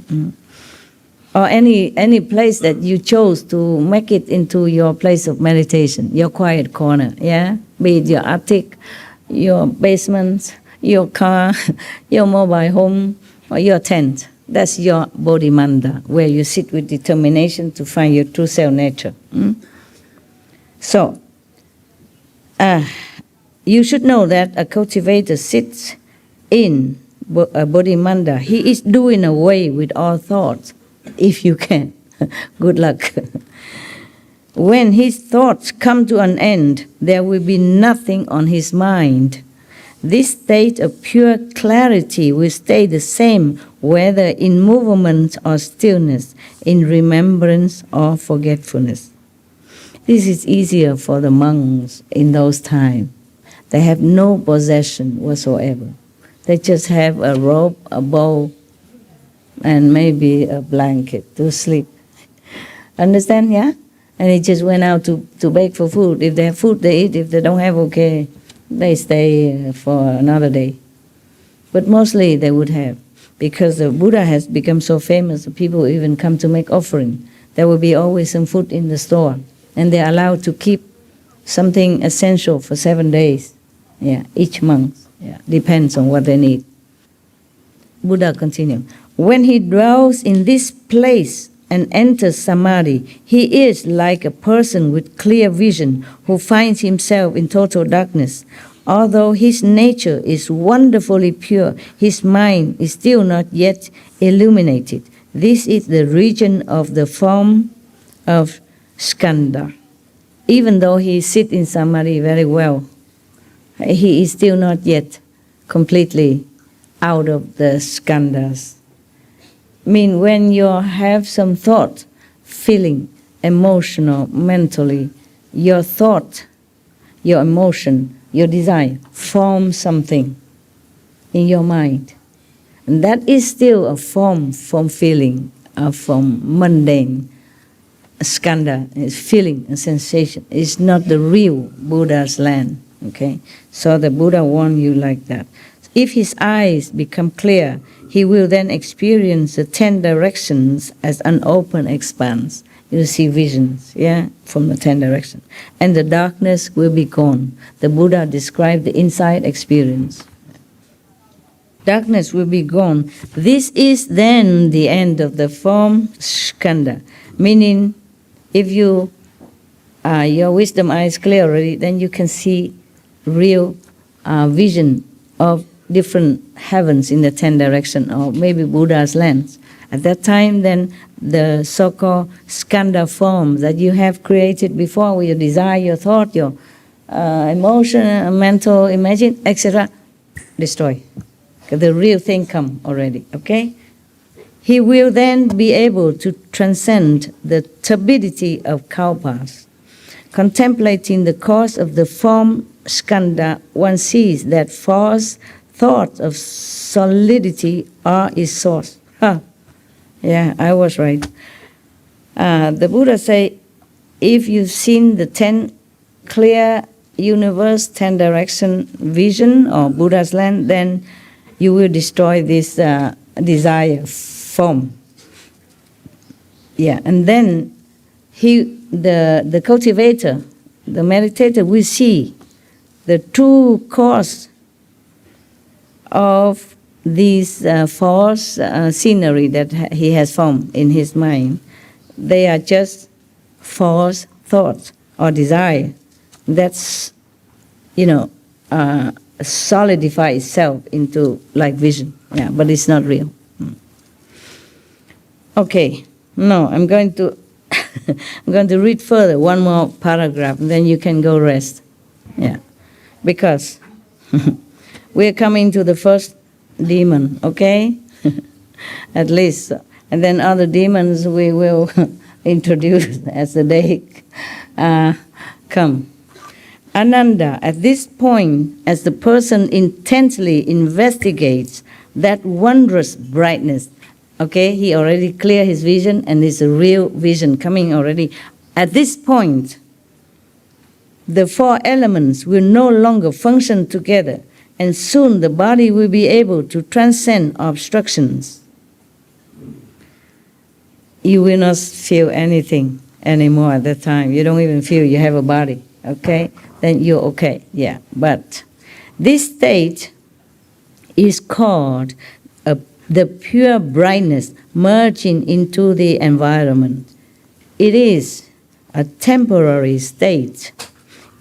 or any place that you chose to make it into your place of meditation, your quiet corner, be it your attic, your basement, your car, your mobile home, or your tent. That's your Bodhimanda, where you sit with determination to find your true self nature. So, you should know that a cultivator sits in a Bodhimanda. He is doing away with all thoughts, if you can. Good luck. When his thoughts come to an end, there will be nothing on his mind. This state of pure clarity will stay the same whether in movement or stillness, in remembrance or forgetfulness. This is easier for the monks in those times. They have no possession whatsoever. They just have a robe, a bowl, and maybe a blanket to sleep. Understand, yeah? And they just went out to beg for food. If they have food, they eat. If they don't have, okay, they stay for another day. But mostly they would have. Because the Buddha has become so famous, people even come to make offering. There will be always some food in the store. And they're allowed to keep something essential for 7 days. Each month. Depends on what they need. Buddha continued. When he dwells in this place and enters samadhi, he is like a person with clear vision who finds himself in total darkness. Although his nature is wonderfully pure, his mind is still not yet illuminated. This is the region of the form of skandha. Even though he sits in samadhi very well, he is still not yet completely out of the skandhas. When you have some thought, feeling, emotional, mentally, your thought, your emotion, your desire form something in your mind. And that is still a form from feeling, from mundane. Skandha is feeling, a sensation. It's not the real Buddha's land. Okay? So the Buddha warned you like that. If his eyes become clear, he will then experience the 10 directions as an open expanse. You see visions, from the 10 directions. And the darkness will be gone. The Buddha described the inside experience. Darkness will be gone. This is then the end of the form skandha. Meaning, if your wisdom eye is clear already, then you can see real vision of different heavens in the 10 directions, or maybe Buddha's lands. At that time, then the so-called skandha forms that you have created before with your desire, your thought, your emotion, mental, imagine, etc., destroy. The real thing come already, okay? He will then be able to transcend the turbidity of kalpas. Contemplating the cause of the form skandha, one sees that false thoughts of solidity are its source. Yeah, I was right. The Buddha say, if you've seen the 10 clear universe, 10 direction vision, or Buddha's land, then you will destroy this desire form. And then the cultivator, the meditator, will see the true cause of these false scenery that he has formed in his mind. They are just false thoughts or desire. That's, solidify itself into like vision. Yeah, but it's not real. Okay, no, I'm going to I'm going to read further, one more paragraph, and then you can go rest. Yeah, because we're coming to the first demon, okay? At least. And then other demons we will introduce as the day come. Ananda, at this point, as the person intently investigates that wondrous brightness, okay, he already cleared his vision and it's a real vision coming already. At this point, the four elements will no longer function together, and soon the body will be able to transcend obstructions. You will not feel anything anymore at that time. You don't even feel you have a body, okay? Then you're okay, yeah. But this state is called the pure brightness merging into the environment. It is a temporary state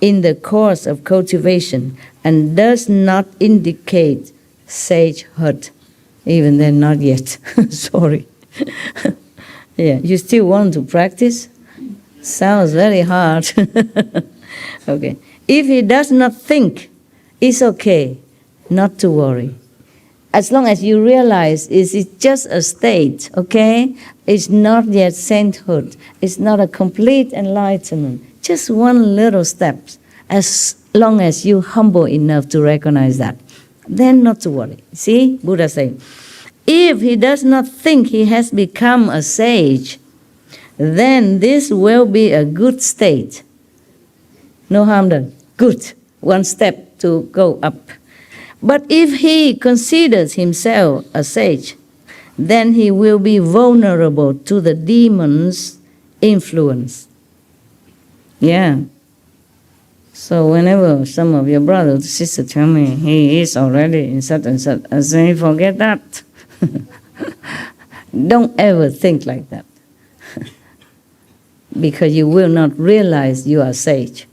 in the course of cultivation and does not indicate sagehood. Even then, not yet. Sorry. Yeah, you still want to practice? Sounds very hard. Okay. If he does not think, it's okay not to worry. As long as you realize it's just a state, okay? It's not yet sainthood. It's not a complete enlightenment. Just one little step. As long as you're humble enough to recognize that, then not to worry. See, Buddha said, if he does not think he has become a sage, then this will be a good state. No harm done. Good. One step to go up. But if he considers himself a sage, then he will be vulnerable to the demon's influence. Yeah. So whenever some of your brothers or sisters tell me he is already in such and such, I say, forget that. Don't ever think like that. Because you will not realize you are sage.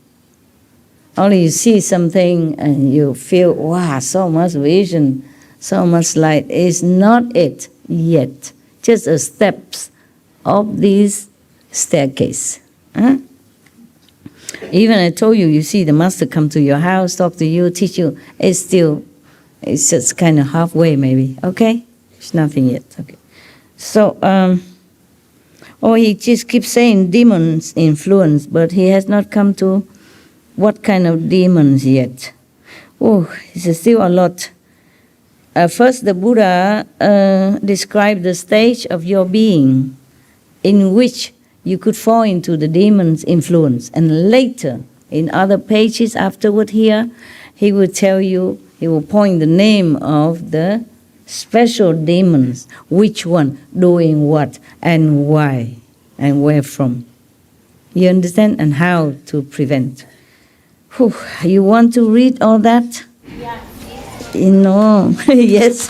Only you see something and you feel, wow, so much vision, so much light. It's not it yet. Just a steps of this staircase. Huh? Even I told you, you see the master come to your house, talk to you, teach you. It's just kind of halfway maybe. Okay? It's nothing yet. Okay. So, he just keeps saying demons influence, but he has not come to what kind of demons yet? Oh, it's still a lot. First, the Buddha described the stage of your being in which you could fall into the demon's influence. And later, in other pages afterward here, he will tell you, he will point the name of the special demons, which one, doing what, and why, and where from. You understand? And how to prevent. Whew, you want to read all that? Yeah. You know, yes.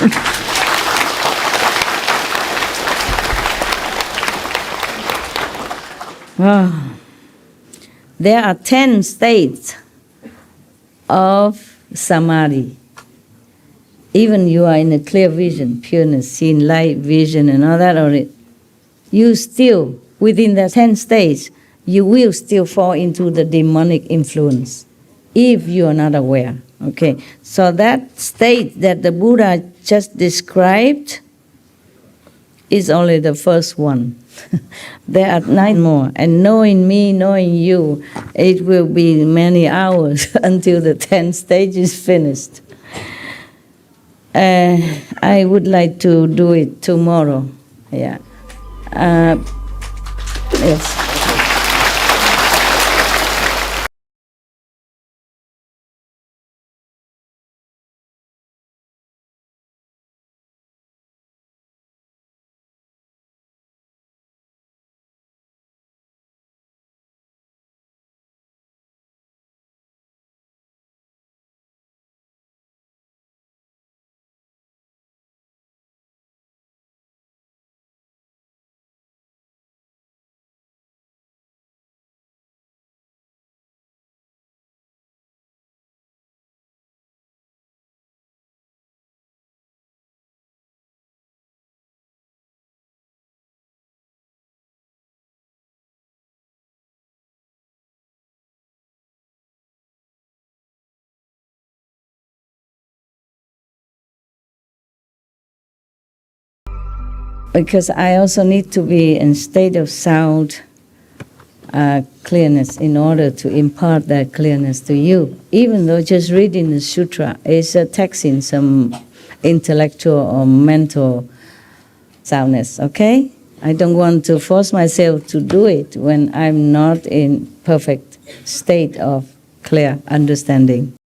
There are 10 states of samadhi. Even you are in a clear vision, pureness, seeing light, vision, and all that already. You still, within the 10 states, you will still fall into the demonic influence if you are not aware. Okay, so that state that the Buddha just described is only the first one. There are 9 more, and knowing me, knowing you, it will be many hours until the 10th stage is finished. I would like to do it tomorrow. Yeah. Yes. because I also need to be in state of sound clearness in order to impart that clearness to you. Even though just reading the sutra is taxing some intellectual or mental soundness, okay? I don't want to force myself to do it when I'm not in perfect state of clear understanding.